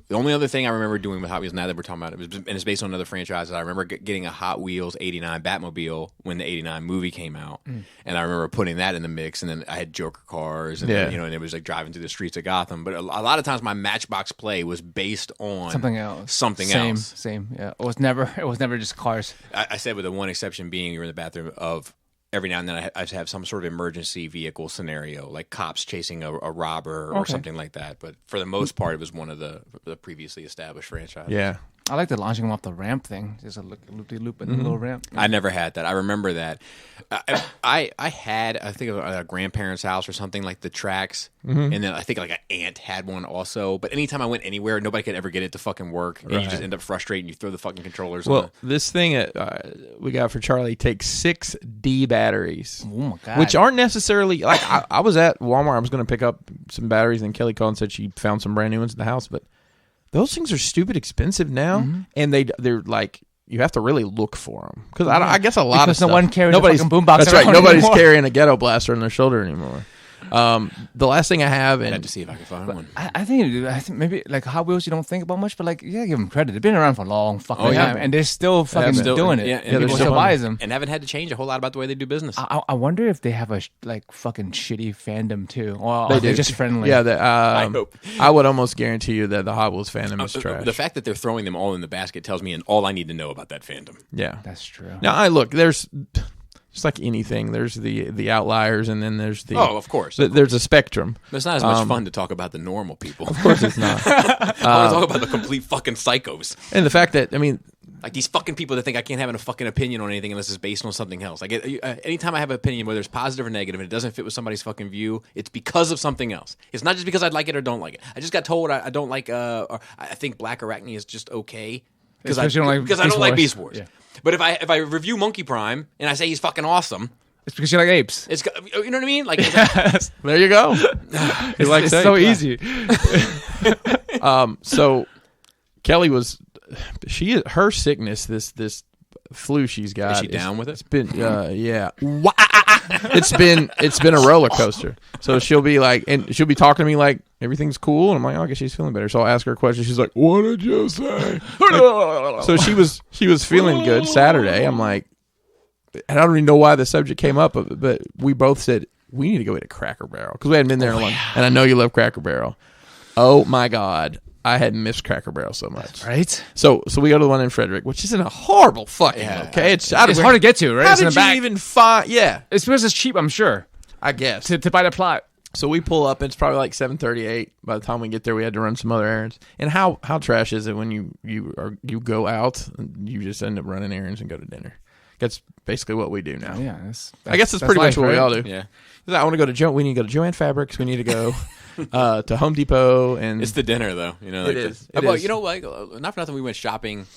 the only other thing I remember doing with Hot Wheels now that we're talking about it, and it's based on another franchise, I remember getting a Hot Wheels 89 Batmobile when the 89 movie came out. And I remember putting that in the mix, and then I had Joker cars, and then, and it was like driving through the streets of Gotham. But a lot of times my Matchbox play was based on something else. Same. Yeah. It was never just cars. I said with the one exception being you're in the bathroom of every now and then I'd have some sort of emergency vehicle scenario, like cops chasing a robber or something like that. But for the most part, it was one of the previously established franchises. Yeah. I like the launching them off the ramp thing. There's a loop-de-loop in the little ramp. I never had that. I remember that. I had, I think, a grandparents' house or something, like the tracks. And then I think like an aunt had one also. But anytime I went anywhere, nobody could ever get it to fucking work. And you just end up frustrated and you throw the fucking controllers on. Well, this thing we got for Charlie takes 6 D batteries. Oh, my God. Which aren't necessarily, like, I was at Walmart. I was going to pick up some batteries, and Kelly called and said she found some brand new ones in the house. But those things are stupid expensive now, and they're like, you have to really look for them because I guess a lot of stuff. No one carries a fucking boombox. That's right. Nobody's carrying a ghetto blaster on their shoulder anymore. The last thing I have, and I had to see if I could find one. I think maybe like Hot Wheels you don't think about much, but like give them credit. They've been around for a long fucking time, and they're still fucking doing it. Yeah, and people still buy them, and haven't had to change a whole lot about the way they do business. I wonder if they have a fucking shitty fandom too. Well, they're just friendly. Yeah, I hope. I would almost guarantee you that the Hot Wheels fandom is trash. The fact that they're throwing them all in the basket tells me all I need to know about that fandom. Yeah, that's true. Now, there's. Just like anything, there's the outliers, and then there's the... Oh, of course. There's a spectrum. But it's not as much fun to talk about the normal people. Of course it's not. I want to talk about the complete fucking psychos. And the fact that, Like these fucking people that think I can't have a fucking opinion on anything unless it's based on something else. Like anytime I have an opinion, whether it's positive or negative, and it doesn't fit with somebody's fucking view, it's because of something else. It's not just because I like it or don't like it. I just got told I don't like, or I think Black Arachne is just okay because I don't like Beast Wars. Yeah. But if I review Monkey Prime and I say he's fucking awesome, it's because you like apes. It's, you know what I mean? Like there you go. It's so easy. So Kelly was. Her sickness, this flu she's got. Is she down with it? It's been yeah. It's been a roller coaster. So she'll be like, and she'll be talking to me like everything's cool, and I'm like, oh, I guess she's feeling better. So I'll ask her a question. She's like, what did you say? So she was feeling good Saturday. I'm like, and I don't even know why the subject came up, but we both said we need to go eat a Cracker Barrel because we hadn't been there in a long. And I know you love Cracker Barrel. Oh my God. I had missed Cracker Barrel so much. Right? So we go to the one in Frederick, which is in a horrible fucking okay. It's hard to get to, right? How did you even find? Yeah. It's because it's cheap, I'm sure. I guess. To buy the plot. So we pull up, and it's probably like 7:38. By the time we get there, we had to run some other errands. And how trash is it when you go out and you just end up running errands and go to dinner? That's basically what we do now. Yeah, I guess that's pretty much what we all do. Yeah. I want to go to we need to go to Joann Fabrics. We need to go to Home Depot, and it's the dinner though. You know, like it is. You know, like not for nothing, we went shopping,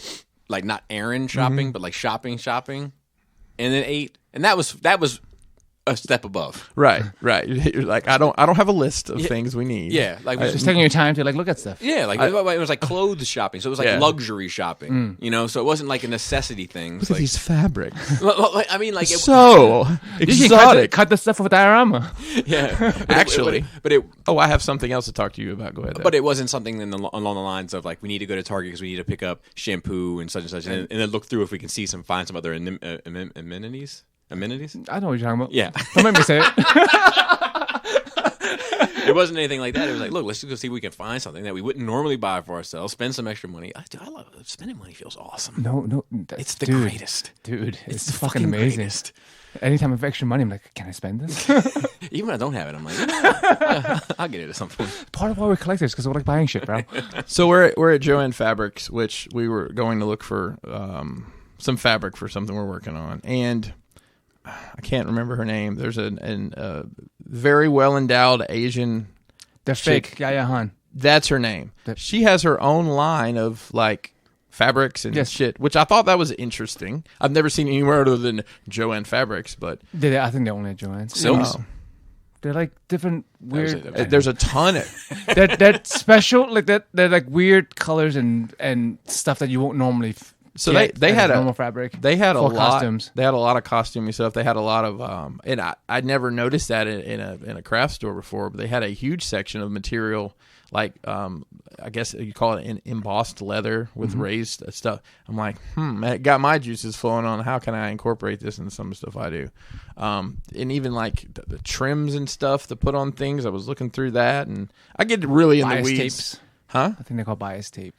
like not errand shopping, but like shopping, and then ate, and that was a step above. Right. You're like, I don't have a list of things we need. Yeah, like just taking your time to like look at stuff. Yeah, like it was like clothes shopping, so it was like luxury shopping. You know, so it wasn't like a necessity thing. Look at these fabrics. Well, I mean, like so exotic. Cut the stuff with diorama. Yeah, actually, but it. Oh, I have something else to talk to you about. Go ahead. But it wasn't something along the lines of like we need to go to Target because we need to pick up shampoo and such, and then look through if we can find some other amenities. Amenities? I know what you're talking about. Yeah. Don't make me say it. It wasn't anything like that. It was like, look, let's just go see if we can find something that we wouldn't normally buy for ourselves, spend some extra money. I love it. Spending money feels awesome. No. It's the greatest. Dude, it's fucking amazing. Greatest. Anytime I have extra money, I'm like, can I spend this? Even when I don't have it, I'm like, I'll get it at some point. Part of why we're collectors, because we like buying shit, bro. So we're at Joann Fabrics, which we were going to look for some fabric for something we're working on. And I can't remember her name. There's a very well endowed Asian. The fake Yaya Han. That's her name. She has her own line of like fabrics and shit, which I thought that was interesting. I've never seen anywhere other than Joann Fabrics, but I think they only had Joann's. Silks. They're like different weird. There's a ton of that special like that. They're like weird colors and stuff that you won't normally. So they had normal fabric. They had a lot. Costumes. They had a lot of costumey stuff. They had a lot of and I'd never noticed that in a craft store before. But they had a huge section of material like I guess you call it an embossed leather with raised stuff. I'm like, it got my juices flowing on how can I incorporate this into some of the stuff I do, and even like the trims and stuff to put on things. I was looking through that, and I get really in bias the weeds. Tapes. Huh? I think they call bias tape.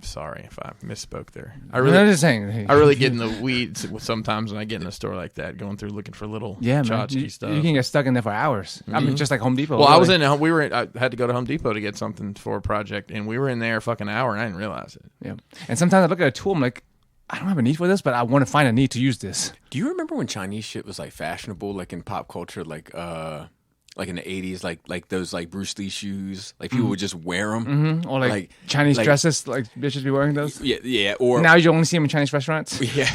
Sorry if I misspoke there. I really get in the weeds sometimes when I get in a store like that, going through looking for little tchotchke stuff. You can get stuck in there for hours. I mean, just like Home Depot. Well, really. I had to go to Home Depot to get something for a project, and we were in there a fucking hour, and I didn't realize it. Yeah. And sometimes I look at a tool, I'm like, I don't have a need for this, but I want to find a need to use this. Do you remember when Chinese shit was like fashionable, like in pop culture, like in the 80s, like those like Bruce Lee shoes, like people would just wear them, or like Chinese dresses, like bitches be wearing those. Yeah. Or now you only see them in Chinese restaurants. Yeah,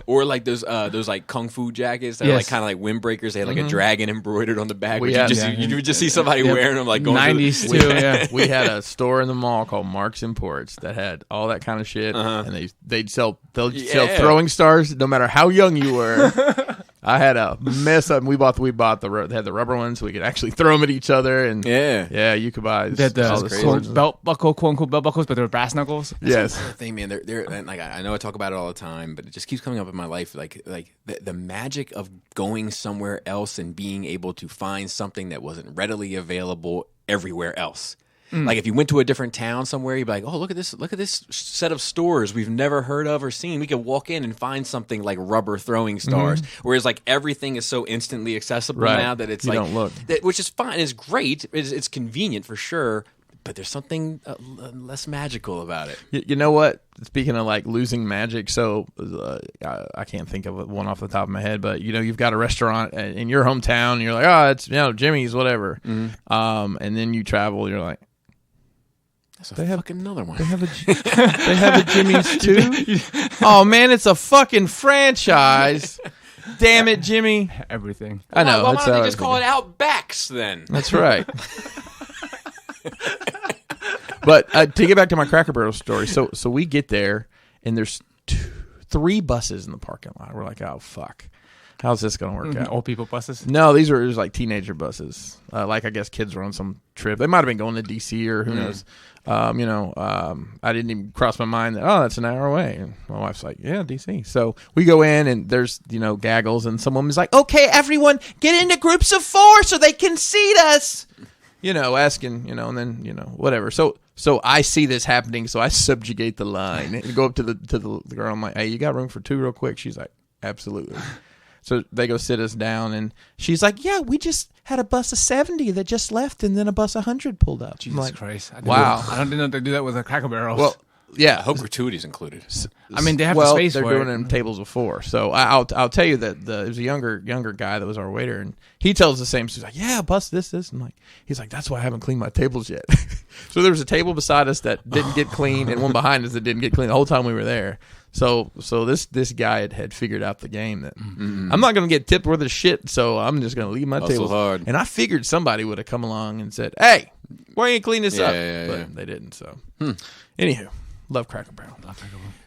or like those like kung fu jackets that are like kind of like windbreakers. They had like a dragon embroidered on the back. You would just see somebody wearing them, like going 90s too. Yeah, we had a store in the mall called Mark's Imports that had all that kind of shit, and they'd sell throwing stars no matter how young you were. I had a mess up. We bought they had the rubber ones so we could actually throw them at each other, and you could buy the belt buckle, quote unquote belt buckles, but they were brass knuckles. Yes, that's the thing, man. They're like, I know I talk about it all the time, but it just keeps coming up in my life. Like the magic of going somewhere else and being able to find something that wasn't readily available everywhere else. Like if you went to a different town somewhere, you'd be like, oh, look at this set of stores we've never heard of or seen. We could walk in and find something like rubber throwing stars. Whereas like everything is so instantly accessible now that it's you like, don't look. Which is fine. It's great. It's convenient for sure. but there's something less magical about it. You know what? Speaking of like losing magic, so I can't think of one off the top of my head, but you've got a restaurant in your hometown, and you're like, oh, it's Jimmy's, whatever. Mm-hmm. And then you travel, you're like, they have another one. They have a Jimmy's too. Oh man, it's a fucking franchise. Damn it, Jimmy! Everything. I know. Why don't they just call it Outbacks then? That's right. But to get back to my Cracker Barrel story, so we get there and there's 3 buses in the parking lot. We're like, oh fuck, how's this gonna work out? Old people buses? No, these were like teenager buses. Like I guess kids were on some trip. They might have been going to DC or who knows. I didn't even cross my mind that that's an hour away. And my wife's like, yeah, DC. So we go in and there's gaggles, and some woman's like, okay, everyone, get into groups of 4 so they can seat us. Asking, and then whatever. So I see this happening, so I subjugate the line and go up to the girl. I'm like, hey, you got room for 2 real quick? She's like, absolutely. So they go sit us down, and she's like, yeah, we just had a bus of 70 that just left, and then a bus of 100 pulled up. Jesus Christ. Wow. I didn't know they do that with a Cracker Barrel. Well, yeah. I hope gratuities included. I mean, they have the space they're for doing it in tables of 4. So I'll tell you that it was a younger guy that was our waiter, and he tells the same. He's like, yeah, bus this. I'm like, he's like, that's why I haven't cleaned my tables yet. So there was a table beside us that didn't get cleaned, and one behind us that didn't get cleaned the whole time we were there. So this guy had figured out the game that I'm not going to get tipped worth of shit, so I'm just going to leave my tables. Hard. And I figured somebody would have come along and said, hey, why don't you clean this up? But they didn't. So anywho, love Cracker Barrel.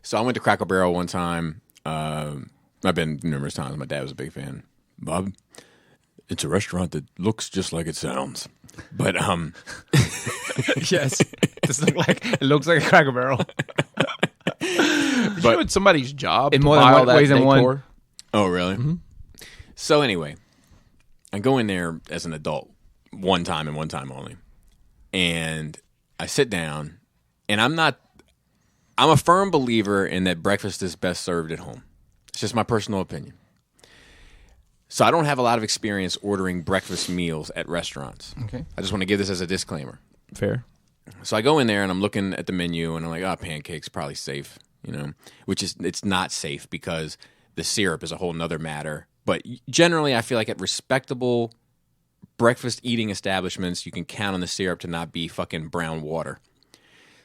So I went to Cracker Barrel one time. I've been numerous times. My dad was a big fan. Bob, it's a restaurant that looks just like it sounds. But yes, it looks like a Cracker Barrel. But it's somebody's job in to more buy than ways than one. Oh, really? Mm-hmm. So anyway, I go in there as an adult one time and one time only, and I sit down, and I'm a firm believer in that breakfast is best served at home. It's just my personal opinion. So I don't have a lot of experience ordering breakfast meals at restaurants. Okay. I just want to give this as a disclaimer. Fair. So I go in there and I'm looking at the menu and I'm like, pancakes probably safe, which is, it's not safe because the syrup is a whole nother matter. But generally I feel like at respectable breakfast eating establishments, you can count on the syrup to not be fucking brown water.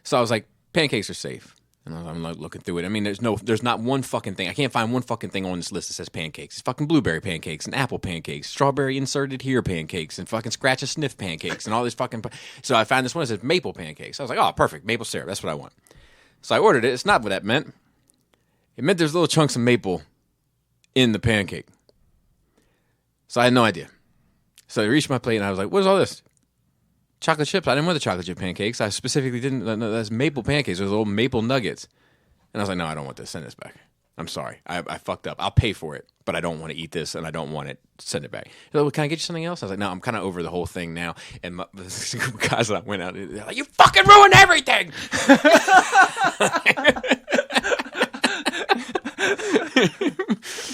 So I was like, pancakes are safe. And I'm like looking through it. I mean, there's not one fucking thing. I can't find one fucking thing on this list that says pancakes. It's fucking blueberry pancakes and apple pancakes, strawberry inserted here pancakes, and fucking scratch a sniff pancakes, and all this fucking. So I found this one that says maple pancakes. I was like, oh, perfect, maple syrup. That's what I want. So I ordered it. It's not what that meant. It meant there's little chunks of maple in the pancake. So I had no idea. So I reached my plate and I was like, what is all this? Chocolate chips. I didn't want the chocolate chip pancakes. I specifically didn't. No, that's maple pancakes. Those little maple nuggets. And I was like, no, I don't want this. Send this back. I'm sorry. I fucked up. I'll pay for it, but I don't want to eat this, and I don't want it. Send it back. Like, well, can I get you something else? I was like, no, I'm kind of over the whole thing now. And the group of guys that I went out, they're like, you fucking ruined everything.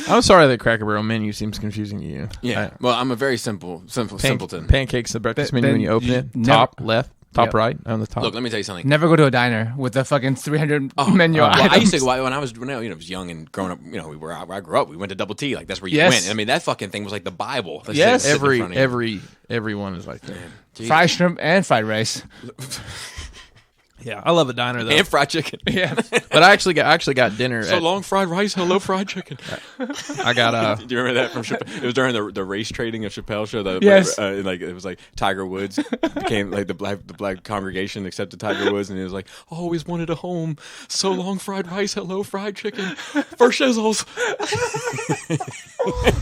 I'm sorry that Cracker Barrel menu seems confusing to you. Yeah. Well, I'm a very simpleton. Pancakes, the breakfast menu when you open it. Top left, top right, on the top. Look, let me tell you something. Never go to a diner with the fucking 300 menu items. Well, I used to when I was was young and growing up. I grew up. We went to Double T. Like that's where you went. I mean, that fucking thing was like the Bible. Yes, everyone is like that. Fried shrimp and fried rice. Yeah, I love a diner though. And fried chicken. Yeah, but I actually got dinner. So long fried rice, hello fried chicken. I got Do you remember that from Chappelle? It was during the race trading of Chappelle show. Yes. It was like Tiger Woods became like the black congregation accepted Tiger Woods, and it was like always wanted a home. So long fried rice, hello fried chicken, for shizzles.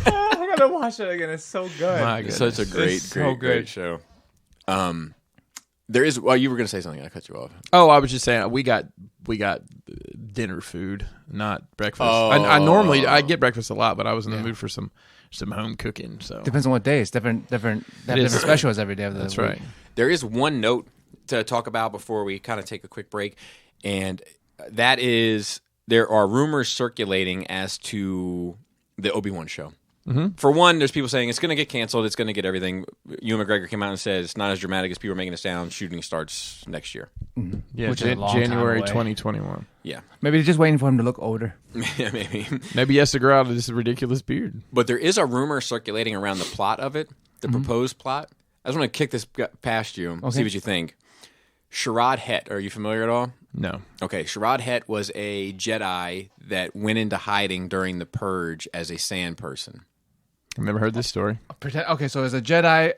I'm gonna watch it again. It's so good. My goodness. Such a great show. There is. Well, you were going to say something. I cut you off. Oh, I was just saying we got dinner food, not breakfast. I normally get breakfast a lot, but I was in the mood for some home cooking. So depends on what day. It's different. Different specials every day of the week. That's right. There is one note to talk about before we kind of take a quick break, and that is there are rumors circulating as to the Obi Wan Show. For one, there's people saying it's going to get canceled. It's going to get everything. Ewan McGregor came out and said it's not as dramatic as people are making it sound. Shooting starts next year. Yeah, Which is a long time January away. 2021. Yeah. Maybe they're just waiting for him to look older. Yeah, maybe. Maybe he has to grow out of this ridiculous beard. But there is a rumor circulating around the plot of it, the proposed plot. I just want to kick this past you and see what you think. Sharad Het, are you familiar at all? No. Okay, Sharad Het was a Jedi that went into hiding during the Purge as a sand person. I've never heard this story. Okay, so as a Jedi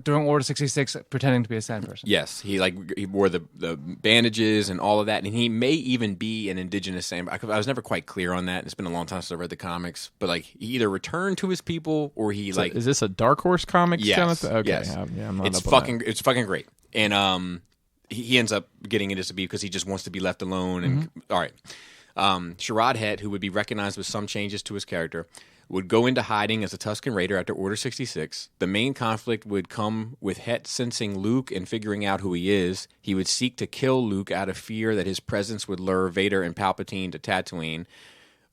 during Order 66 pretending to be a sand person. Yes, he wore the bandages and all of that, and he may even be an indigenous sand. I was never quite clear on that. It's been a long time since I read the comics, but like he either returned to his people or he So is this a Dark Horse Comics kind of thing? Okay, yes. I'm not It's up on fucking that. it's fucking great, and he ends up getting into Sabine because he just wants to be left alone. And all right, Sharad Het, who would be recognized with some changes to his character, would go into hiding as a Tusken Raider after Order 66. The main conflict would come with Het sensing Luke and figuring out who he is. He would seek to kill Luke out of fear that his presence would lure Vader and Palpatine to Tatooine.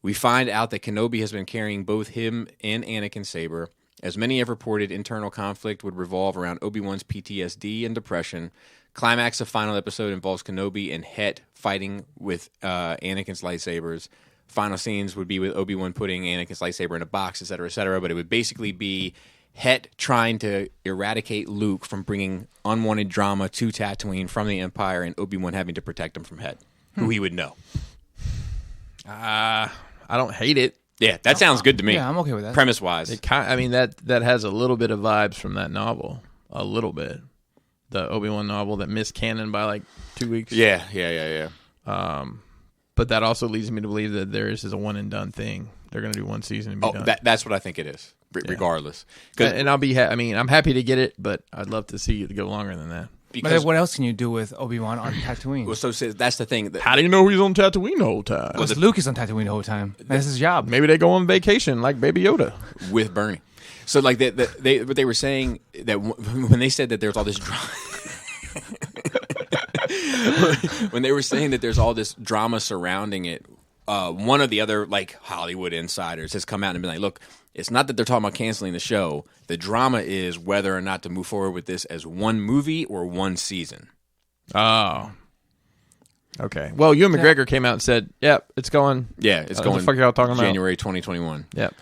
We find out that Kenobi has been carrying both him and Anakin's saber. As many have reported, internal conflict would revolve around Obi-Wan's PTSD and depression. Climax of final episode involves Kenobi and Het fighting with Anakin's lightsabers. Final scenes would be with Obi-Wan putting Anakin's lightsaber in a box, etc., but it would basically be Het trying to eradicate Luke from bringing unwanted drama to Tatooine from the Empire, and Obi-Wan having to protect him from Het, who he would know. I don't hate it. Yeah, that sounds good to me. Yeah, I'm okay with that. Premise-wise. That has a little bit of vibes from that novel. A little bit. The Obi-Wan novel that missed canon by like 2 weeks. Yeah. But that also leads me to believe that this is a one and done thing. They're going to do one season and be done. That's what I think it is, regardless. And I'll be. I'm happy to get it, but I'd love to see it go longer than that. But what else can you do with Obi-Wan on Tatooine? Well, so that's the thing. How do you know he's on Tatooine the whole time? Because Luke is on Tatooine the whole time. That's his job. Maybe they go on vacation like Baby Yoda. With Bernie. So like what they were saying that when they said that there's all this drama. When they were saying that there's all this drama surrounding it, one of the other like Hollywood insiders has come out and been like, look, it's not that they're talking about canceling the show. The drama is whether or not to move forward with this as one movie or one season. Oh. Okay. Well, Ewan McGregor came out and said, yep, it's going. Yeah, it's going. What the fuck y'all talking about? January 2021. Yep.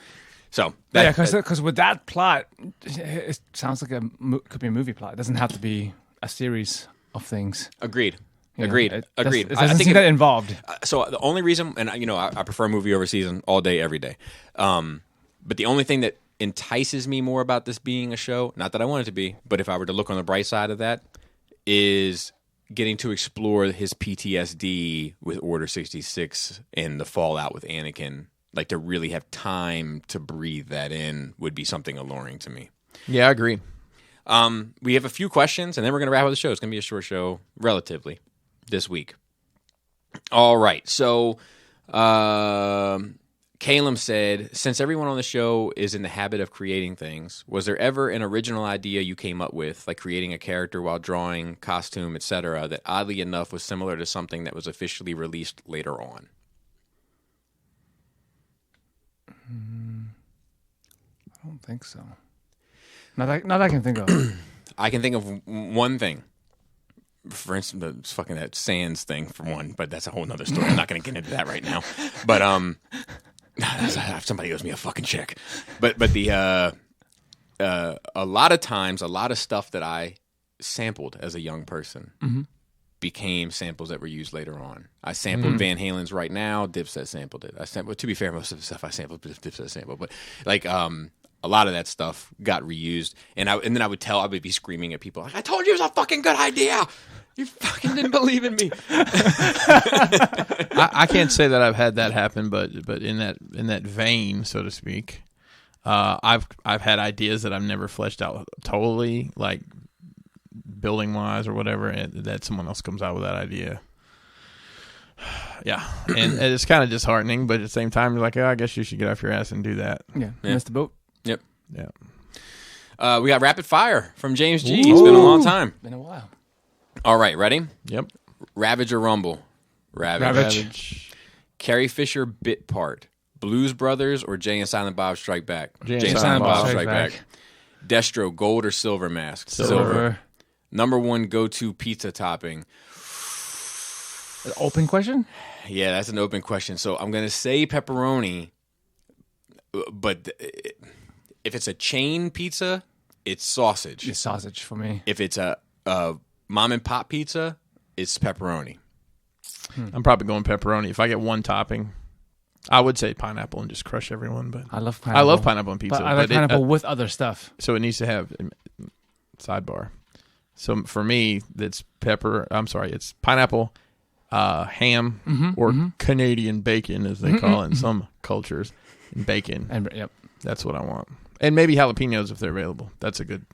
So because with that plot, it sounds like could be a movie plot. It doesn't have to be a series of things. Agreed. You know, Agreed. It Agreed. doesn't seem that involved. So the only reason, and I prefer movie over season all day, every day. But the only thing that entices me more about this being a show, not that I want it to be, but if I were to look on the bright side of that, is getting to explore his PTSD with Order 66 and the fallout with Anakin. Like to really have time to breathe that in would be something alluring to me. Yeah, I agree. We have a few questions, and then we're going to wrap up the show. It's going to be a short show, relatively, this week. All right. So, Calum said, since everyone on the show is in the habit of creating things, was there ever an original idea you came up with, like creating a character while drawing, costume, etc., that oddly enough was similar to something that was officially released later on? I don't think so. Not that I can think of. I can think of one thing. For instance, it's fucking that Sands thing for one, but that's a whole nother story. I'm not going to get into that right now. But somebody owes me a fucking check. But the a lot of times, a lot of stuff that I sampled as a young person became samples that were used later on. I sampled Van Halen's Right Now. Dipset sampled it. To be fair, most of the stuff I sampled, Dipset sampled. But like a lot of that stuff got reused, and then I would be screaming at people like, "I told you it was a fucking good idea. You fucking didn't believe in me." I can't say that I've had that happen, but in that vein, so to speak, I've had ideas that I've never fleshed out totally, like building wise or whatever, and that someone else comes out with that idea. Yeah, and it's kind of disheartening, but at the same time, you're like, oh, I guess you should get off your ass and do that. Yeah. Missed the boat. Yep. Yeah. We got rapid fire from James G. It's been a long time. Been a while. All right, ready? Yep. Ravage or Rumble? Ravage. Ravage. Carrie Fisher bit part. Blues Brothers or Jay and Silent Bob Strike Back? Jay and Jay and Silent Silent Bob Bob Strike Strike Back. Back. Destro, gold or silver mask? Silver. Number one go-to pizza topping? Open question? Yeah, that's an open question. So I'm going to say pepperoni, but if it's a chain pizza, it's sausage. It's sausage for me. If it's a mom and pop pizza, it's pepperoni. I'm probably going pepperoni. If I get one topping, I would say pineapple and just crush everyone. But I love pineapple. I love pineapple on pizza. But I like pineapple with other stuff. So it needs to have sidebar. So for me, it's it's pineapple, ham, or Canadian bacon, as they call it in some cultures, and bacon. And yep. That's what I want. And maybe jalapenos if they're available. That's a good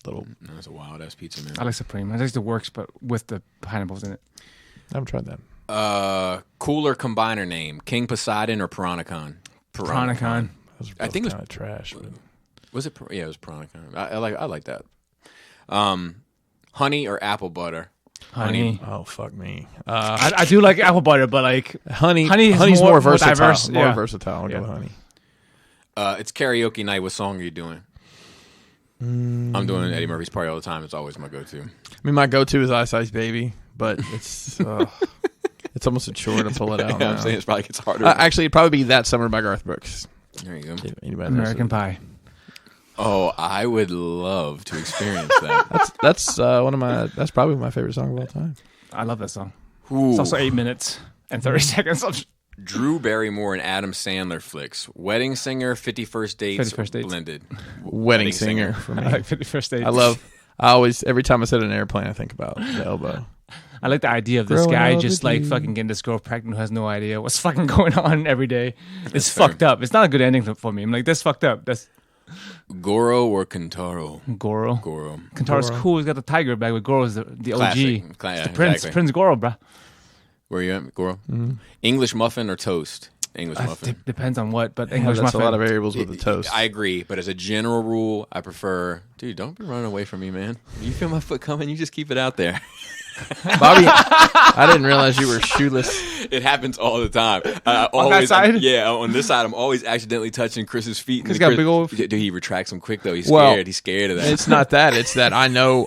little. That's a wild ass pizza, man. I like Supreme. I like the works, but with the pineapples in it. I haven't tried that. Cooler combiner name: King Poseidon or Piranacon? Piranacon. I think it was kind of trash. But. Was it? Yeah, it was Piranacon. I like that. Honey or apple butter? Honey. Oh fuck me. I do like apple butter, but like honey's is more versatile. diverse. More Yeah. versatile. I'll go with honey. It's karaoke night. What song are you doing? I'm doing Eddie Murphy's Party all the time. It's always my go-to. I mean, my go-to is Ice Ice Baby, but it's it's almost a chore to pull it out. Yeah, I'm saying it probably gets harder. Actually, it'd probably be That Summer by Garth Brooks. There you go. Anybody American Pie. Oh, I would love to experience that. That's one of my. That's probably my favorite song of all time. I love that song. Ooh. It's also 8 minutes and 30 seconds. Drew Barrymore and Adam Sandler flicks. Wedding Singer, 51st Dates, 51st Dates. blended. Wedding Singer for me. I like 51st Dates. I always, every time I sit in an airplane, I think about the elbow. I like the idea of this Growing guy up just with like you. fucking getting this girl pregnant who has no idea what's fucking going on every day. It's fair. fucked up. It's not a good ending for me. I'm like, that's fucked up. That's Goro or Kentaro? Goro. Goro. Kentaro's Goro. cool. He's got the tiger bag, but Goro's the Classic. OG. Yeah, It's the Prince. exactly. Prince Goro, bro. Where are you at, Goro? English muffin or toast? English muffin. Depends on what, but English That's muffin. a lot of variables with the toast. I agree, but as a general rule, I prefer. Dude, don't be running away from me, man. You feel my foot coming? You just keep it out there. Bobby, I didn't realize you were shoeless. It happens all the time. On that side? Yeah, on this side, I'm always accidentally touching Chris's feet. He's got big old- Dude, he retracts them quick though. He's Well, scared. He's scared of that. It's not that. It's that I know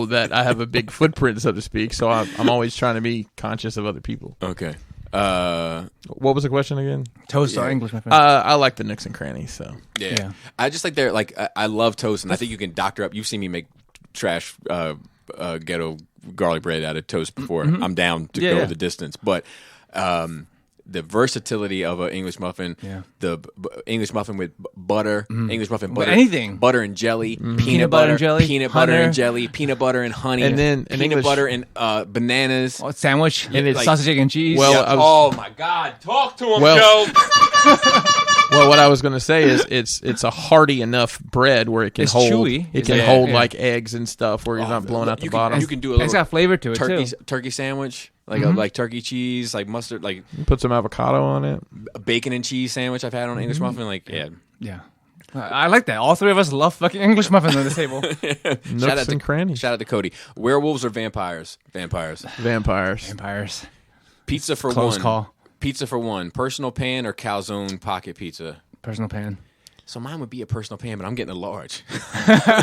that I have a big footprint, so to speak. So I'm always trying to be conscious of other people. Okay. What was the question again? Toast or English muffin. I like the nooks and crannies. So Yeah. Yeah. I just like their I love toast, and I think you can doctor up. You've seen me make trash ghetto garlic bread out of toast before. I'm down to go Yeah. the distance, but the versatility of an English muffin, Yeah. the English muffin with butter, English muffin butter, anything. butter and jelly, Peanut butter and jelly, peanut butter honey. and jelly, peanut butter and honey, And then an peanut English- butter and bananas. Oh, sandwich. And it's sausage, egg, and cheese. Well, Yeah. I was- Oh my God! Talk to him, Well- Joe. Well, what I was going to say is it's a hearty enough bread where it can It's hold chewy. it can Yeah, hold yeah. like eggs and stuff where you're not blowing out the you can- bottom. you can do a It's little got flavor to it turkey too. turkey sandwich, like like turkey cheese, like mustard, like Put some avocado on it. a bacon and cheese sandwich I've had on an English muffin. Like, yeah. Yeah. I like that. All three of us love fucking English muffins on the table. Nooks and crannies. Shout out to Cody. Werewolves or vampires? Vampires. Vampires. Vampires. Pizza for Close one. call. Pizza for one. Personal pan or calzone pocket pizza? Personal pan. So mine would be a personal pan, but I'm getting a large.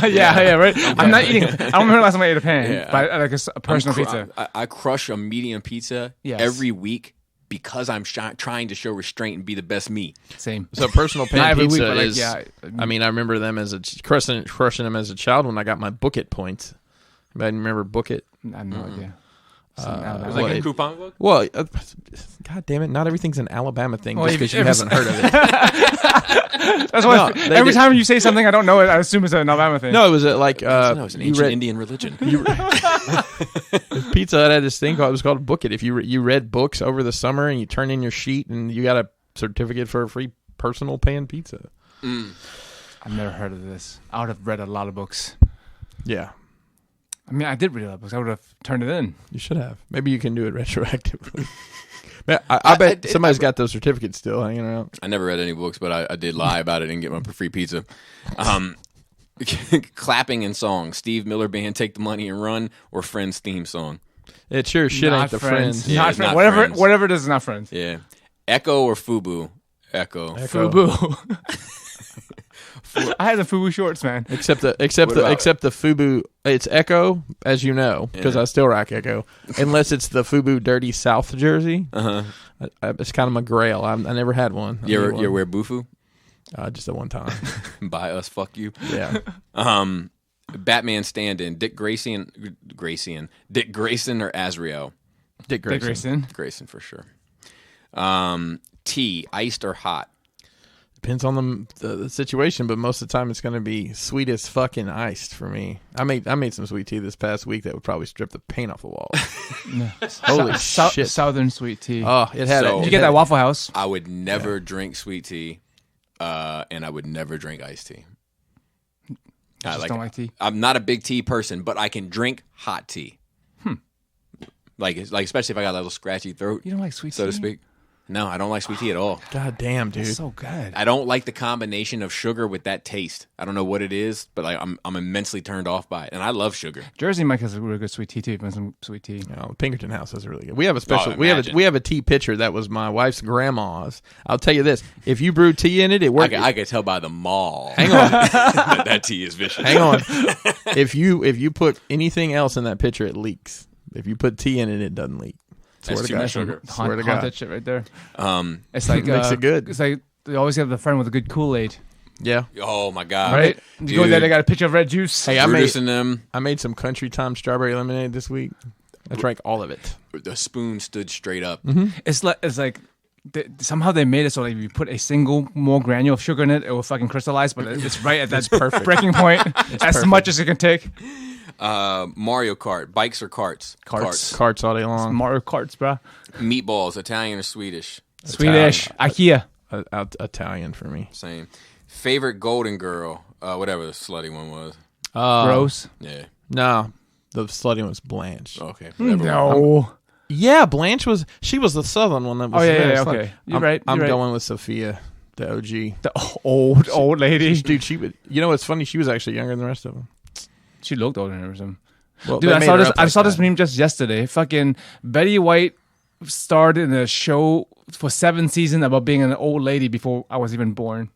yeah, right. I'm not eating. I don't remember the last time I ate a pan, Yeah. but like a personal I'm pizza. I crush a medium pizza Yes. every week because I'm trying to show restraint and be the best me. Same. So personal Not pan every week, pizza but like, is. yeah. I mean, I remember them as crushing them as a child when I got my Book It points. I remember Book It. I have no idea. It was Well, like a it- coupon book? Well, God damn it! Not everything's an Alabama thing Well, just if- because you if it's- haven't heard of it. That's why No, they every did- time you say something I don't know it, I assume it's an Alabama thing. No, it was like No, it's an you ancient read Indian religion. Pizza Hut had this thing called, it was called Book It. If you read books over the summer and you turn in your sheet and you got a certificate for a free personal pan pizza. I've never heard of this. I would have read a lot of books. Yeah, I mean, I did read a lot of books. I would have turned it in. you should have. Maybe you can do it retroactively. Man, I bet somebody's got those certificates still hanging around. I never read any books, but I did lie about it and get my free pizza. Clapping and song. Steve Miller Band, Take the Money and Run, or Friends theme song? It sure shit Not ain't the friends. friends. Yeah, Not it's friends. not Whatever. Friends. Whatever it is, not friends. Yeah. Echo or Fubu? Echo. FUBU. I had the FUBU shorts, man. Except the FUBU. It's Echo, as you know, because I still rock Echo. Unless it's the FUBU Dirty South jersey. It's kind of my grail. I never had one. You wear Bufu? Just at one time. By us, fuck you. Yeah. Batman stand-in, Dick Grayson or Azrael? Dick Grayson. Grayson for sure. Tea, iced or hot? Depends on the situation, but most of the time it's going to be sweet as fucking iced for me. I made some sweet tea this past week that would probably strip the paint off the wall. Holy shit! Southern sweet tea. Oh, it had So- it. Did you get that Waffle House? I would never drink sweet tea, and I would never drink iced tea. I Just don't like tea? I'm not a big tea person, but I can drink hot tea. Like especially if I got a little scratchy throat. You don't like sweet tea? so to speak. No, I don't like sweet tea at all. God damn, dude. It's so good. I don't like the combination of sugar with that taste. I don't know what it is, but I'm immensely turned off by it, and I love sugar. Jersey Mike has a really good sweet tea too. Some sweet tea. Pinkerton House is really good. We have a special. Oh, we imagine. have a tea pitcher that was my wife's grandma's. I'll tell you this: if you brew tea in it, it works. I could tell by the mall. Hang on, that tea is vicious. hang on. If you put anything else in that pitcher, it leaks. If you put tea in it, it doesn't leak. Swear That's to too God. much sugar. Swear to Haunt God. that shit right there. It's It's like Makes it good. It's like they always have the friend with a good Kool-Aid, Yeah. Oh my god! right? You Dude, go there, they got a picture of red juice. Hey, I Brutus and them. made some Country Time strawberry lemonade this week. I drank all of it. The spoon stood straight up. It's like somehow they made it so like if you put a single more granule of sugar in it, it will fucking crystallize. But it's right at that perfect. breaking point, as perfect. much as it can take. Mario Kart, bikes or carts? Carts. Carts all day long. Mario Karts, bro. Meatballs, Italian or Swedish? Swedish, IKEA. Italian for me. Same. Favorite Golden Girl? Whatever the slutty one was. Gross. Yeah. No, the slutty one was Blanche. Okay. Whatever. No. Yeah, Blanche was. She was the southern one that was. Oh, yeah, very yeah, slutty. okay. You're right, I'm you're right. going with Sophia, the OG. The old lady. Dude, she would. You know what's funny? She was actually younger than the rest of them. She looked older than her. Some. Well, Dude, they I made saw her this. up I like saw this that. meme just yesterday. Fucking Betty White starred in a show for 7 seasons about being an old lady before I was even born,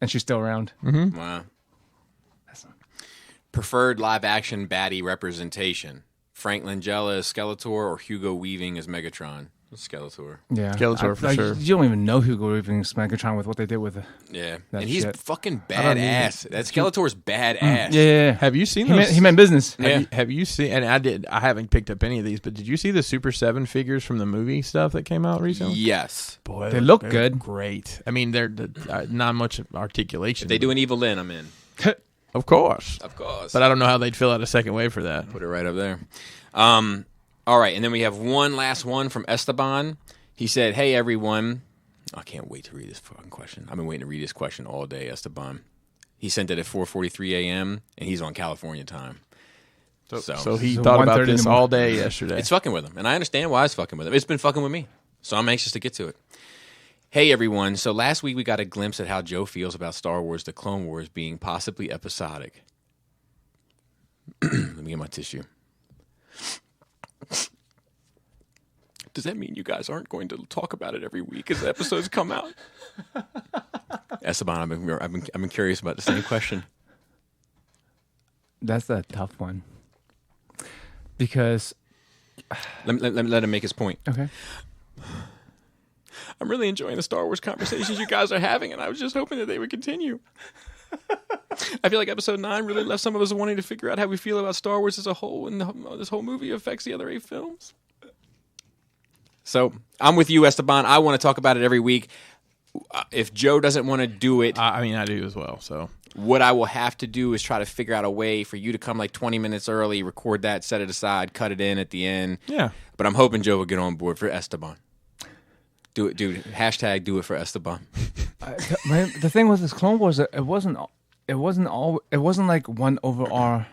and she's still around. Wow. Preferred live action baddie representation? Frank Langella as Skeletor or Hugo Weaving as Megatron? Skeletor. Yeah, Skeletor for sure. You don't even know Hugo Weaving's Megatron with what they did with it. Yeah. That And he's shit. fucking don't badass. That Skeletor's badass. Yeah. Have you seen He those? meant business. Yeah. Have you seen? And I haven't picked up any of these, but did you see the Super 7 figures from the movie stuff that came out recently? Yes. Boy, They look they're good. Great. I mean, they're not much articulation. If they do an Evil Lynn, I'm in. of course. Of course. But I don't know how they'd fill out a second wave for that. Put it right up there. All right, and then we have one last one from Esteban. He said, "Hey everyone." I can't wait to read this fucking question. I've been waiting to read this question all day, Esteban. He sent it at 4:43 a.m. and he's on California time. So he So thought 1:30 about in the this morning. all day yesterday. It's fucking with him, and I understand why it's fucking with him. It's been fucking with me, so I'm anxious to get to it. Hey everyone, so last week we got a glimpse at how Joe feels about Star Wars: The Clone Wars being possibly episodic. Let me get my tissue. Does that mean you guys aren't going to talk about it every week as the episodes come out? Esteban, I've been curious about the same question. That's a tough one. Because Let him make his point. okay. I'm really enjoying the Star Wars conversations you guys are having, and I was just hoping that they would continue. I feel like episode 9 really left some of us wanting to figure out how we feel about Star Wars as a whole, and this whole movie affects the other 8 films. So I'm with you, Esteban. I want to talk about it every week. If Joe doesn't want to do it, I mean, I do as well. So what I will have to do is try to figure out a way for you to come like 20 minutes early, record that, set it aside, cut it in at the end. yeah, But I'm hoping Joe will get on board for Esteban. Do it, dude. Hashtag do it for Esteban. The thing with this Clone Wars, it wasn't like one overarching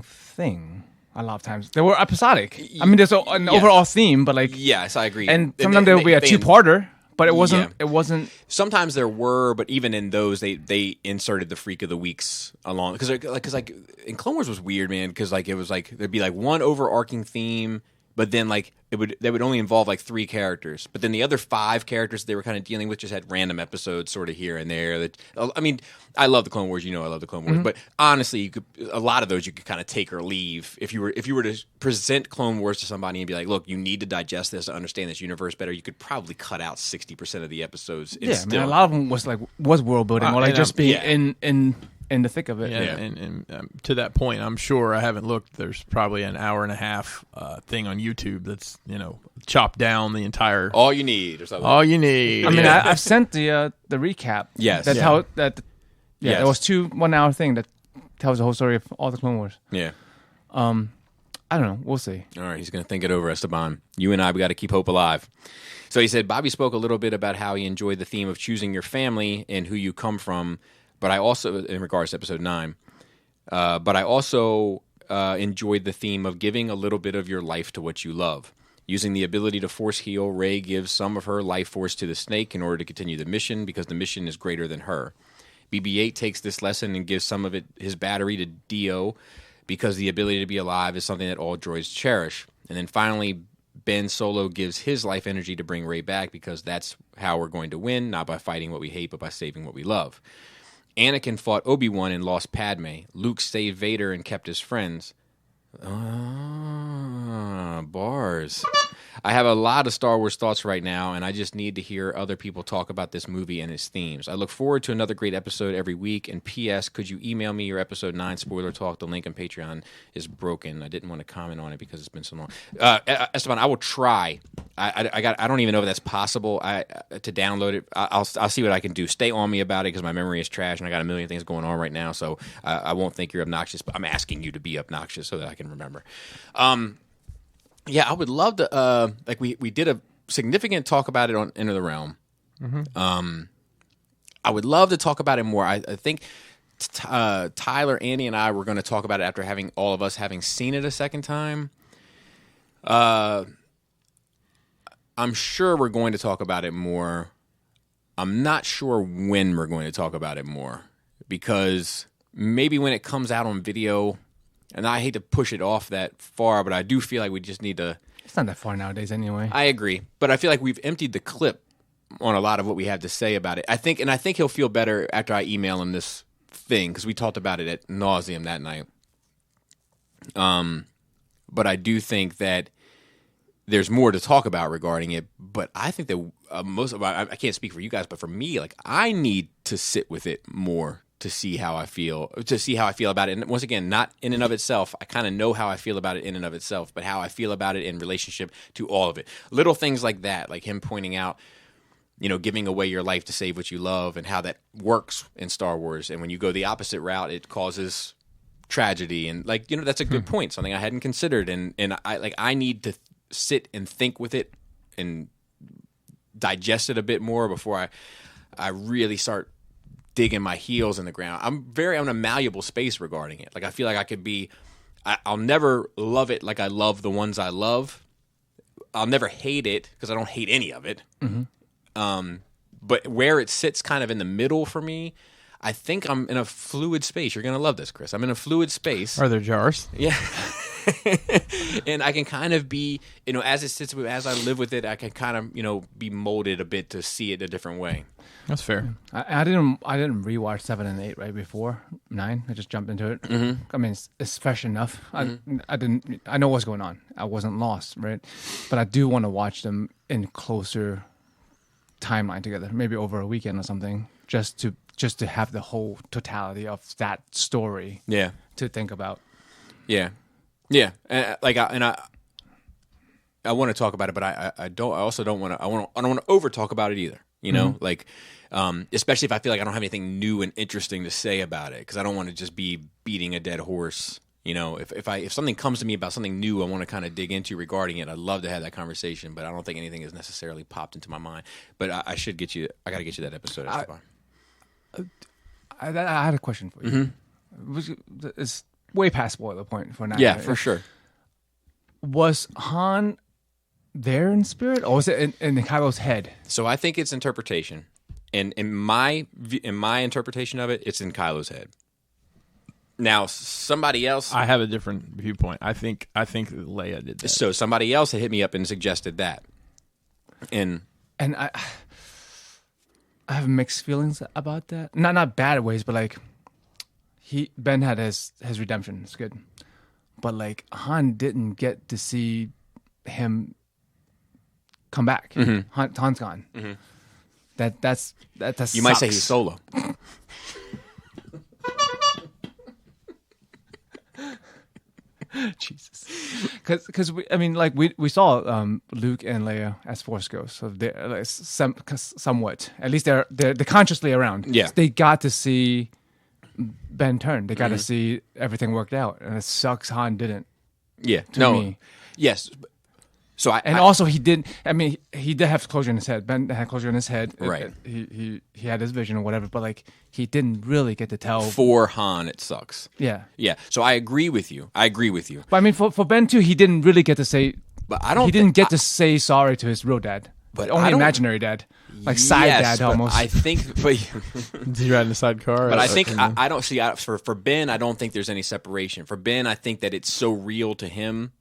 thing. A lot of times they were episodic. I mean, there's an overall theme, but like, Yes, I agree. and sometimes there will be a two-parter, but it wasn't. Yeah. It wasn't. Sometimes there were, but even in those, they inserted the Freak of the Weeks along because in Clone Wars was weird, man. Because like it was like there'd be like one overarching theme, but then like they would only involve like 3 characters, but then the other 5 characters they were kind of dealing with just had random episodes sort of here and there. That I mean, I love the Clone Wars, I love the Clone Wars, but honestly, a lot of those you could kind of take or leave. If you were to present Clone Wars to somebody and be like, look, you need to digest this to understand this universe better, you could probably cut out 60% of the episodes. Yeah, I mean, a lot of them was world building or like just being in the thick of it. Yeah, and to that point, I'm sure I haven't looked. There's probably an hour and a half thing on YouTube that's chopped down the entire. All you need, or something. All you need. I mean, I've sent the recap. Yes, that's how that. Yeah, yes. It was 2 1-hour thing that tells the whole story of all the Clone Wars. Yeah. I don't know. We'll see. All right, he's going to think it over, Esteban. You and I, we got to keep hope alive. So he said, Bobby spoke a little bit about how he enjoyed the theme of choosing your family and who you come from, but I also, in regards to episode 9, but I also enjoyed the theme of giving a little bit of your life to what you love. Using the ability to force heal, Rey gives some of her life force to the snake in order to continue the mission because the mission is greater than her. BB-8 takes this lesson and gives some of his battery to Dio because the ability to be alive is something that all droids cherish. And then finally, Ben Solo gives his life energy to bring Rey back because that's how we're going to win, not by fighting what we hate, but by saving what we love. Anakin fought Obi-Wan and lost Padme. Luke saved Vader and kept his friends. Bars. I have a lot of Star Wars thoughts right now, and I just need to hear other people talk about this movie and its themes. I look forward to another great episode every week. And P.S., could you email me your episode 9 spoiler talk? The link on Patreon is broken. I didn't want to comment on it because it's been so long. Esteban, I will try. I don't even know if that's possible to download it. I'll see what I can do. Stay on me about it because my memory is trash, and I got a million things going on right now, so I won't think you're obnoxious, but I'm asking you to be obnoxious so that I can remember. Yeah, I would love to. We did a significant talk about it on Enter the Realm. Mm-hmm. I would love to talk about it more. I think Tyler, Andy, and I were going to talk about it after all of us having seen it a second time. I'm sure we're going to talk about it more. I'm not sure when we're going to talk about it more because maybe when it comes out on video. And I hate to push it off that far, but I do feel like we just need to... It's not that far nowadays anyway. I agree. But I feel like we've emptied the clip on a lot of what we have to say about it. I think he'll feel better after I email him this thing, because we talked about it at nauseum that night. But I do think that there's more to talk about regarding it. But I think that I can't speak for you guys, but for me, like, I need to sit with it more to see how I feel about it. And once again, not in and of itself. I kind of know how I feel about it in and of itself, but how I feel about it in relationship to all of it. Little things like that, like him pointing out, giving away your life to save what you love and how that works in Star Wars. And when you go the opposite route, it causes tragedy. And that's a good point, something I hadn't considered. And I need to sit and think with it and digest it a bit more before I really start digging my heels in the ground. I'm in a malleable space regarding it. Like, I feel like I could be, I'll never love it like I love the ones I love. I'll never hate it because I don't hate any of it. Mm-hmm. But where it sits kind of in the middle for me, I think I'm in a fluid space. You're going to love this, Chris. I'm in a fluid space. Are there jars? Yeah. And I can kind of be, as it sits, as I live with it, I can kind of, be molded a bit to see it a different way. That's fair. I didn't rewatch 7 and 8 right before 9. I just jumped into it. Mm-hmm. I mean, it's fresh enough. Mm-hmm. I know what's going on. I wasn't lost, right? But I do want to watch them in closer timeline together, maybe over a weekend or something, just to have the whole totality of that story. Yeah. To think about. Yeah. Yeah. I want to talk about it, but I don't want to over talk about it either. Especially if I feel like I don't have anything new and interesting to say about it, because I don't want to just be beating a dead horse. If something comes to me about something new I want to kind of dig into regarding it, I'd love to have that conversation, but I don't think anything has necessarily popped into my mind. But I got to get you that episode. I had a question for you. Mm-hmm. It's way past spoiler point for now. Yeah, for sure. Was Han there in spirit, or was it in Kylo's head? So I think it's interpretation, and in my interpretation of it, it's in Kylo's head. Now, somebody else. I have a different viewpoint. I think Leia did that. So somebody else had hit me up and suggested that. And I have mixed feelings about that. Not bad ways, but like Ben had his redemption. It's good, but like Han didn't get to see him come back. Mm-hmm. Han's gone. Mm-hmm. That's you might say he's solo. Jesus, because we saw Luke and Leia as Force ghosts, so they're like, somewhat. At least they're consciously around. Yeah, they got to see Ben turn. They got to see everything worked out, and it sucks Han didn't. Yeah, to me. Yes. So also he did. I mean, he did have closure in his head. Ben had closure in his head. Right. He had his vision or whatever, but like he didn't really get to tell. For Han, it sucks. Yeah. Yeah. So I agree with you. But I mean, for Ben too, he didn't really get to say. But I don't. He didn't get to say sorry to his real dad. But only imaginary dad, like side dad almost. I think. But did you ride in the sidecar? But I think I don't see for Ben. I don't think there's any separation. For Ben, I think that it's so real to him.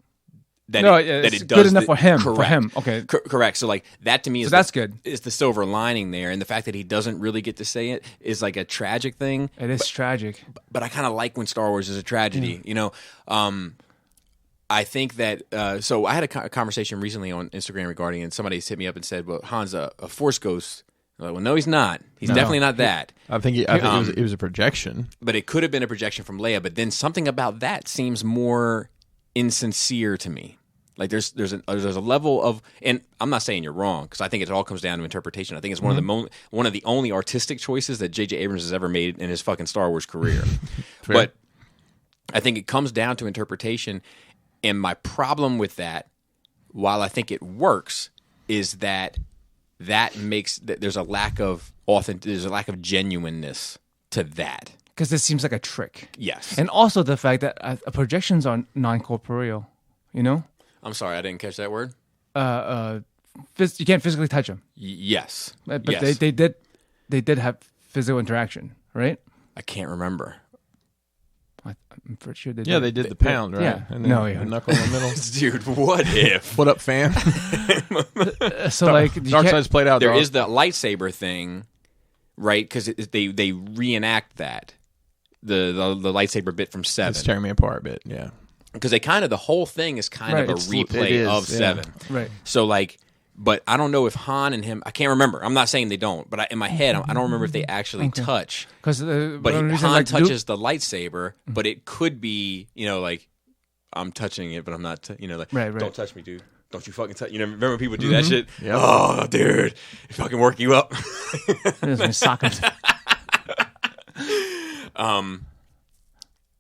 That it does good enough for him. Correct. For him, okay, correct. So like that to me is that's good. Is the silver lining there, and the fact that he doesn't really get to say it is like a tragic thing. It is tragic, but I kind of like when Star Wars is a tragedy. You know, I think that. So I had a conversation recently on Instagram regarding, and somebody hit me up and said, "Well, Han's a Force ghost." I'm like, well, no, he's not. He's definitely not that. I think it was a projection, but it could have been a projection from Leia. But then something about that seems more insincere to me. Like there's a level of, and I'm not saying you're wrong because I think it all comes down to interpretation. I think it's one of the only artistic choices that J.J. Abrams has ever made in his fucking Star Wars career. But I think it comes down to interpretation, and my problem with that, while I think it works, is that makes that there's a lack of genuineness to that. Because it seems like a trick. Yes. And also the fact that projections are non-corporeal, you know? I'm sorry, I didn't catch that word. You can't physically touch them. Yes. But yes. they did have physical interaction, right? I can't remember. I'm pretty sure they did. Yeah, they did the pound, right? Yeah. And then the knuckle in the middle. Dude, what if? What up, fam? So like Dark Side's played out. There is the lightsaber thing, right? Because they reenact that. The lightsaber bit from 7. It's tearing me apart bit, yeah. Because the whole thing is kind of a replay of 7. Right. So like, but I don't know if Han and him, I can't remember. I'm not saying they don't, but in my head, I don't remember if they actually touch. But Han touches the lightsaber, but it could be, like, I'm touching it, but I'm not, don't touch me, dude. Don't you fucking touch. Remember when people do that shit? Yep. Oh, dude. It fucking work you up.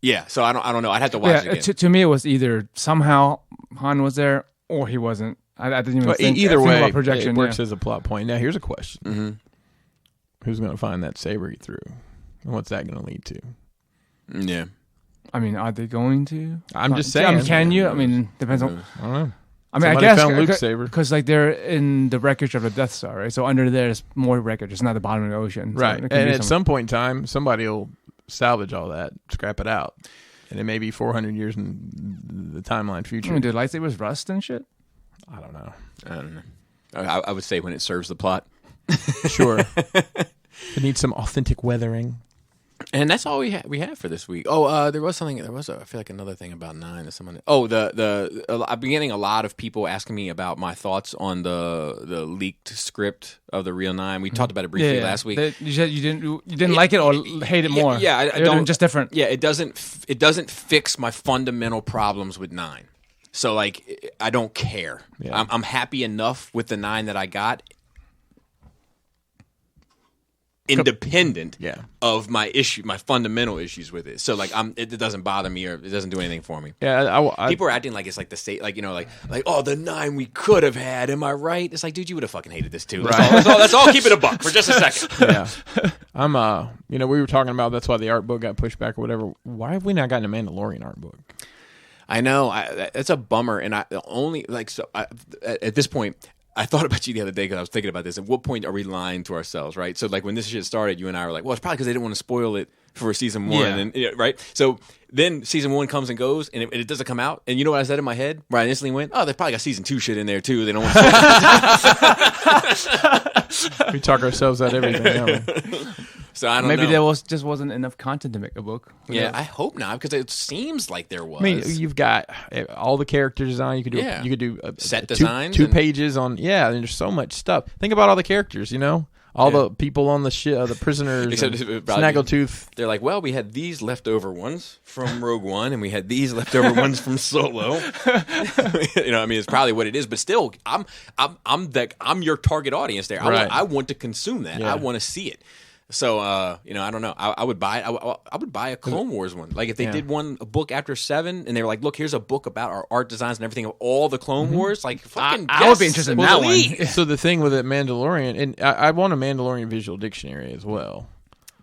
Yeah, so I don't know. I'd have to watch it again. To me, it was either somehow Han was there or he wasn't. I didn't even think either way. About projection. It works as a plot point. Now, here's a question: mm-hmm. Who's going to find that saber he threw, and what's that going to lead to? Yeah, I mean, are they going to? I'm just saying. Can you? I mean, depends on. I don't know. I mean, Somebody I guess found Luke's saber because like they're in the wreckage of the Death Star, right? So under there's more wreckage. It's not the bottom of the ocean, right? So and at some point in time, somebody will salvage all that, scrap it out, and it may be 400 years in the timeline future. I mean, do lightsabers rust and shit? I don't know. I would say when it serves the plot. Sure. It needs some authentic weathering. And that's all we have for this week. Oh, there was something. I feel like another thing about 9 that someone. Oh, I've been getting a lot of people asking me about my thoughts on the leaked script of the real 9. We talked about it briefly last week. You didn't like it or hate it more. Yeah, I don't. Just different. Yeah, it doesn't fix my fundamental problems with 9. So like, I don't care. Yeah. I'm happy enough with the 9 that I got. Independent of my fundamental issues with it. So like, it doesn't bother me or it doesn't do anything for me. Yeah, people are acting like it's like the state, like oh, the 9 we could have had. Am I right? It's like, dude, you would have fucking hated this too. Right. Let's all keep it a buck for just a second. Yeah, I'm we were talking about that's why the art book got pushed back or whatever. Why have we not gotten a Mandalorian art book? I know it's a bummer, and at this point. I thought about you the other day because I was thinking about this. At what point are we lying to ourselves, right? So, like, when this shit started, you and I were like, well, it's probably because they didn't want to spoil it for season 1, and right? So then season 1 comes and goes, and it doesn't come out. And you know what I said in my head? Where I instantly went, oh, they probably got season 2 shit in there, too. They don't want to We talk ourselves out everything, don't we? So I don't Maybe know. there just wasn't enough content to make a book. Yeah, I hope not, because it seems like there was. I mean, you've got all the character design. You could do. Yeah. You could do Set designs Two and- pages on. Yeah, and there's so much stuff. Think about all the characters. You know, all the people on the ship, the prisoners, Except and probably- Snaggletooth. They're like, well, we had these leftover ones from Rogue One, and we had these leftover ones from Solo. You know, I mean, it's probably what it is, but still, I'm your target audience there. Right. I want to consume that. Yeah. I want to see it. So, you know, I don't know. I would buy. I would buy a Clone Wars one. Like if they did a book after 7, and they were like, "Look, here's a book about our art designs and everything of all the Clone Wars." Like, fucking, I would be interested in that one. So the thing with it, Mandalorian, and I want a Mandalorian visual dictionary as well.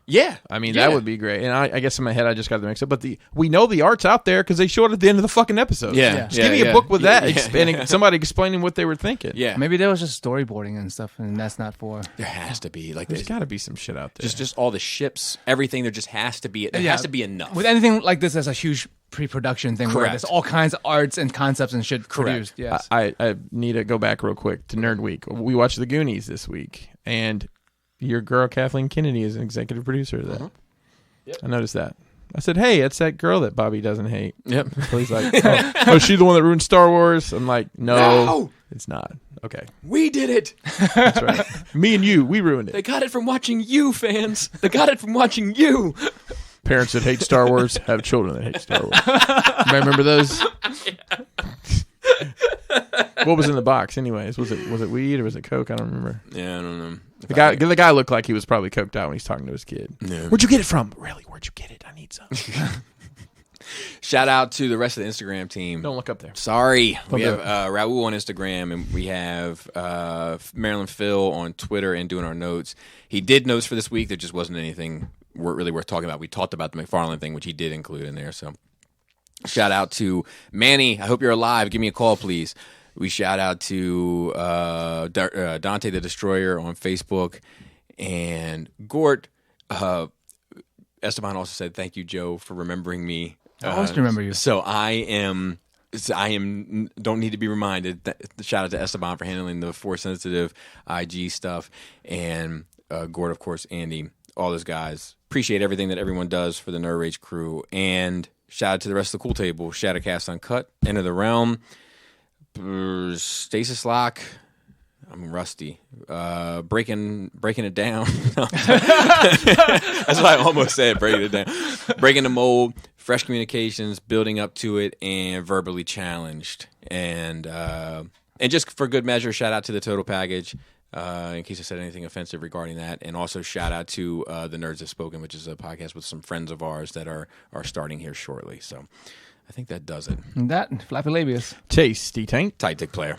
Yeah, I mean, that would be great. And I guess in my head, I just got the mix up. But we know the art's out there because they show it at the end of the fucking episode. Yeah. Just give me a book with that, Yeah. and somebody explaining what they were thinking. Yeah. Maybe there was just storyboarding and stuff, and that's not for. There has to be like There's got to be some shit out there. just all the ships, everything. There just has to be. There has to be enough. With anything like this, there's a huge pre-production thing where Correct. there's all kinds of arts and concepts and shit produced. Yes. I need to go back real quick to Nerd Week. We watched The Goonies this week, and your girl Kathleen Kennedy is an executive producer of that. Yep. I noticed that. I said, "Hey, it's that girl that Bobby doesn't hate." Yep. So he's like, "Oh, she's the one that ruined Star Wars." I'm like, "No, it's not." Okay, We did it. that's right. Me and you, we ruined They it. got it from watching you, fans. They got it from watching you. Parents that hate Star Wars have children that hate Star Wars. Remember those? What was in the box, anyways? Was it weed or was it Coke? I don't remember. Yeah, I don't know. The guy looked like he was probably coked out when he's talking to his kid. Yeah. Where'd you get it from? Really? Where'd you get it? I need some. Shout out to the rest of the Instagram team. Don't look up there. Sorry. We do have Raul on Instagram, and we have Maryland Phil on Twitter and doing our notes. He did notes for this week. There just wasn't anything really worth talking about. We talked about the McFarlane thing, which he did include in there. So shout out to Manny. I hope you're alive. Give me a call, please. We shout out to Dante the Destroyer on Facebook. And Gort, Esteban also said, thank you, Joe, for remembering me. I always remember you. So I am don't need to be reminded. Shout out to Esteban for handling the Force sensitive IG stuff, and Gord, of course, Andy, all those guys. Appreciate everything that everyone does for the Nerd Rage crew, and shout out to the rest of the cool table. Shadowcast Uncut, Enter the Realm, Stasis Lock. I'm rusty. Breaking it down. That's what I almost said. Breaking it down. Breaking the mold. Fresh communications. Building up to it, and verbally challenged. And just for good measure, shout out to the Total Package. In case I said anything offensive regarding that, and also shout out to the Nerds Have Spoken, which is a podcast with some friends of ours that are starting here shortly. So I think that does it. And that, Flappy Labius. Tasty tank. Tight Dick Player.